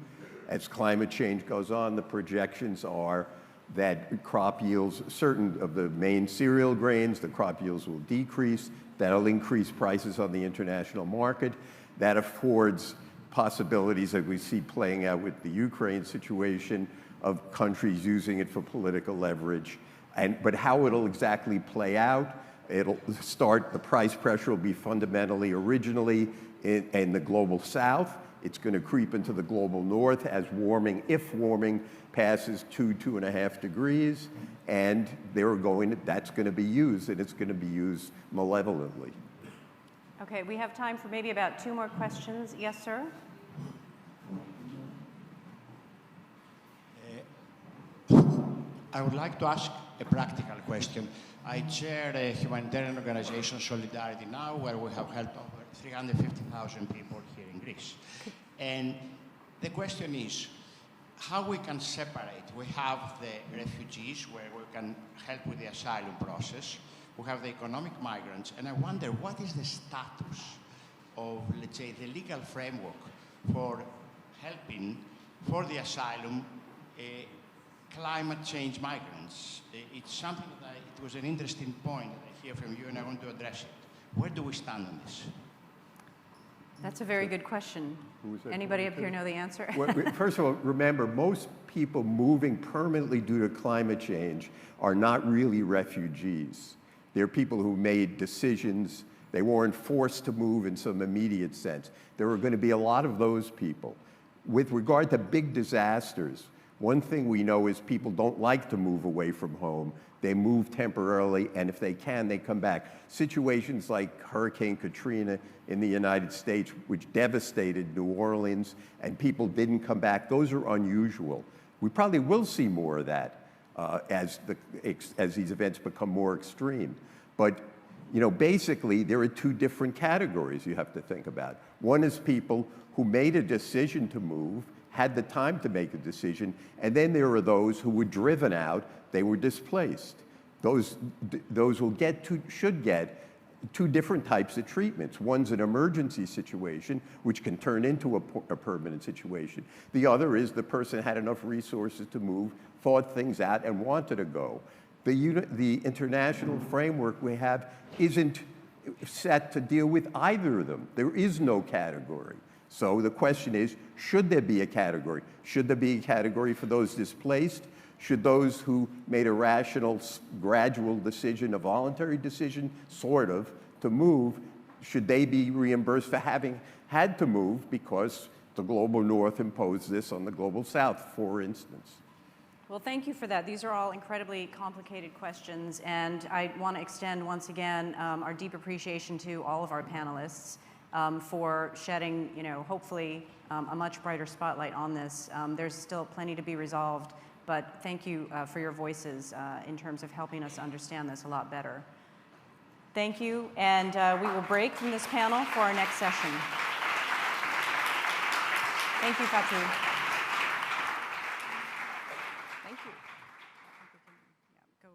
S18: As climate change goes on, the projections are that crop yields, certain of the main cereal grains, the crop yields will decrease. That'll increase prices on the international market. That affords possibilities that we see playing out with the Ukraine situation of countries using it for political leverage. But how it'll exactly play out, it'll start, the price pressure will be fundamentally originally in the global south. It's going to creep into the global north as warming, if warming, passes 2.5 degrees, and that's going to be used, and it's going to be used malevolently.
S1: Okay, we have time for maybe about 2 more questions. Yes, sir?
S4: I would like to ask a practical question. I chair a humanitarian organization, Solidarity Now, where we have helped over 350,000 people here in Greece. And the question is, how we can separate. We have the refugees, where we can help with the asylum process. We have the economic migrants, and I wonder what is the status of, let's say, the legal framework for helping for the asylum climate change migrants. It's something that it was an interesting point that I hear from you, and I want to address it. Where do we stand on this?
S1: That's a very good question. Anybody up here know the answer?
S18: Well, first of all, remember, most people moving permanently due to climate change are not really refugees. They're people who made decisions. They weren't forced to move in some immediate sense. There are going to be a lot of those people. With regard to big disasters, one thing we know is people don't like to move away from home. They move temporarily, and if they can, they come back. Situations like Hurricane Katrina in the United States, which devastated New Orleans, and people didn't come back, those are unusual. We probably will see more of that as these events become more extreme. But basically, there are 2 different categories you have to think about. One is people who made a decision to move, had the time to make a decision, and then there are those who were driven out, they were displaced. Those should get 2 different types of treatments. One's an emergency situation, which can turn into a permanent situation. The other is the person had enough resources to move, thought things out, and wanted to go. the international framework we have isn't set to deal with either of them. There is no category. So the question is, should there be a category? Should there be a category for those displaced? Should those who made a rational, gradual decision, a voluntary decision, sort of, to move, should they be reimbursed for having had to move because the global north imposed this on the global south, for instance?
S1: Well, thank you for that. These are all incredibly complicated questions, and I want to extend once again our deep appreciation to all of our panelists for shedding, hopefully a much brighter spotlight on this. There's still plenty to be resolved, but thank you for your voices in terms of helping us understand this a lot better. Thank you, and we will break from this panel for our next session. Thank you, Fatou. Thank you. Go.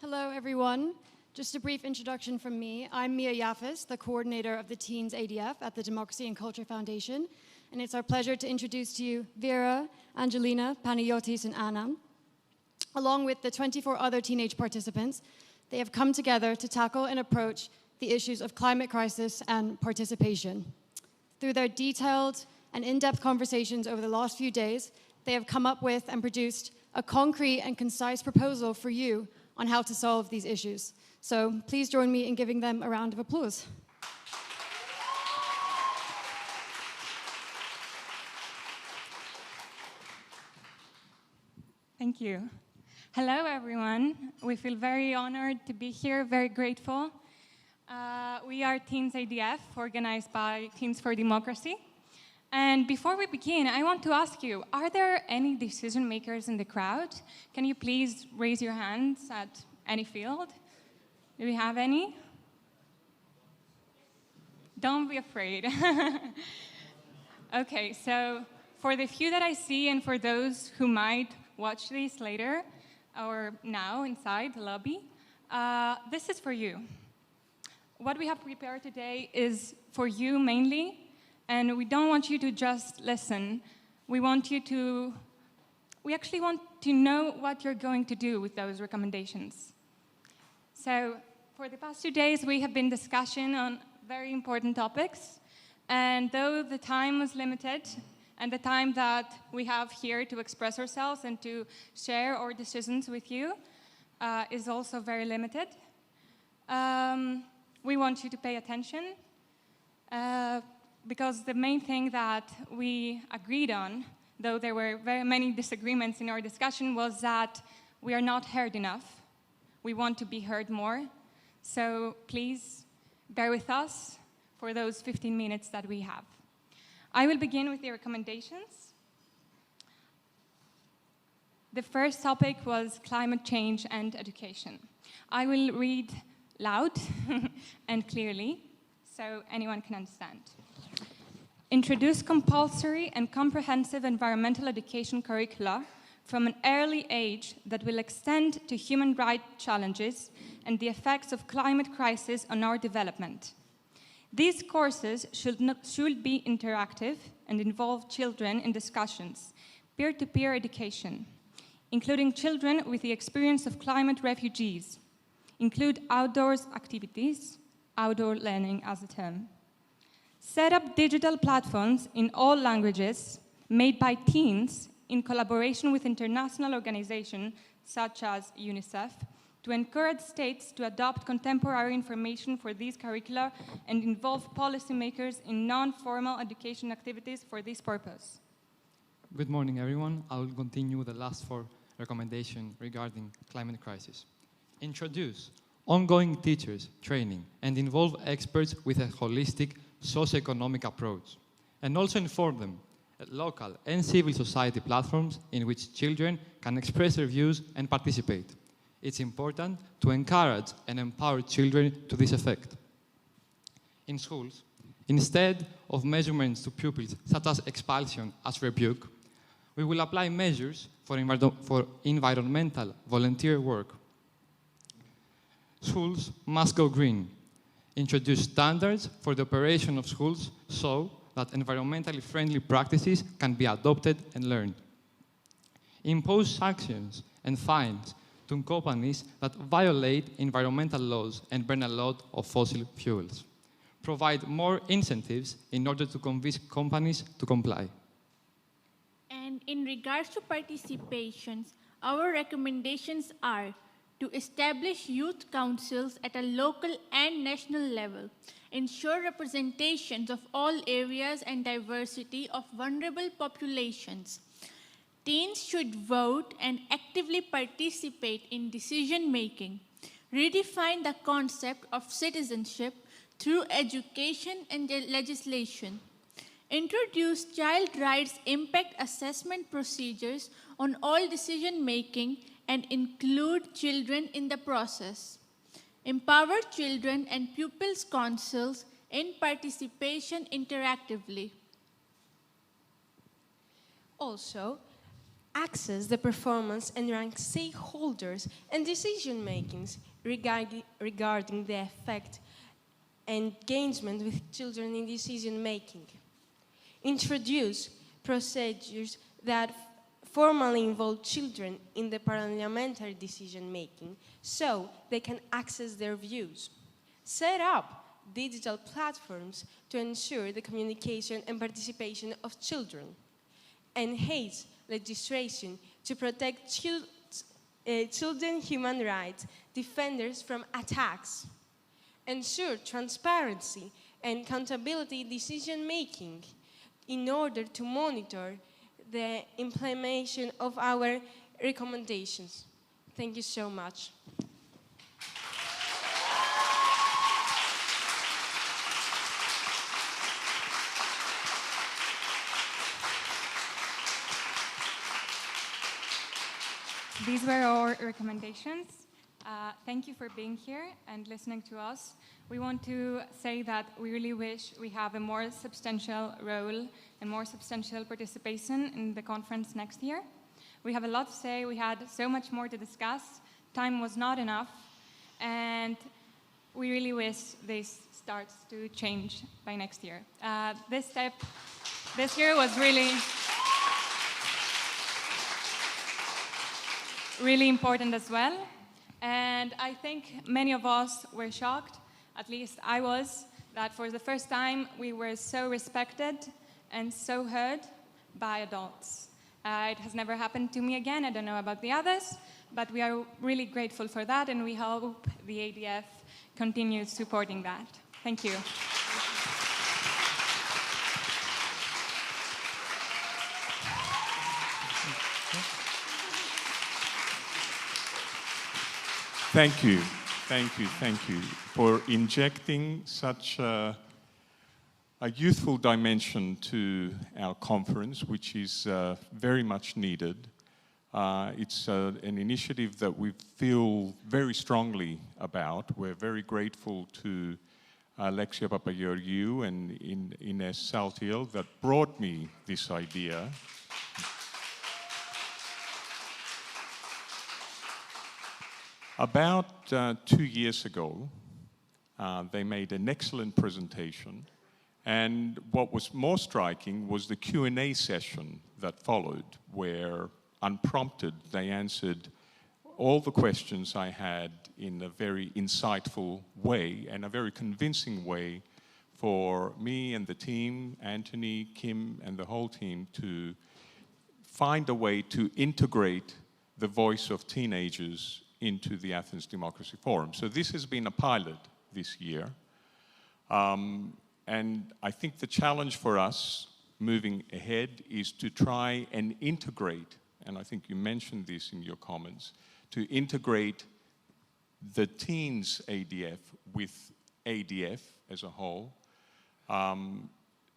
S7: Hello, everyone. Just a brief introduction from me. I'm Mia Yafis, the coordinator of the Teens ADF at the Democracy and Culture Foundation, and it's our pleasure to introduce to you Vera, Angelina, Panayotis, and Anna. Along with the 24 other teenage participants, they have come together to tackle and approach the issues of climate crisis and participation. Through their detailed and in-depth conversations over the last few days, they have come up with and produced a concrete and concise proposal for you on how to solve these issues. So please join me in giving them a round of applause.
S8: Thank you. Hello, everyone. We feel very honored to be here, very grateful. We are Teens ADF, organized by Teens for Democracy. And before we begin, I want to ask you, are there any decision makers in the crowd? Can you please raise your hands at any field? Do we have any? Don't be afraid. Okay, so for the few that I see and for those who might watch this later or now inside the lobby, this is for you. What we have prepared today is for you mainly, and we don't want you to just listen. We actually want to know what you're going to do with those recommendations. So for the past 2 days, we have been discussing on very important topics, and though the time was limited, and the time that we have here to express ourselves and to share our decisions with you is also very limited, we want you to pay attention, because the main thing that we agreed on, though there were very many disagreements in our discussion, was that we are not heard enough. We want to be heard more. So please bear with us for those 15 minutes that we have. I will begin with the recommendations. The first topic was climate change and education. I will read loud and clearly so anyone can understand. Introduce compulsory and comprehensive environmental education curricula from an early age that will extend to human rights challenges and the effects of climate crisis on our development. These courses should be interactive and involve children in discussions, peer-to-peer education, including children with the experience of climate refugees, include outdoors activities, outdoor learning as a term. Set up digital platforms in all languages made by teens in collaboration with international organizations such as UNICEF to encourage states to adopt contemporary information for these curricula and involve policymakers in non-formal education activities for this purpose.
S9: Good morning, everyone. I will continue with the last 4 recommendations regarding climate crisis. Introduce ongoing teachers training and involve experts with a holistic socioeconomic approach, and also inform them local and civil society platforms in which children can express their views and participate. It's important to encourage and empower children to this effect. In schools, instead of measurements to pupils such as expulsion as rebuke, we will apply measures for environmental volunteer work. Schools must go green. Introduce standards for the operation of schools so that environmentally friendly practices can be adopted and learned. Impose sanctions and fines to companies that violate environmental laws and burn a lot of fossil fuels. Provide more incentives in order to convince companies to comply.
S10: And in regards to participations, our recommendations are to establish youth councils at a local and national level, ensure representations of all areas and diversity of vulnerable populations. Teens should vote and actively participate in decision-making, redefine the concept of citizenship through education and legislation, introduce child rights impact assessment procedures on all decision-making and include children in the process. Empower children and pupils' councils in participation interactively.
S11: Also, access the performance and rank stakeholders and decision-makings regarding the effect and engagement with children in decision-making. Introduce procedures that formally involve children in the parliamentary decision-making so they can access their views. Set up digital platforms to ensure the communication and participation of children. Enhance legislation to protect children human rights defenders from attacks. Ensure transparency and accountability decision-making in order to monitor the implementation of our recommendations. Thank you so much.
S8: These were our recommendations. Thank you for being here and listening to us. We want to say that we really wish we have a more substantial role and more substantial participation in the conference next year. We have a lot to say. We had so much more to discuss. Time was not enough. And we really wish this starts to change by next year. This step this year was really important as well. And I think many of us were shocked, at least I was, that for the first time we were so respected and so heard by adults. It has never happened to me again. I don't know about the others, but we are really grateful for that, and we hope the ADF continues supporting that. Thank you.
S12: Thank you, thank you for injecting such a youthful dimension to our conference, which is very much needed. It's an initiative that we feel very strongly about. We're very grateful to Alexia Papageorgiou and Ines Saltiel that brought me this idea. About 2 years ago, they made an excellent presentation, and what was more striking was the Q&A session that followed, where, unprompted, they answered all the questions I had in a very insightful way and a very convincing way for me and the team, Anthony, Kim, and the whole team to find a way to integrate the voice of teenagers into the Athens Democracy Forum. So this has been a pilot this year. And I think the challenge for us moving ahead is to try and integrate, and I think you mentioned this in your comments, to integrate the teens ADF with ADF as a whole,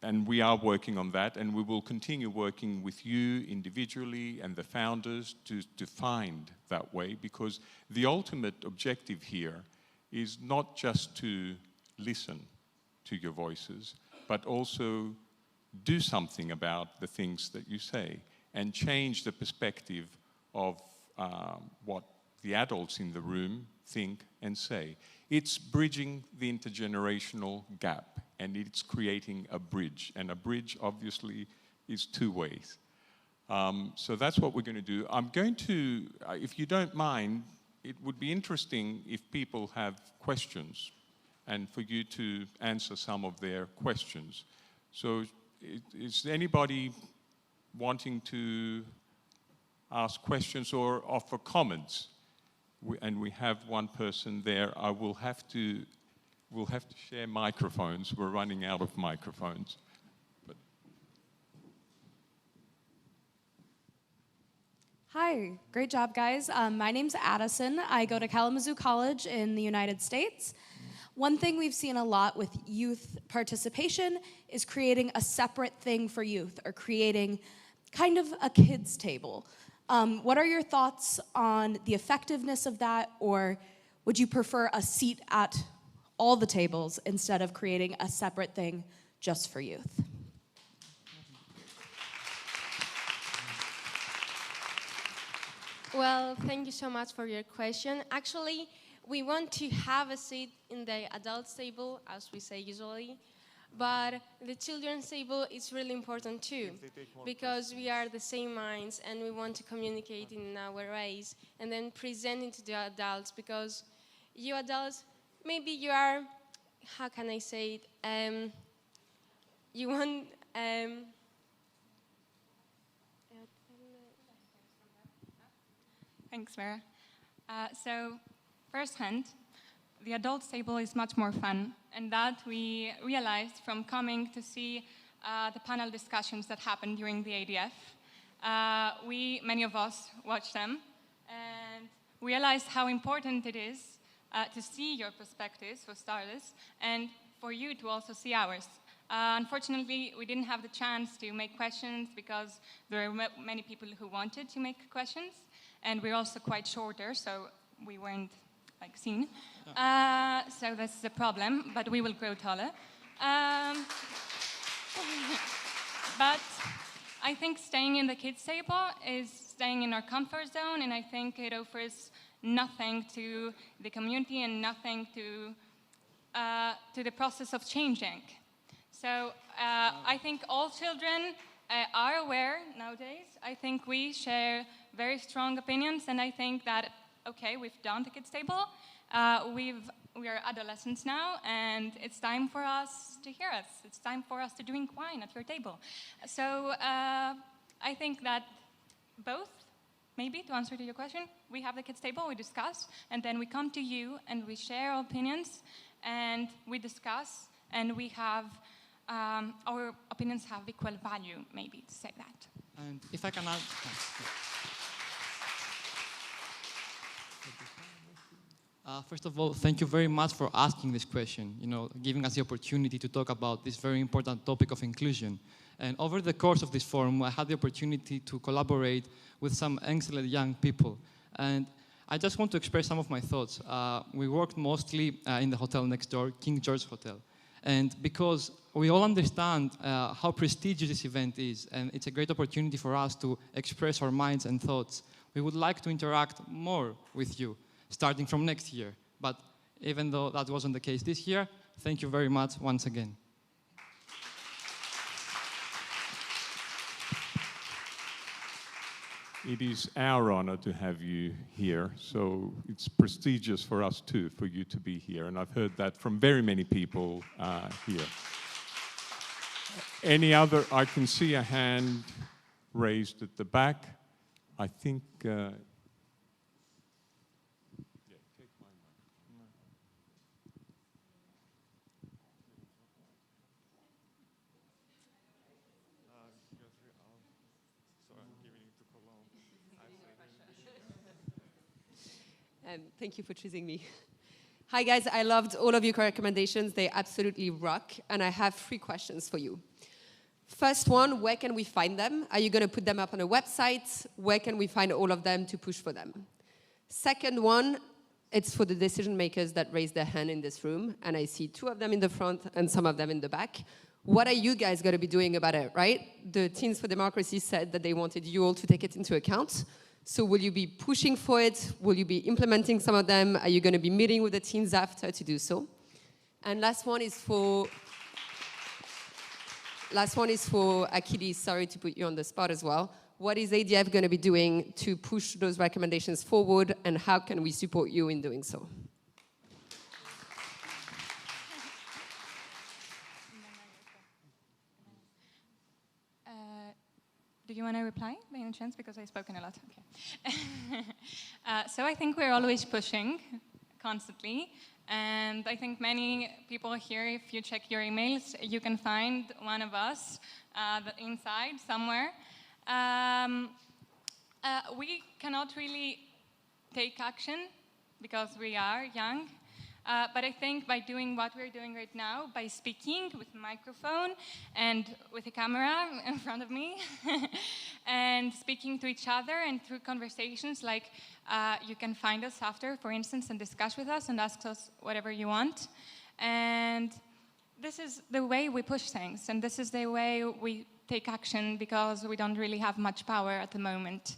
S12: and we are working on that, and we will continue working with you individually and the founders to find that way, because the ultimate objective here is not just to listen to your voices, but also do something about the things that you say and change the perspective of what the adults in the room think and say. It's bridging the intergenerational gap, and it's creating a bridge. And a bridge, obviously, is two ways. So that's what we're going to do. I'm going to, if you don't mind, it would be interesting if people have questions and for you to answer some of their questions. So is anybody wanting to ask questions or offer comments? And we have one person there. We'll have to share microphones. We're running out of microphones. But.
S13: Hi, great job, guys. My name's Addison. I go to Kalamazoo College in the United States. One thing we've seen a lot with youth participation is creating a separate thing for youth, or creating kind of a kids' table. What are your thoughts on the effectiveness of that, or would you prefer a seat at all the tables instead of creating a separate thing just for youth?
S11: Well, thank you so much for your question. Actually, we want to have a seat in the adults table, as we say usually, but the children's table is really important too, because we are the same minds and we want to communicate in our ways and then present it to the adults, because you adults, maybe you are, how can I say it, you want,
S8: Thanks, Vera. So, firsthand, the adults table is much more fun, and that we realized from coming to see the panel discussions that happened during the ADF. Many of us watched them, and realized how important it is to see your perspectives, for starters, and for you to also see ours. Unfortunately, we didn't have the chance to make questions because there were many people who wanted to make questions, and we're also quite shorter, so we weren't seen. So that's the problem, but we will grow taller. But I think staying in the kids' table is staying in our comfort zone, and I think it offers nothing to the community and nothing to the process of changing. So I think all children are aware nowadays. I think we share very strong opinions, and I think that, okay, we've done the kids' table. We are adolescents now, and it's time for us to hear us. It's time for us to drink wine at your table. So I think that both, maybe to answer to your question, we have the kids' table, we discuss, and then we come to you and we share our opinions, and we discuss, and we have, our opinions have equal value, maybe, to say that.
S9: And if I can add... First of all, thank you very much for asking this question, giving us the opportunity to talk about this very important topic of inclusion. And over the course of this forum, I had the opportunity to collaborate with some excellent young people. And I just want to express some of my thoughts. We worked mostly in the hotel next door, King George Hotel. And because we all understand how prestigious this event is, and it's a great opportunity for us to express our minds and thoughts, we would like to interact more with you, starting from next year. But even though that wasn't the case this year, thank you very much once again.
S12: It is our honor to have you here, so it's prestigious for us too, for you to be here, and I've heard that from very many people here. Any other? I can see a hand raised at the back. I think...
S14: Thank you for choosing me. Hi guys, I loved all of your recommendations. They absolutely rock, and I have 3 questions for you. First one, where can we find them? Are you going to put them up on a website? Where can we find all of them to push for them? Second one, it's for the decision makers that raise their hand in this room, and I see 2 of them in the front and some of them in the back. What are you guys going to be doing about it, right? The Teens for Democracy said that they wanted you all to take it into account. So will you be pushing for it? Will you be implementing some of them? Are you going to be meeting with the teens after to do so? And last one is for Achilles. Sorry to put you on the spot as well. What is ADF going to be doing to push those recommendations forward, and how can we support you in doing so?
S8: Do you want to reply by any chance? Because I've spoken a lot. Okay. So I think we're always pushing constantly. And I think many people here, if you check your emails, you can find one of us inside somewhere. We cannot really take action because we are young. But I think by doing what we're doing right now, by speaking with a microphone and with a camera in front of me, and speaking to each other and through conversations, like you can find us after, for instance, and discuss with us and ask us whatever you want. And this is the way we push things, and this is the way we take action, because we don't really have much power at the moment.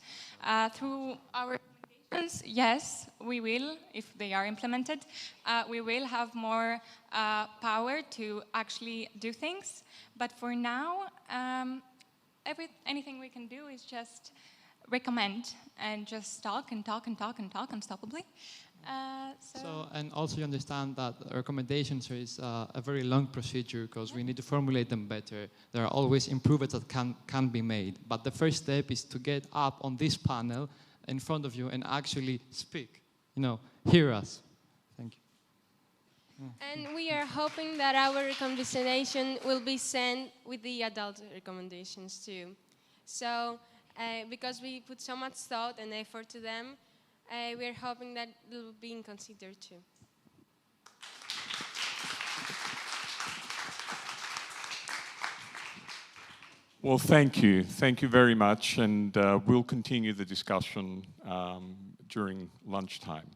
S8: Through our yes, we will, if they are implemented, we will have more power to actually do things. But for now, anything we can do is just recommend and just talk and talk and talk and talk unstoppably.
S9: And also you understand that recommendations is a very long procedure, because we need to formulate them better. There are always improvements that can be made. But the first step is to get up on this panel in front of you and actually speak, hear us. Thank you.
S11: And we are hoping that our recommendation will be sent with the adult recommendations too. So, because we put so much thought and effort to them, we're hoping that it will be considered too.
S12: Well, thank you. Thank you very much. And we'll continue the discussion during lunchtime.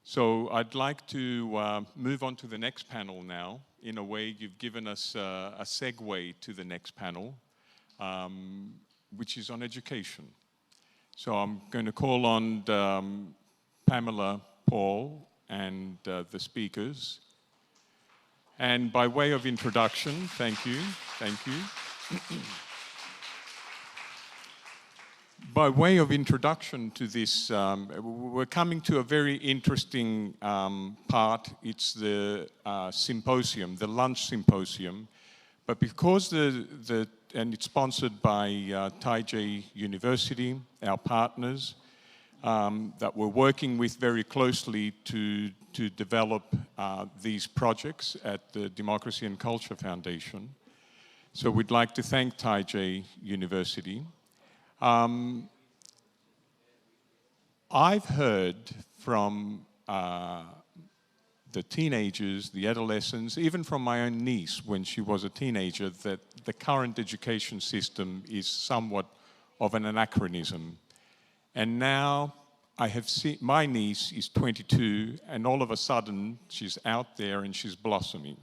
S12: So I'd like to move on to the next panel now. In a way, you've given us a segue to the next panel, which is on education. So I'm going to call on Pamela, Paul, and the speakers. And by way of introduction, thank you. By way of introduction to this, we're coming to a very interesting part. It's the symposium, the lunch symposium. But because and it's sponsored by Taipei University, our partners, that we're working with very closely to develop these projects at the Democracy and Culture Foundation. So we'd like to thank Taipei University. I've heard from the teenagers, the adolescents, even from my own niece when she was a teenager, that the current education system is somewhat of an anachronism. And now I have seen, my niece is 22, and all of a sudden she's out there and she's blossoming.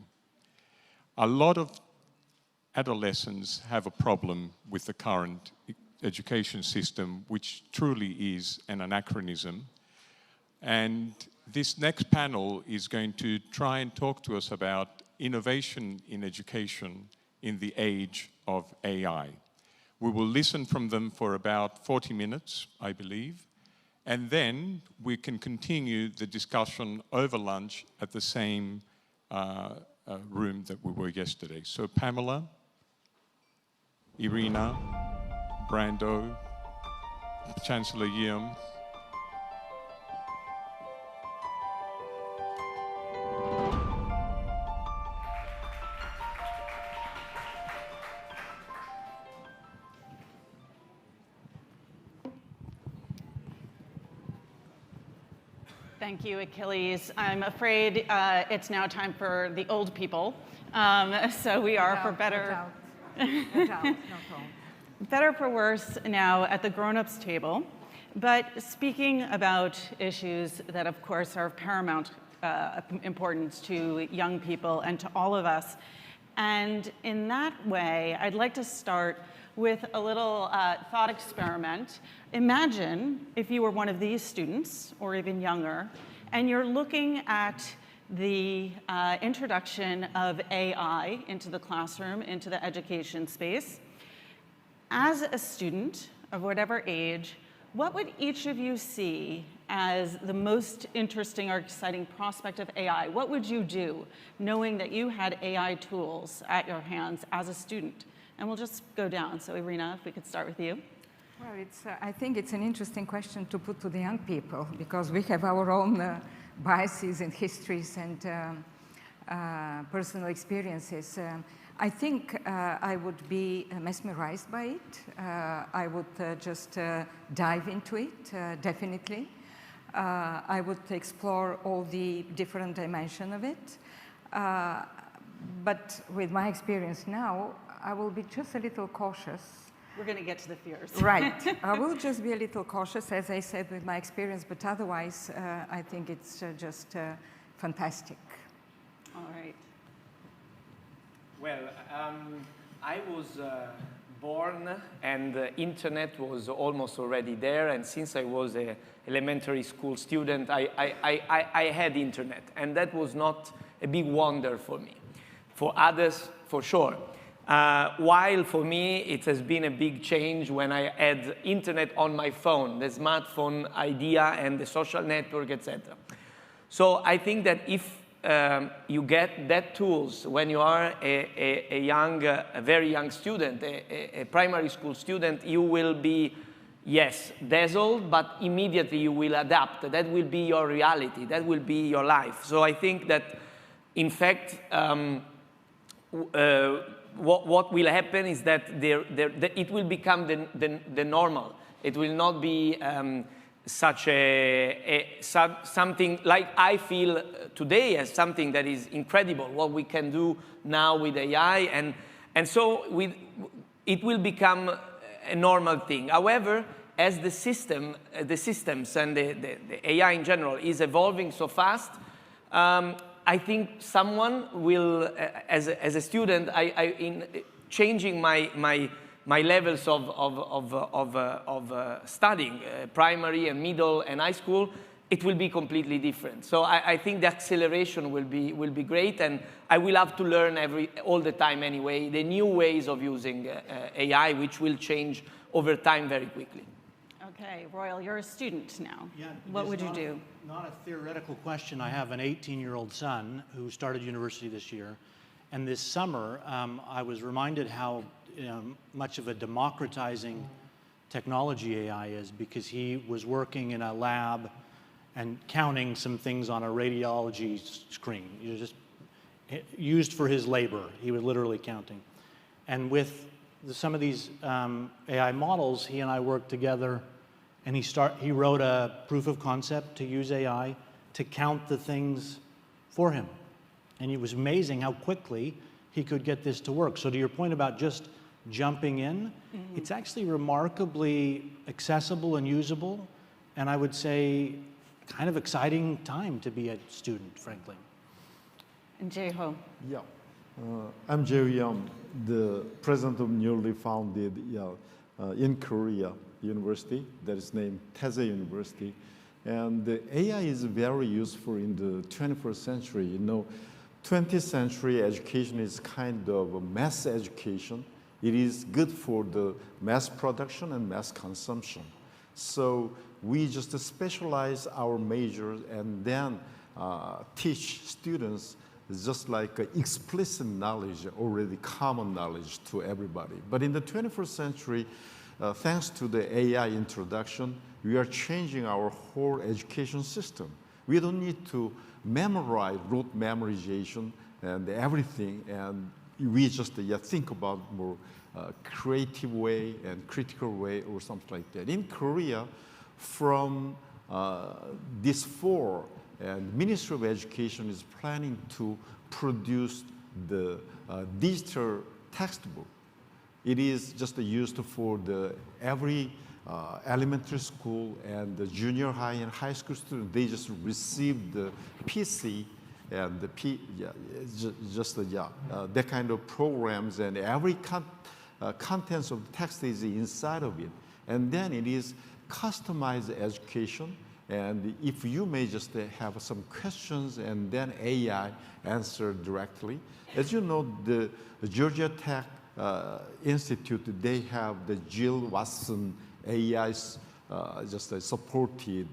S12: A lot of adolescents have a problem with the current education system, which truly is an anachronism. And this next panel is going to try and talk to us about innovation in education in the age of AI. We will listen from them for about 40 minutes, I believe, and then we can continue the discussion over lunch at the same room that we were yesterday. So Pamela, Irina, Brando, Chancellor Yim.
S5: Thank you, Achilles. I'm afraid it's now time for the old people. So we are, for better
S15: No problem.
S5: Better for worse now at the grown-ups table, but speaking about issues that of course are of paramount importance to young people and to all of us. And in that way, I'd like to start with a little thought experiment. Imagine if you were one of these students, or even younger, and you're looking at the introduction of AI into the classroom, into the education space. As a student of whatever age, what would each of you see as the most interesting or exciting prospect of AI? What would you do knowing that you had AI tools at your hands as a student? And we'll just go down. So Irina, if we could start with you.
S15: Well, I think it's an interesting question to put to the young people because we have our own biases and histories and personal experiences. I think I would be mesmerized by it. I would just dive into it, definitely. I would explore all the different dimensions of it. But with my experience now, I will be just a little cautious.
S5: We're going to get to the fears.
S15: Right. I will just be a little cautious, as I said, with my experience, but otherwise, I think it's just fantastic.
S5: All right.
S16: Well, I was born and the internet was almost already there, and since I was an elementary school student, I had internet, and that was not a big wonder for me. For others, for sure. While for me, it has been a big change when I had internet on my phone, the smartphone idea and the social network, etc. So I think that if you get that tools when you are a very young student, a primary school student, you will be, yes, dazzled, but immediately you will adapt. That will be your reality. That will be your life. So I think that, in fact, what will happen is that it will become the normal. It will not be such something like I feel today as something that is incredible, what we can do now with AI. And so it will become a normal thing. However, as the systems and the AI in general is evolving so fast, I think someone will, as a student, in changing my levels of studying, primary and middle and high school, it will be completely different. So I think the acceleration will be great, and I will have to learn all the time anyway, the new ways of using AI, which will change over time very quickly.
S5: Okay, Royal, you're a student now.
S17: Yeah,
S5: what would you do?
S17: Not a theoretical question. I have an 18-year-old son who started university this year. And this summer, I was reminded how much of a democratizing technology AI is, because he was working in a lab and counting some things on a radiology screen. You just used for his labor. He was literally counting. And with some of these AI models, he and I worked together. And he wrote a proof of concept to use AI to count the things for him. And it was amazing how quickly he could get this to work. So to your point about just jumping in, it's actually remarkably accessible and usable. And I would say kind of exciting time to be a student, frankly.
S5: And Jae-ho.
S22: Yeah. I'm Jae Young, the president of newly founded in Korea university that is named Taeseo University. And the AI is very useful in the 21st century. You know, 20th century education is kind of a mass education. It is good for the mass production and mass consumption. So we just specialize our majors and then teach students just like explicit knowledge, already common knowledge to everybody. But in the 21st century, thanks to the AI introduction, we are changing our whole education system. We don't need to memorize, rote memorization and everything, and we just think about more creative way and critical way or something like that. In Korea, from this fall, and Ministry of Education is planning to produce the digital textbook It is just used for every elementary school and the junior high and high school students. They just receive the PC and the that kind of programs, and every contents of the text is inside of it. And then it is customized education. And if you may just have some questions and then AI answer directly. As you know, the Georgia Tech Institute, they have the Jill Watson AI supported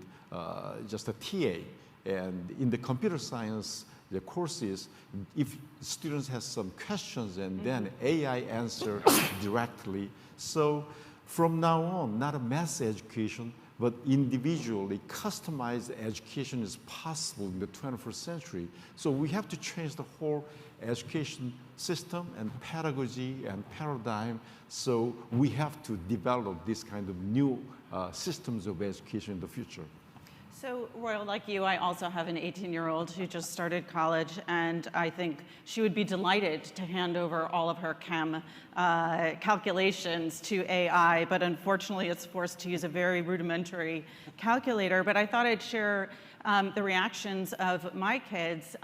S22: just a TA. And in the computer science, the courses, if students have some questions and then AI answer directly. So from now on, not a mass education, but individually customized education is possible in the 21st century. So we have to change the whole education system and pedagogy and paradigm. So we have to develop this kind of new systems of education in the future.
S5: So, Royal, like you, I also have an 18-year-old who just started college, and I think she would be delighted to hand over all of her chem calculations to AI, but unfortunately it's forced to use a very rudimentary calculator. But I thought I'd share the reactions of my kids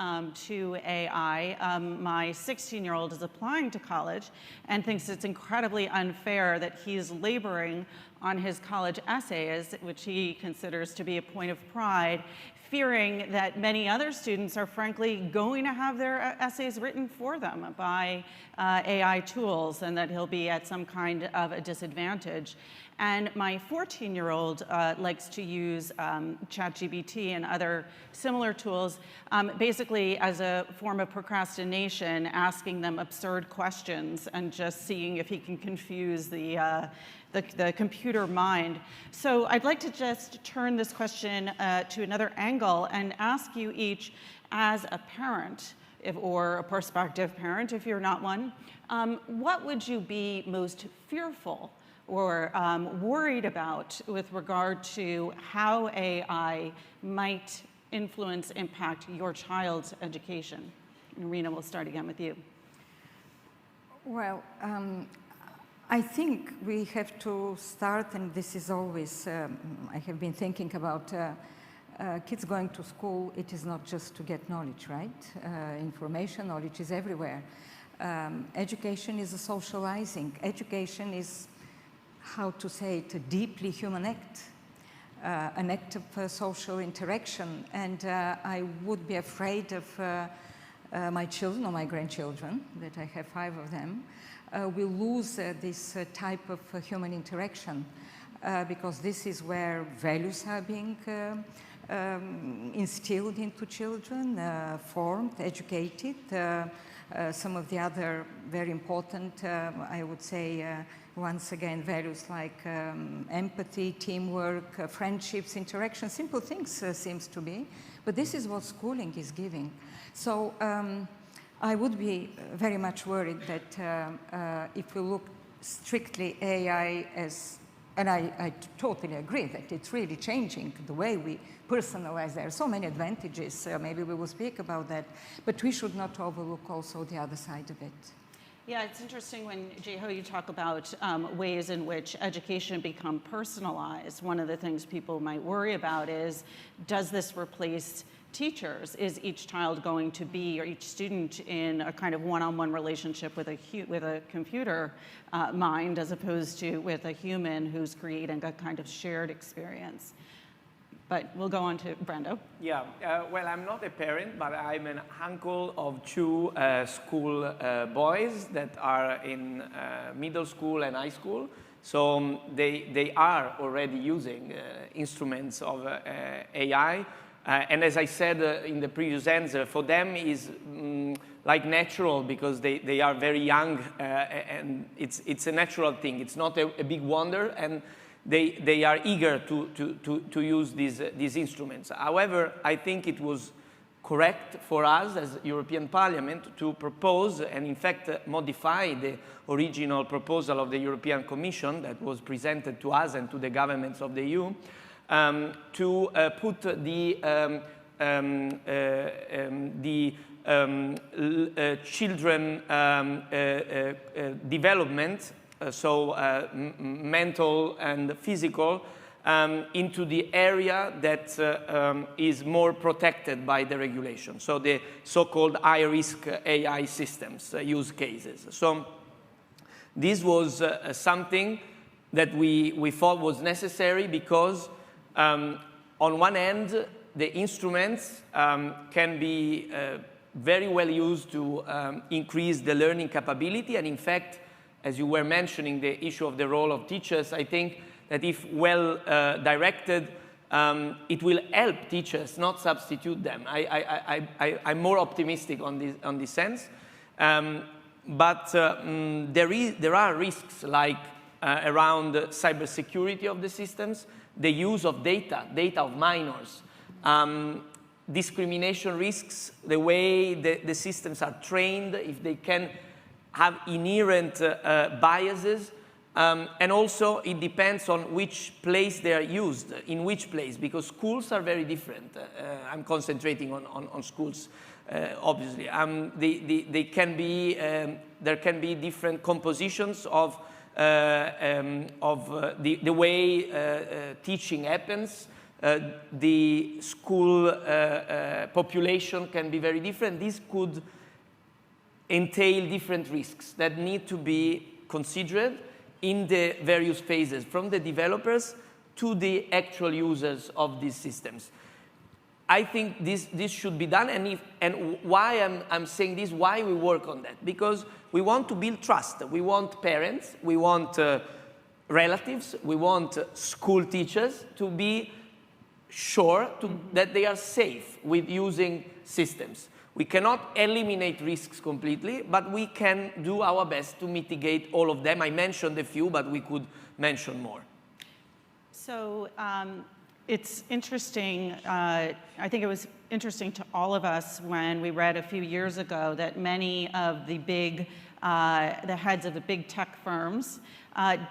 S5: to AI. My 16-year-old is applying to college and thinks it's incredibly unfair that he's laboring on his college essays, which he considers to be a point of pride, fearing that many other students are frankly going to have their essays written for them by AI tools, and that he'll be at some kind of a disadvantage. And my 14-year-old likes to use ChatGPT and other similar tools, basically as a form of procrastination, asking them absurd questions and just seeing if he can confuse the computer mind. So I'd like to just turn this question to another angle and ask you each, as a parent, or a prospective parent if you're not one, what would you be most fearful or worried about with regard to how AI might influence, impact your child's education? And Rena, we'll start again with you.
S15: Well, I think we have to start, and this is always, I have been thinking about kids going to school. It is not just to get knowledge, right? Information, knowledge is everywhere. Education is a socializing. Education is, how to say it, a deeply human act, an act of social interaction. And I would be afraid of my children or my grandchildren, that I have 5 of them, will lose this type of human interaction because this is where values are being instilled into children, formed, educated. Some of the other very important, I would say, once again, values like empathy, teamwork, friendships, interaction, simple things seems to be. But this is what schooling is giving. So I would be very much worried that if we look strictly AI as, and I totally agree that it's really changing the way we personalize. There are so many advantages, maybe we will speak about that, but we should not overlook also the other side of it.
S5: Yeah, it's interesting when, Jeho, you talk about ways in which education become personalized. One of the things people might worry about is, does this replace teachers? Is each child going to be, or each student, in a kind of one-on-one relationship with a computer mind, as opposed to with a human who's creating a kind of shared experience? But we'll go on to Brando.
S16: Yeah, well, I'm not a parent, but I'm an uncle of 2 school boys that are in middle school and high school. So they are already using instruments of AI. And as I said in the previous answer, for them is like natural because they are very young and it's a natural thing. It's not a big wonder, and they are eager to use these instruments. However, I think it was correct for us as European Parliament to propose and in fact modify the original proposal of the European Commission that was presented to us and to the governments of the EU to put the children development mental and physical, into the area that is more protected by the regulation, so the so-called high-risk AI systems use cases. So this was something that we thought was necessary because on one end, the instruments can be very well used to increase the learning capability, and in fact, as you were mentioning, the issue of the role of teachers, I think that if well directed, it will help teachers, not substitute them. I'm more optimistic on this sense. But there are risks like around cybersecurity of the systems, the use of data of minors, discrimination risks, the way the systems are trained, if they can have inherent biases. And also, it depends on which place they are used, in which place, because schools are very different. I'm concentrating on schools, obviously. They can be, there can be different compositions of the way teaching happens. The school population can be very different. This could entail different risks that need to be considered in the various phases, from the developers to the actual users of these systems. I think this should be done, and why I'm saying this, why we work on that, because we want to build trust. We want parents, we want relatives, we want school teachers to be sure that they are safe with using systems. We cannot eliminate risks completely, but we can do our best to mitigate all of them. I mentioned a few, but we could mention more.
S5: So it's interesting. I think it was interesting to all of us when we read a few years ago that many of the the heads of the big tech firms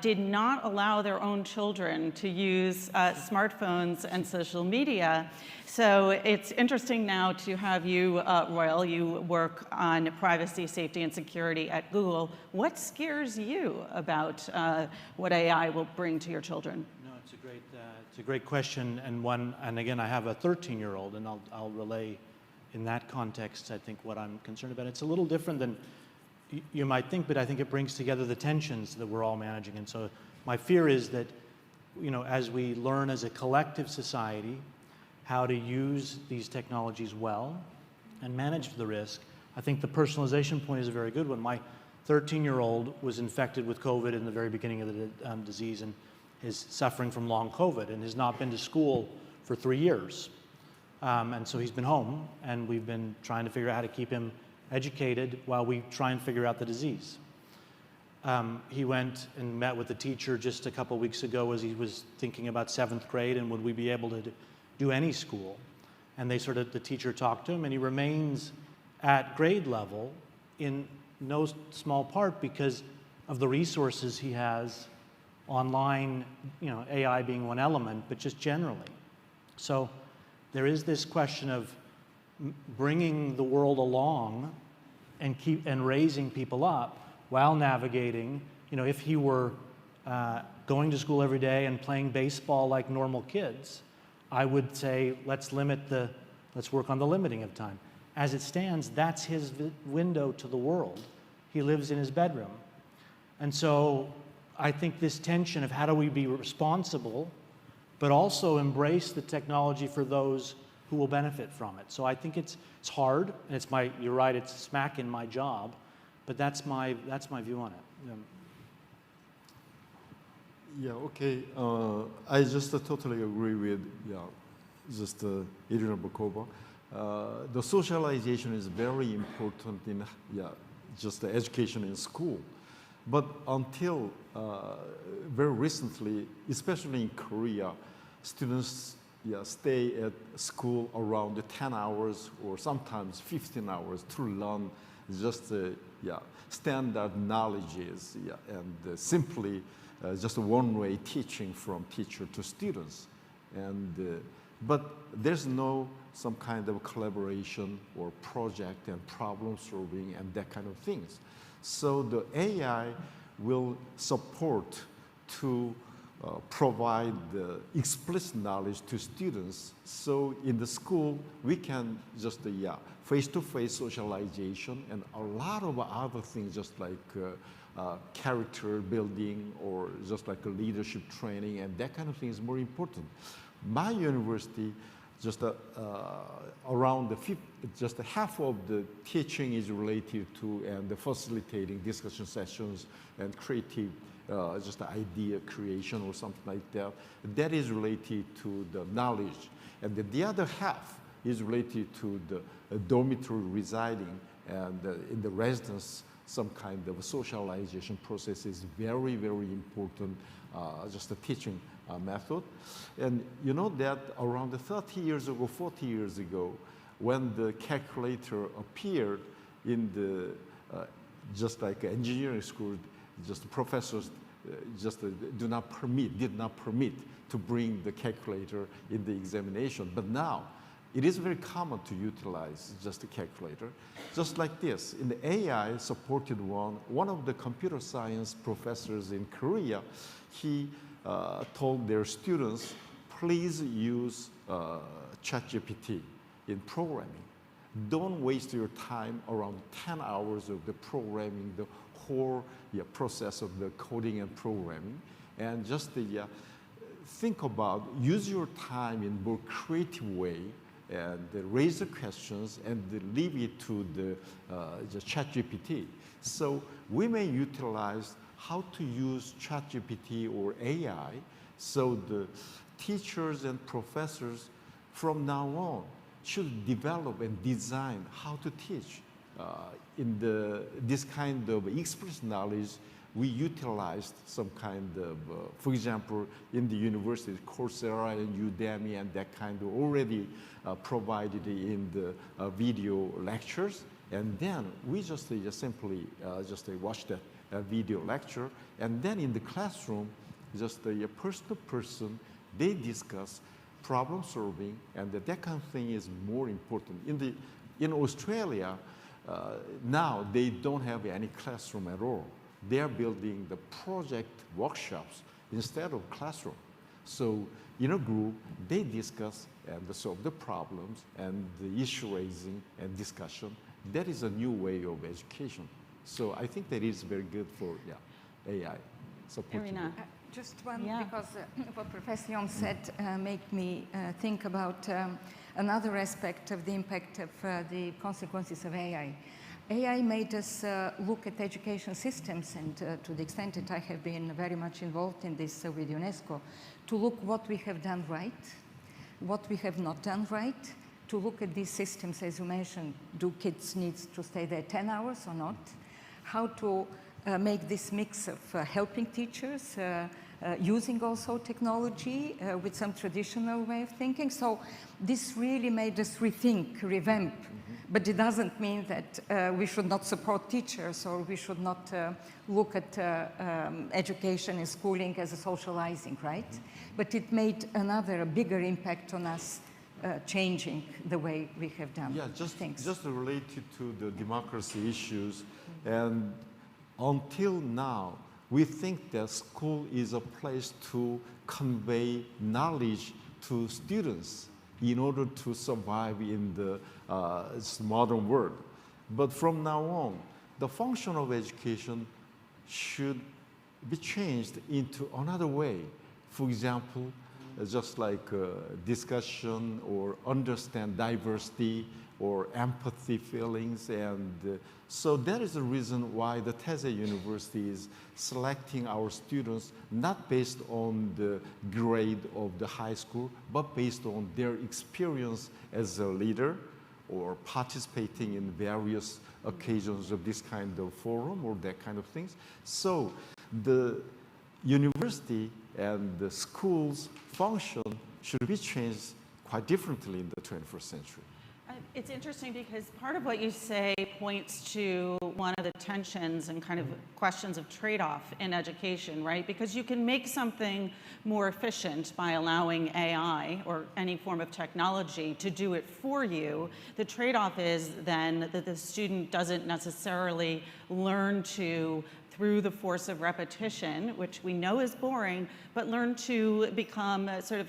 S5: did not allow their own children to use smartphones and social media. So it's interesting now to have you, Royal, you work on privacy, safety, and security at Google. What scares you about what AI will bring to your children?
S17: No, it's a great question, and one. And again, I have a 13-year-old, and I'll relay in that context, I think, what I'm concerned about. It's a little different than you might think, but I think it brings together the tensions that we're all managing. And so my fear is that, as we learn as a collective society how to use these technologies well and manage the risk, I think the personalization point is a very good one. My 13-year-old was infected with COVID in the very beginning of the disease and is suffering from long COVID and has not been to school for 3 years. And so he's been home, and we've been trying to figure out how to keep him educated while we try and figure out the disease. He went and met with the teacher just a couple weeks ago as he was thinking about 7th grade and would we be able to do any school. And the teacher talked to him, and he remains at grade level in no small part because of the resources he has online, AI being one element, but just generally. So there is this question of bringing the world along and raising people up while navigating. If he were going to school every day and playing baseball like normal kids, I would say let's work on the limiting of time. As it stands, that's his window to the world. He lives in his bedroom. And so I think this tension of how do we be responsible, but also embrace the technology for those who will benefit from it. So I think it's hard, and you're right, it's smack in my job, but that's my view on it.
S22: Yeah, okay. I just totally agree with Irina Bokova. The socialization is very important in just the education in school. But until very recently, especially in Korea, students stay at school around 10 hours or sometimes 15 hours to learn just standard knowledges and simply just a one-way teaching from teacher to students. But there's no some kind of collaboration or project and problem solving and that kind of things. So the AI will support to provide the explicit knowledge to students. So in the school, we can just, face-to-face socialization and a lot of other things, just like character building or just like a leadership training, and that kind of thing is more important. My university, just around just half of the teaching is related to and the facilitating discussion sessions and creative just idea creation or something like that. That is related to the knowledge. And the other half is related to the dormitory residing and in the residence, some kind of socialization process is very, very important, just a teaching method. And you know that around 30 years ago, 40 years ago, when the calculator appeared in the, just like engineering school, just professors did not permit to bring the calculator in the examination. But now, it is very common to utilize just a calculator. Just like this, in the AI supported one of the computer science professors in Korea, he told their students, please use ChatGPT in programming. Don't waste your time around 10 hours of the programming, the whole process of the coding and programming. And just think about, use your time in more creative way and raise the questions and leave it to the ChatGPT. So we may utilize how to use ChatGPT or AI so the teachers and professors from now on should develop and design how to teach. In this kind of expert knowledge, we utilized some kind of, for example, in the university, Coursera and Udemy and that kind of already provided in the video lectures. And then we just simply watch that video lecture. And then in the classroom, just a person to person, they discuss problem solving, and that kind of thing is more important. In Australia, now they don't have any classroom at all. They are building the project workshops instead of classroom. So in a group, they discuss and solve the problems and the issue raising and discussion. That is a new way of education. So I think that is very good for AI support.
S1: Irina.
S15: Just one, because what Professor Yom said made me think about another aspect of the impact of the consequences of AI. AI made us look at education systems, and to the extent that I have been very much involved in this with UNESCO, to look what we have done right, what we have not done right, to look at these systems, as you mentioned, do kids need to stay there 10 hours or not, how to make this mix of helping teachers, using also technology with some traditional way of thinking. So this really made us rethink, revamp. But it doesn't mean that we should not support teachers or we should not look at education and schooling as a socializing, right? But it made a bigger impact on us changing the way we have done things.
S22: Just related to the democracy issues, and until now, we think that school is a place to convey knowledge to students in order to survive in the modern world. But from now on, the function of education should be changed into another way. For example, just like discussion or understand diversity or empathy feelings. And so that is the reason why the Teze University is selecting our students not based on the grade of the high school, but based on their experience as a leader or participating in various occasions of this kind of forum or that kind of things. So the university and the school's function should be changed quite differently in the 21st century.
S5: It's interesting because part of what you say points to one of the tensions and kind of questions of trade-off in education, right? Because you can make something more efficient by allowing AI or any form of technology to do it for you. The trade-off is then that the student doesn't necessarily learn to,
S6: through the force of repetition, which we know is boring, but learn to become sort of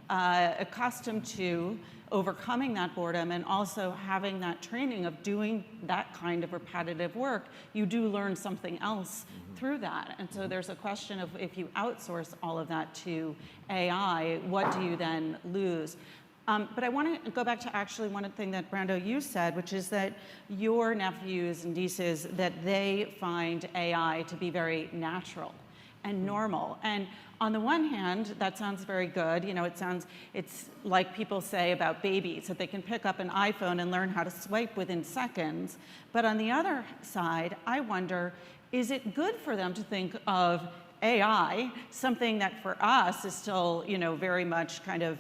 S6: accustomed to overcoming that boredom and also having that training of doing that kind of repetitive work, you do learn something else through that. And so there's a question of if you outsource all of that to AI, what do you then lose? But I want to go back to actually one thing that Brando, you said, which is that your nephews and nieces, that they find AI to be very natural and normal. And on the one hand, that sounds very good. You know, it's like people say about babies, that they can pick up an iPhone and learn how to swipe within seconds. But on the other side, I wonder, is it good for them to think of AI, something that for us is still, you know, very much kind of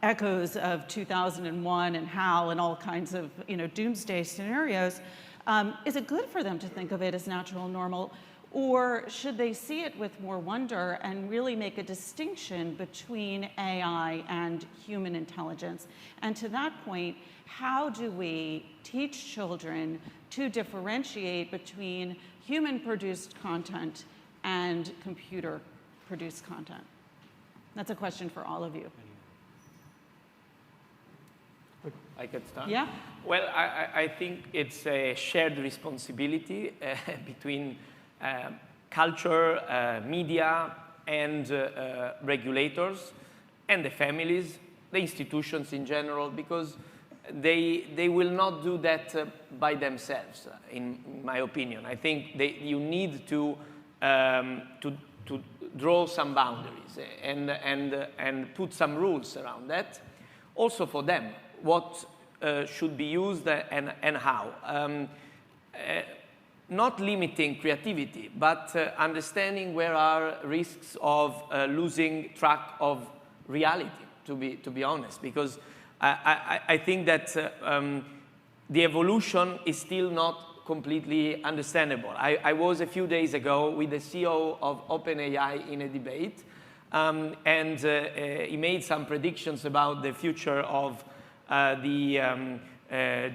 S6: echoes of 2001 and HAL and all kinds of, you know, doomsday scenarios. Is it good for them to think of it as natural and normal? Or should they see it with more wonder and really make a distinction between AI and human intelligence? And to that point, how do we teach children to differentiate between human-produced content and computer-produced content? That's a question for all of you.
S16: I can start?
S6: Yeah.
S16: Well, I think it's a shared responsibility between culture, media, and regulators, and the families, the institutions in general, because they will not do that by themselves, in my opinion. I think you need to draw some boundaries and put some rules around that, also for them, what should be used and how. Not limiting creativity, but understanding where are risks of losing track of reality, to be honest, because I think that the evolution is still not completely understandable. I was a few days ago with the CEO of OpenAI in a debate, and he made some predictions about the future of the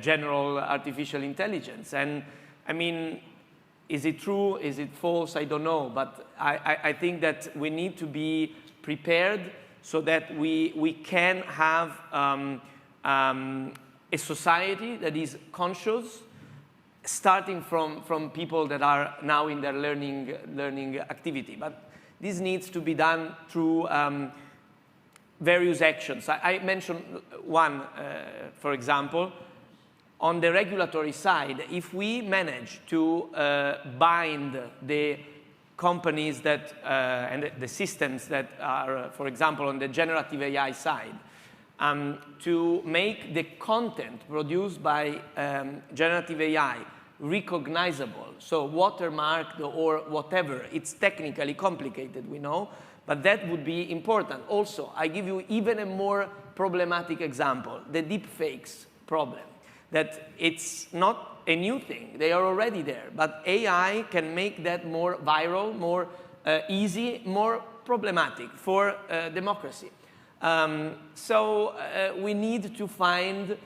S16: general artificial intelligence. And I mean, is it true? Is it false? I don't know. But I think that we need to be prepared so that we can have a society that is conscious, starting from people that are now in their learning activity. But this needs to be done through various actions. I mentioned one, for example. On the regulatory side, if we manage to bind the companies that, and the systems that are, for example, on the generative AI side, to make the content produced by generative AI recognizable, so watermarked or whatever, it's technically complicated, we know, but that would be important. Also, I give you even a more problematic example, the deepfakes problem. That it's not a new thing, they are already there, but AI can make that more viral, more easy, more problematic for democracy. So we need to find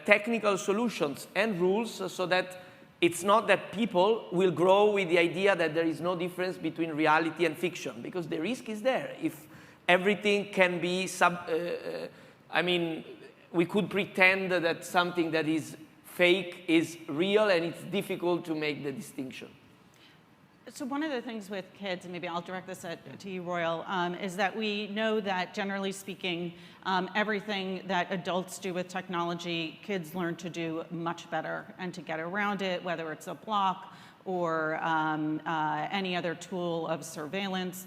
S16: technical solutions and rules so that it's not that people will grow with the idea that there is no difference between reality and fiction, because the risk is there. If everything can be I mean, we could pretend that something that is fake is real, and it's difficult to make the distinction.
S6: So one of the things with kids, and maybe I'll direct this to you, Royal, is that we know that generally speaking, everything that adults do with technology, kids learn to do much better and to get around it, whether it's a block or any other tool of surveillance.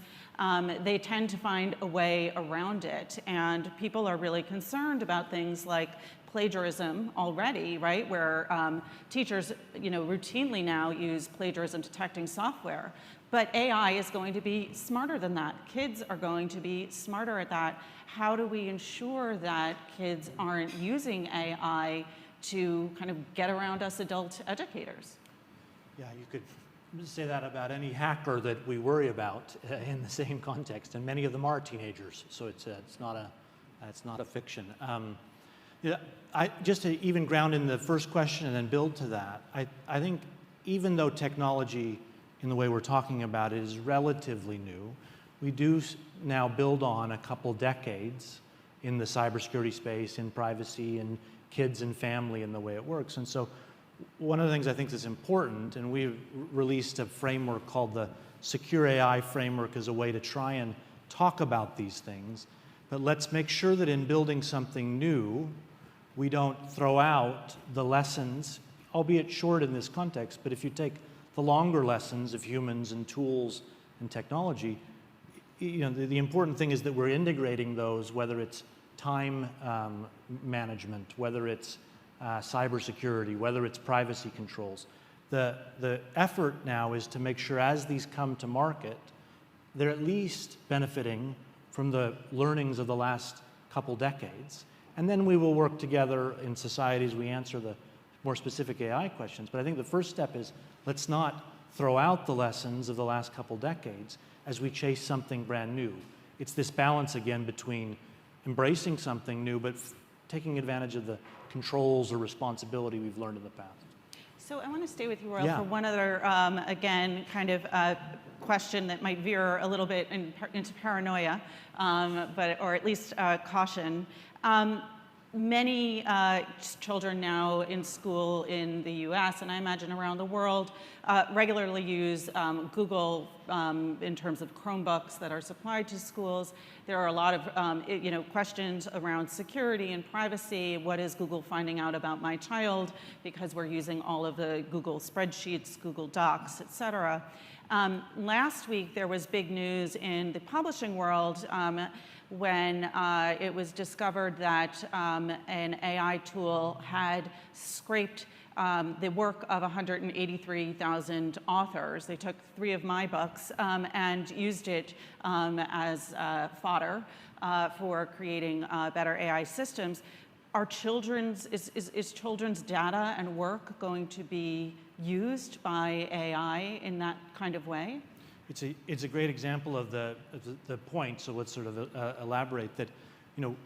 S6: They tend to find a way around it, and people are really concerned about things like plagiarism already, right? Where teachers, you know, routinely now use plagiarism detecting software, but AI is going to be smarter than that. Kids are going to be smarter at that. How do we ensure that kids aren't using AI to kind of get around us adult educators?
S17: Yeah, you could say that about any hacker that we worry about in the same context, and many of them are teenagers, so it's not a fiction. Yeah, just to even ground in the first question and then build to that, I think even though technology in the way we're talking about it is relatively new. We do now build on a couple decades in the cybersecurity space, in privacy, in kids and family, and the way it works. And so one of the things I think is important, and we've released a framework called the Secure AI Framework as a way to try and talk about these things, but let's make sure that in building something new, we don't throw out the lessons, albeit short in this context, but if you take the longer lessons of humans and tools and technology, the important thing is that we're integrating those, whether it's time management, whether it's cybersecurity, whether it's privacy controls. The effort now is to make sure as these come to market, they're at least benefiting from the learnings of the last couple decades. And then we will work together in society as we answer the more specific AI questions. But I think the first step is let's not throw out the lessons of the last couple decades as we chase something brand new. It's this balance again between embracing something new but taking advantage of the controls or responsibility we've learned in the past.
S6: So I want to stay with you, Royal,
S17: Yeah.
S6: for one other, again, kind of question that might veer a little bit into paranoia, or at least caution. Many children now in school in the US, and I imagine around the world, regularly use Google in terms of Chromebooks that are supplied to schools. There are a lot of questions around security and privacy. What is Google finding out about my child? Because we're using all of the Google spreadsheets, Google Docs, et cetera. Last week, there was big news in the publishing world when it was discovered that an AI tool had scraped the work of 183,000 authors. They took 3 of my books and used it as fodder for creating better AI systems. Are is children's data and work going to be used by AI in that kind of way?
S17: It's a great example of the point, so let's sort of elaborate that,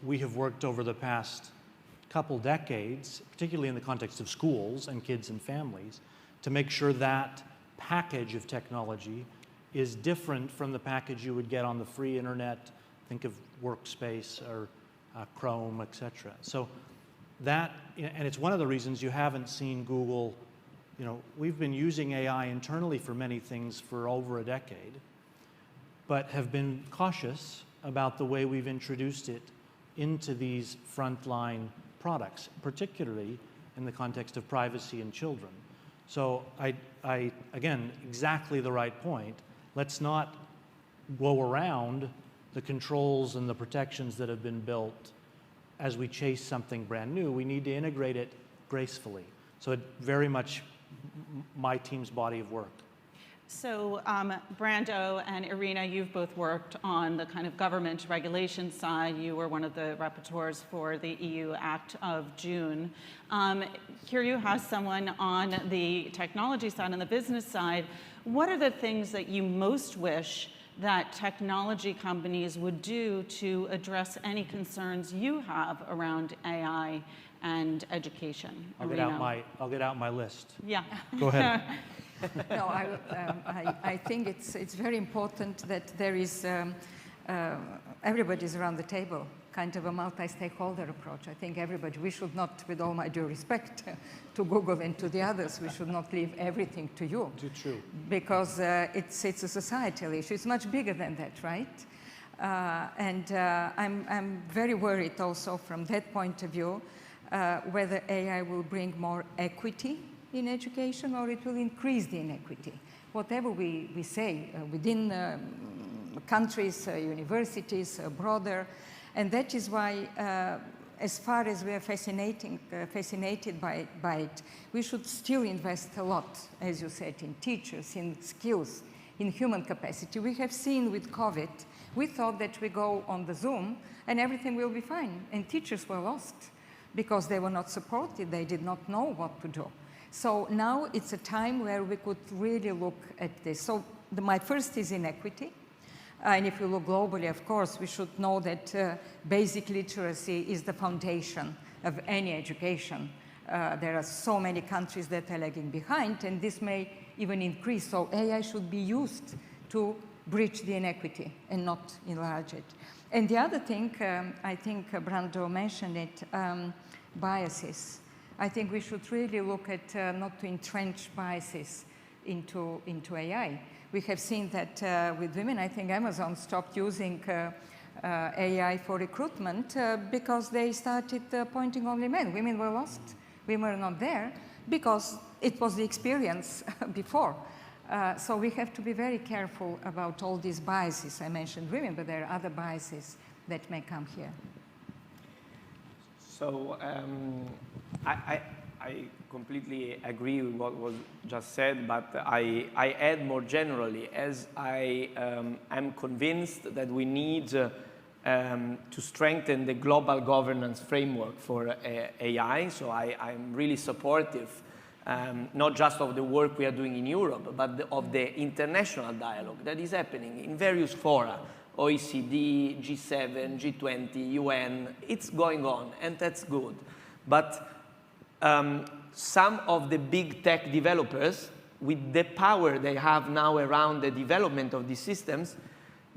S17: we have worked over the past couple decades, particularly in the context of schools and kids and families, to make sure that package of technology is different from the package you would get on the free internet, think of Workspace or Chrome, et cetera. So that, and it's one of the reasons you haven't seen Google. We've been using AI internally for many things for over a decade, but have been cautious about the way we've introduced it into these frontline products, particularly in the context of privacy and children. So again, exactly the right point. Let's not go around the controls and the protections that have been built as we chase something brand new. We need to integrate it gracefully. So it very much my team's body of work.
S6: So Brando and Irina, you've both worked on the kind of government regulation side. You were one of the rapporteurs for the EU Act of June. Here you have someone on the technology side and the business side. What are the things that you most wish that technology companies would do to address any concerns you have around AI and education?
S17: I'll get out my list.
S6: Yeah.
S17: Go ahead.
S15: No, I think it's very important that there is everybody's around the table, kind of a multi-stakeholder approach. I think everybody, we should not, with all my due respect to Google and to the others, we should not leave everything to you.
S17: True.
S15: Because it's a societal issue. It's much bigger than that, right? I'm very worried also from that point of view whether AI will bring more equity in education or it will increase the inequity. Whatever we say within countries, universities, broader, and that is why as far as we are fascinated by it, we should still invest a lot, as you said, in teachers, in skills, in human capacity. We have seen with COVID, we thought that we go on the Zoom and everything will be fine, and teachers were lost because they were not supported, they did not know what to do. So now it's a time where we could really look at this. So my first is inequity. And if we look globally, of course, we should know that basic literacy is the foundation of any education there are so many countries that are lagging behind, and this may even increase. So AI should be used to bridge the inequity and not enlarge it. And the other thing, I think Brando mentioned it, biases. I think we should really look at not to entrench biases into AI. We have seen that with women. I think Amazon stopped using AI for recruitment because they started appointing only men. Women were lost. Women were not there because it was the experience before. So we have to be very careful about all these biases. I mentioned women, but there are other biases that may come here.
S16: So I completely agree with what was just said, but I add more generally, as I am convinced that we need to strengthen the global governance framework for AI. So I'm really supportive, not just of the work we are doing in Europe, but of the international dialogue that is happening in various fora, OECD, G7, G20, UN. It's going on, and that's good. But some of the big tech developers, with the power they have now around the development of these systems,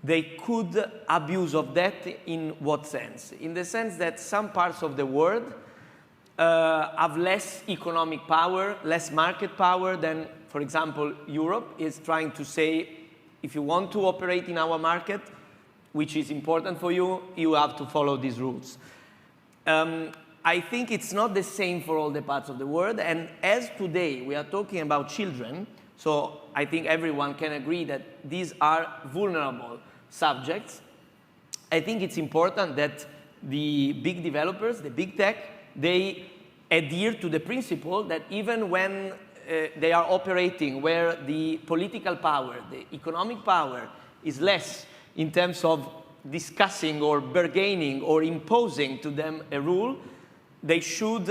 S16: they could abuse of that in what sense? In the sense that some parts of the world have less economic power, less market power than, for example, Europe is trying to say, if you want to operate in our market, which is important for you, you have to follow these rules. I think it's not the same for all the parts of the world, and as today we are talking about children, so I think everyone can agree that these are vulnerable subjects. I think it's important that the big developers, the big tech, they adhere to the principle that even when they are operating where the political power, the economic power is less in terms of discussing or bargaining or imposing to them a rule, they should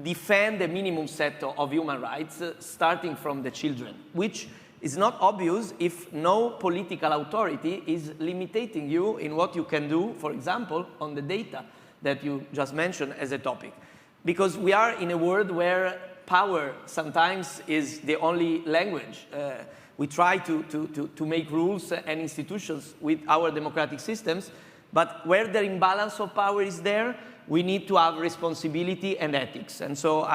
S16: defend a minimum set of human rights, starting from the children, which is not obvious if no political authority is limiting you in what you can do, for example, on the data that you just mentioned as a topic. Because we are in a world where power sometimes is the only language. We try to make rules and institutions with our democratic systems, but where the imbalance of power is there, we need to have responsibility and ethics. And so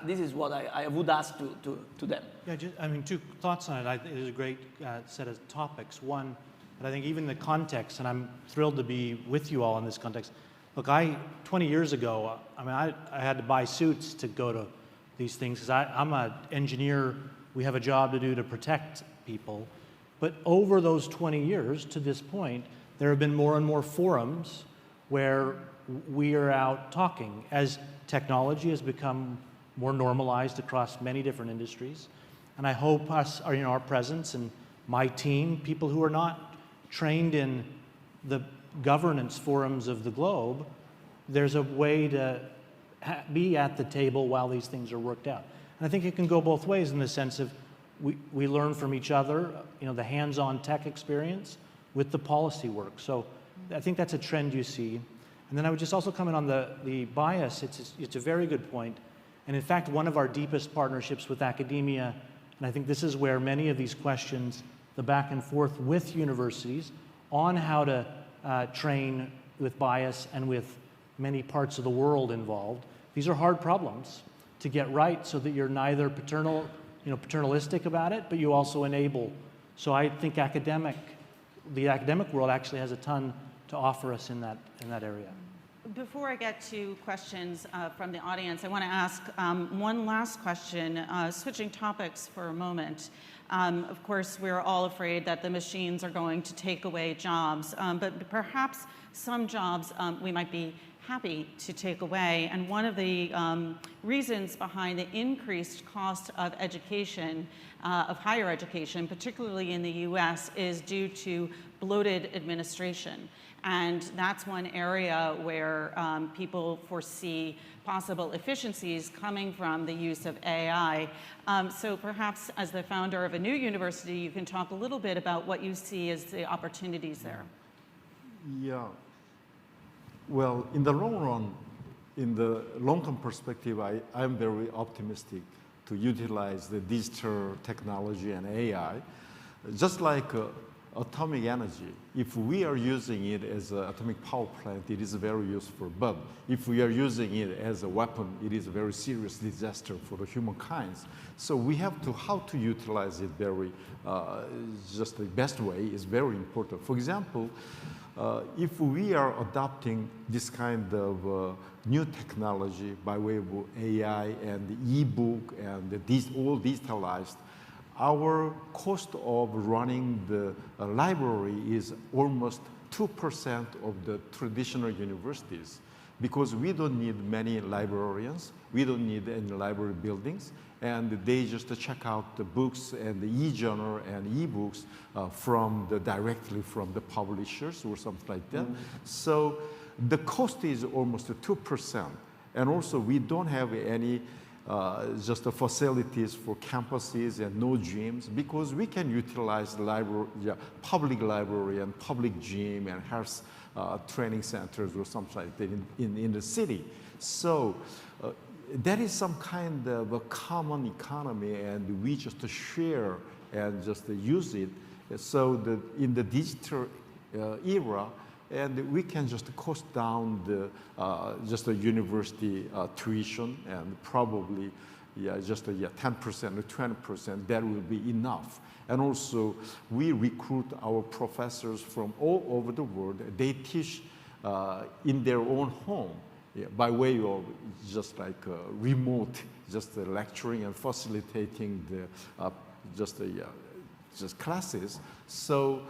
S16: this is what I would ask to them.
S17: Yeah, I mean, two thoughts on it. I think it is a great set of topics. One, but I think even the context, and I'm thrilled to be with you all in this context. Look, 20 years ago, I mean, I had to buy suits to go to these things because I'm an engineer. We have a job to do to protect people. But over those 20 years to this point, there have been more and more forums where we are out talking as technology has become more normalized across many different industries. And I hope our presence and my team, people who are not trained in the governance forums of the globe, there's a way to be at the table while these things are worked out. And I think it can go both ways in the sense of we learn from each other, the hands-on tech experience with the policy work. So I think that's a trend you see. And then I would just also comment on the bias. It's a very good point. And in fact, one of our deepest partnerships with academia, and I think this is where many of these questions, the back and forth with universities on how to train with bias and with many parts of the world involved. These are hard problems to get right so that you're neither paternalistic about it, but you also enable. So I think the academic world actually has a ton to offer us in that area.
S6: Before I get to questions from the audience, I want to ask one last question, switching topics for a moment. Of course, we're all afraid that the machines are going to take away jobs, but perhaps some jobs we might be happy to take away. And one of the reasons behind the increased cost of education, of higher education, particularly in the US, is due to bloated administration. And that's one area where people foresee possible efficiencies coming from the use of AI. So perhaps as the founder of a new university, you can talk a little bit about what you see as the opportunities there.
S22: Yeah. Well, in the long run, in the long-term perspective, I'm very optimistic to utilize the digital technology and AI. Just like atomic energy, if we are using it as an atomic power plant, it is very useful. But if we are using it as a weapon, it is a very serious disaster for the humankind. So we have to, how to utilize it very, just the best way is very important. For example, if we are adopting this kind of new technology by way of AI and e-book and all digitalized, our cost of running the library is almost 2% of the traditional universities, because we don't need many librarians, we don't need any library buildings, and they just check out the books and the e-journal and e-books directly from the publishers or something like that. So the cost is almost 2%. And also we don't have any just the facilities for campuses and no gyms, because we can utilize public library and public gym and health training centers or something like that in the city. So that is some kind of a common economy, and we just share and just use it. So that in the digital era, and we can just cost down just the university tuition, and probably just 10% or 20%, that will be enough. And also we recruit our professors from all over the world. They teach in their own home by way of just like remote, just lecturing and facilitating the just classes. So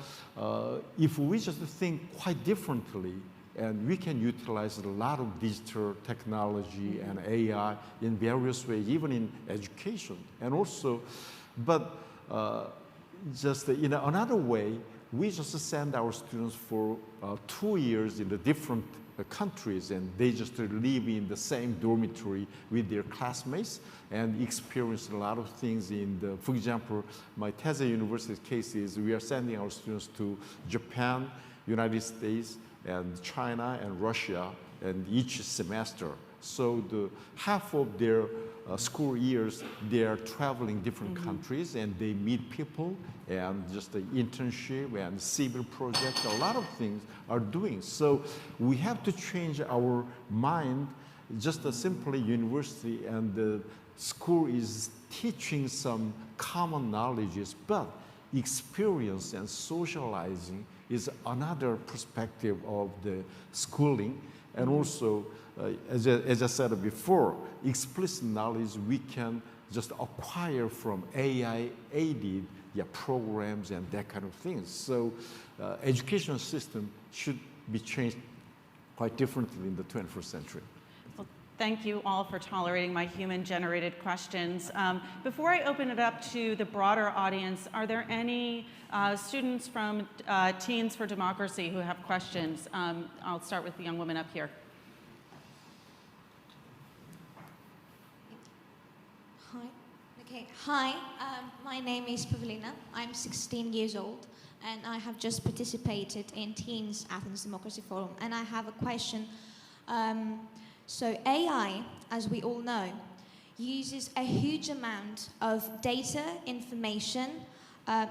S22: if we just think quite differently, and we can utilize a lot of digital technology and AI in various ways, even in education. And also, but just in another way, we just send our students for 2 years in the different countries, and they just live in the same dormitory with their classmates and experience a lot of things for example, my Teze University case is we are sending our students to Japan, United States, and China and Russia, and each semester. So half of their school years, they are traveling different countries, and they meet people, and just the internship and civil project, a lot of things are doing. So we have to change our mind. Just simply university and the school is teaching some common knowledges, but experience and socializing is another perspective of the schooling. And also, as I said before, explicit knowledge we can just acquire from AI-aided programs and that kind of things. So educational system should be changed quite differently in the 21st century.
S6: Well, thank you all for tolerating my human-generated questions. Before I open it up to the broader audience, are there any students from Teens for Democracy who have questions? I'll start with the young woman up here.
S2: Hi. Okay. Hi. My name is Pavlina. I'm 16 years old, and I have just participated in Teens Athens Democracy Forum. And I have a question. So AI, as we all know, uses a huge amount of data, information,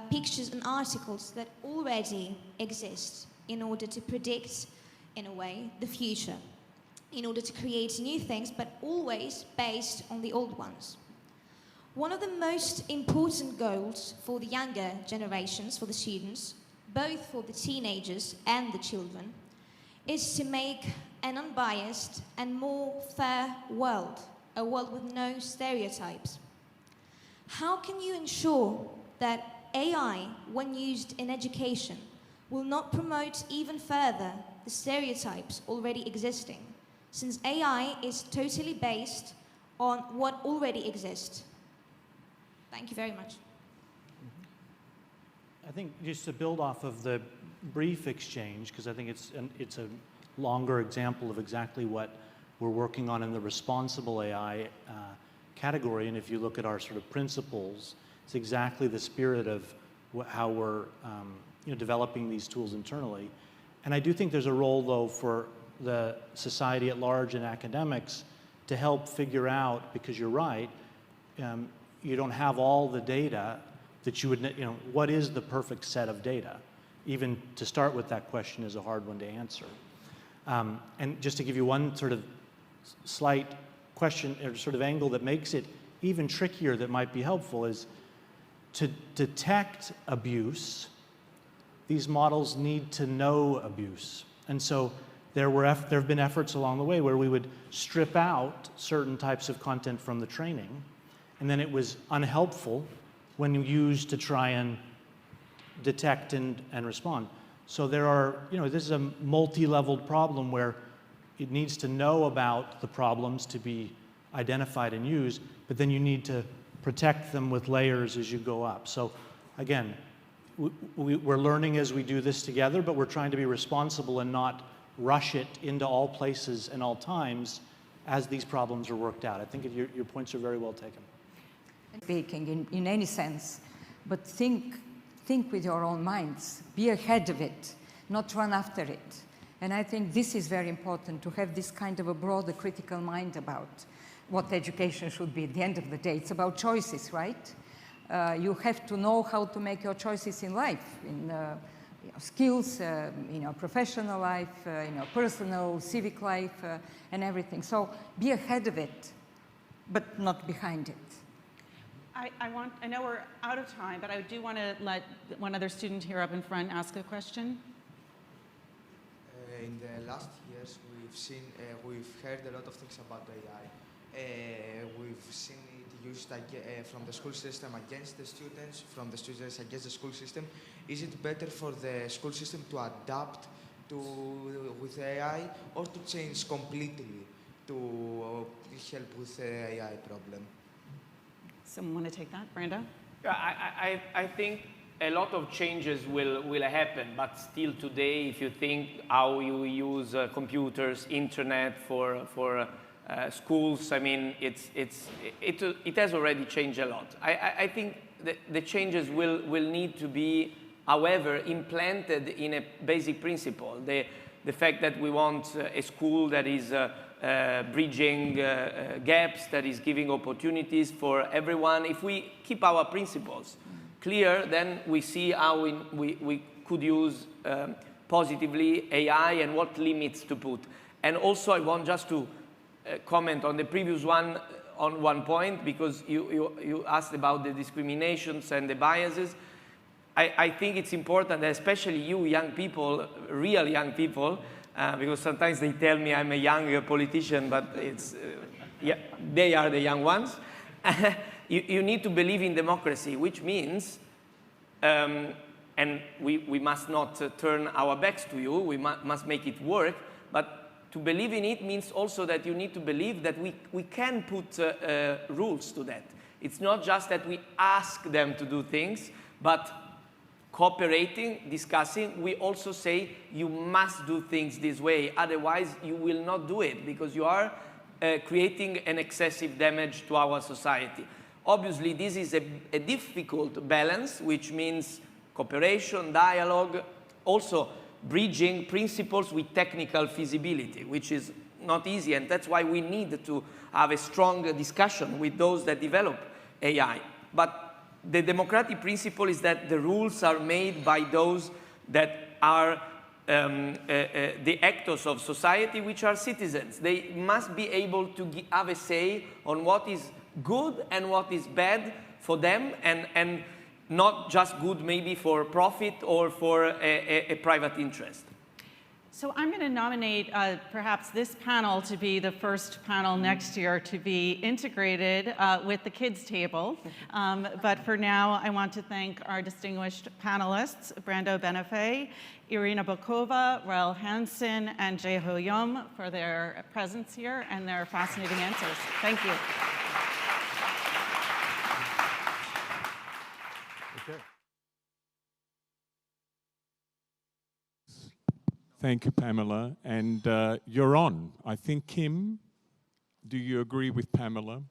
S2: pictures, and articles that already exist in order to predict, in a way, the future, in order to create new things, but always based on the old ones. One of the most important goals for the younger generations, for the students, both for the teenagers and the children, is to make an unbiased and more fair world, a world with no stereotypes. How can you ensure that AI, when used in education, will not promote even further the stereotypes already existing, since AI is totally based on what already exists? Thank you very much.
S17: I think just to build off of the brief exchange, because I think it's a longer example of exactly what we're working on in the responsible AI category. And if you look at our sort of principles, it's exactly the spirit of how we're developing these tools internally. And I do think there's a role, though, for the society at large and academics to help figure out, because you're right, you don't have all the data that you would, what is the perfect set of data? Even to start with, that question is a hard one to answer. And just to give you one sort of slight question or sort of angle that makes it even trickier that might be helpful is to detect abuse, these models need to know abuse. And so there have been efforts along the way where we would strip out certain types of content from the training, and then it was unhelpful when used to try and detect and respond. So there are, this is a multi-leveled problem where it needs to know about the problems to be identified and used, but then you need to protect them with layers as you go up. So again, we're learning as we do this together, but we're trying to be responsible and not rush it into all places and all times as these problems are worked out. I think your points are very well taken.
S15: Speaking in any sense, but think with your own minds, be ahead of it, not run after it. And I think this is very important, to have this kind of a broader critical mind about what education should be. At the end of the day, it's about choices, right? You have to know how to make your choices in life, in skills, in your professional life, in your personal, civic life, and everything. So be ahead of it, but not behind it.
S6: I know we're out of time, but I do want to let one other student here up in front ask a question.
S20: In the last years, we've heard a lot of things about AI. We've seen it used from the school system against the students, from the students against the school system. Is it better for the school system to adapt with AI, or to change completely to help with the AI problem?
S6: Someone want to take that? Brando?
S16: I think a lot of changes will happen, but still today, if you think how you use computers, internet for schools, I mean, it has already changed a lot. I think the changes will need to be, however, implanted in a basic principle. The fact that we want a school that is bridging gaps, that is giving opportunities for everyone. If we keep our principles clear, then we see how we could use positively AI and what limits to put. And also I want just to comment on the previous one on one point, because you asked about the discriminations and the biases. I think it's important that especially you young people, real young people, because sometimes they tell me I'm a young politician, but yeah, they are the young ones. You need to believe in democracy, which means, and we must not turn our backs to you, we must make it work, but to believe in it means also that you need to believe that we can put rules to that. It's not just that we ask them to do things, but cooperating, discussing, we also say you must do things this way, otherwise you will not do it, because you are creating an excessive damage to our society. Obviously, this is a difficult balance, which means cooperation, dialogue, also bridging principles with technical feasibility, which is not easy, and that's why we need to have a strong discussion with those that develop AI. But the democratic principle is that the rules are made by those that are the actors of society, which are citizens. They must be able to have a say on what is good and what is bad for them, and not just good maybe for profit or for a private interest.
S6: So I'm going to nominate perhaps this panel to be the first panel next year to be integrated with the kids table. But for now, I want to thank our distinguished panelists, Brando Benefei, Irina Bokova, Rael Hansen, and Jae-Ho Yum for their presence here and their fascinating answers. Thank you.
S12: Thank you, Pamela. And you're on. I think, Kim, do you agree with Pamela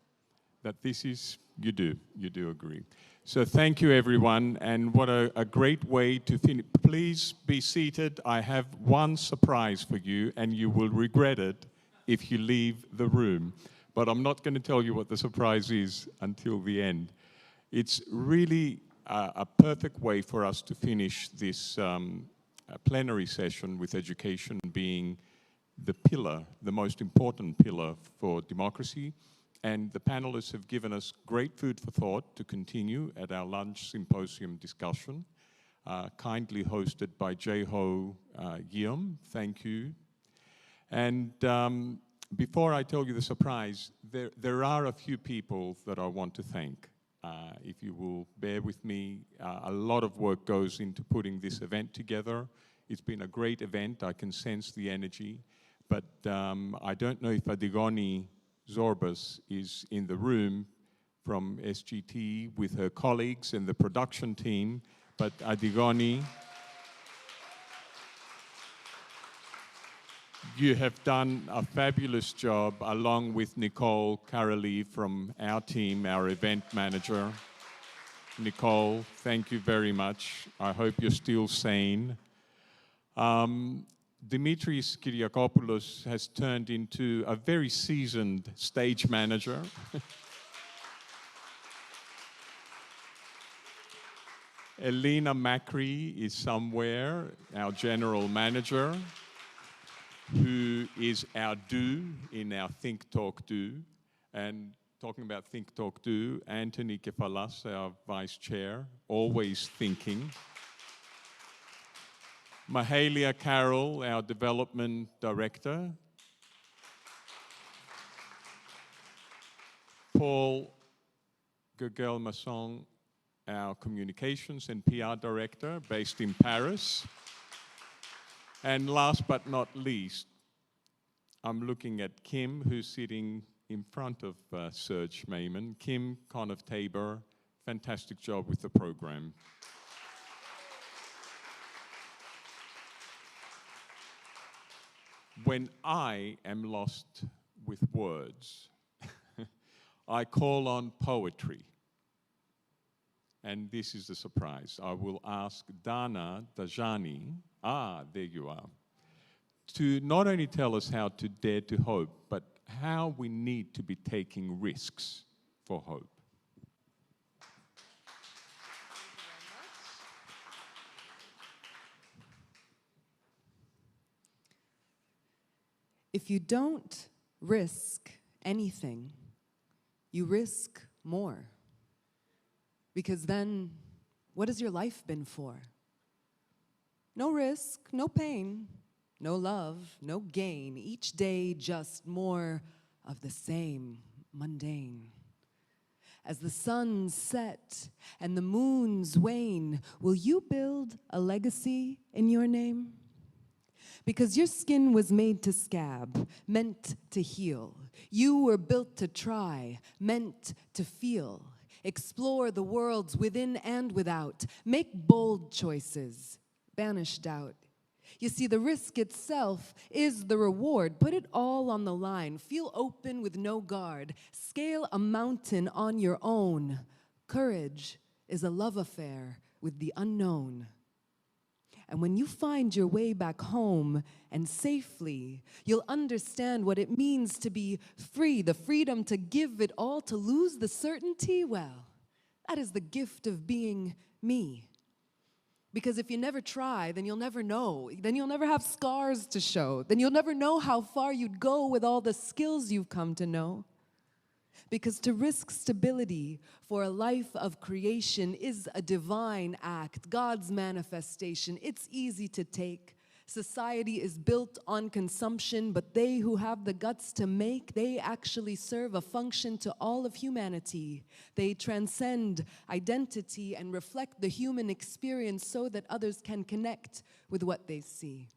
S12: that this is You do agree. So thank you, everyone, and what a great way to finish. Please be seated. I have one surprise for you, and you will regret it if you leave the room. But I'm not going to tell you what the surprise is until the end. It's really a perfect way for us to finish this plenary session with education being the pillar, the most important pillar for democracy. And the panelists have given us great food for thought to continue at our lunch symposium discussion, kindly hosted by Jeho Guillaume. Thank you. And before I tell you the surprise, there are a few people that I want to thank. If you will bear with me, a lot of work goes into putting this event together. It's been a great event. I can sense the energy. But I don't know if Adigoni Zorbas is in the room from SGT with her colleagues and the production team, but Adigoni, you have done a fabulous job along with Nicole Carolee from our team, our event manager. Nicole, thank you very much. I hope you're still sane. Dimitris Kyriakopoulos has turned into a very seasoned stage manager. Elena Macri is somewhere, our general manager, who is our do in our Think Talk Do. And talking about Think Talk Do, Anthony Kefalas, our vice chair, always thinking. Mahalia Carroll, our development director. Paul Gugel-Masson, our communications and PR director based in Paris. And last but not least, I'm looking at Kim, who's sitting in front of Serge Mayman. Kim Conniff-Tabor, fantastic job with the program. When I am lost with words, I call on poetry. And this is the surprise. I will ask Dana Dajani, there you are, to not only tell us how to dare to hope, but how we need to be taking risks for hope.
S19: If you don't risk anything, you risk more. Because then, what has your life been for? No risk, no pain, no love, no gain. Each day just more of the same, mundane. As the suns set and the moons wane, will you build a legacy in your name? Because your skin was made to scab, meant to heal. You were built to try, meant to feel. Explore the worlds within and without. Make bold choices, banish doubt. You see, the risk itself is the reward. Put it all on the line. Feel open with no guard. Scale a mountain on your own. Courage is a love affair with the unknown. And when you find your way back home and safely, you'll understand what it means to be free, the freedom to give it all, to lose the certainty. Well, that is the gift of being me. Because if you never try, then you'll never know. Then you'll never have scars to show. Then you'll never know how far you'd go with all the skills you've come to know. Because to risk stability for a life of creation is a divine act, God's manifestation. It's easy to take. Society is built on consumption, but they who have the guts to make, they actually serve a function to all of humanity. They transcend identity and reflect the human experience so that others can connect with what they see.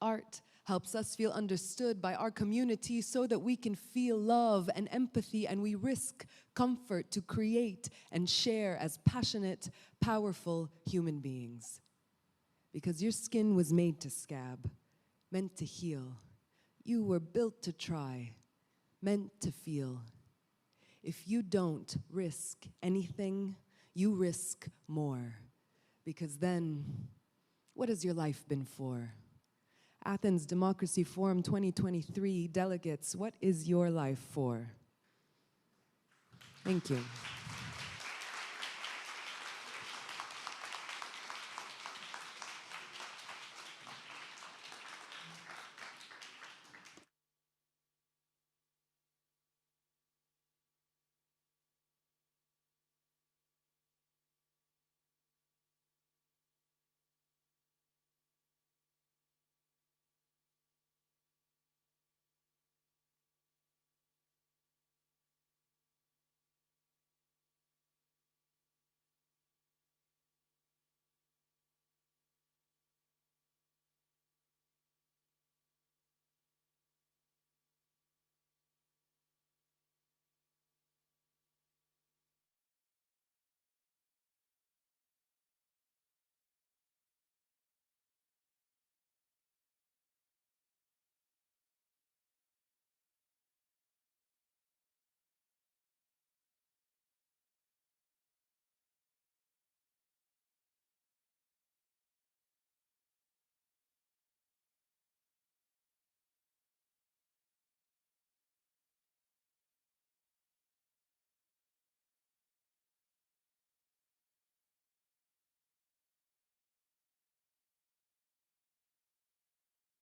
S19: Art helps us feel understood by our community so that we can feel love and empathy, and we risk comfort to create and share as passionate, powerful human beings. Because your skin was made to scab, meant to heal. You were built to try, meant to feel. If you don't risk anything, you risk more. Because then, what has your life been for? Athens Democracy Forum 2023 delegates, what is your life for? Thank you.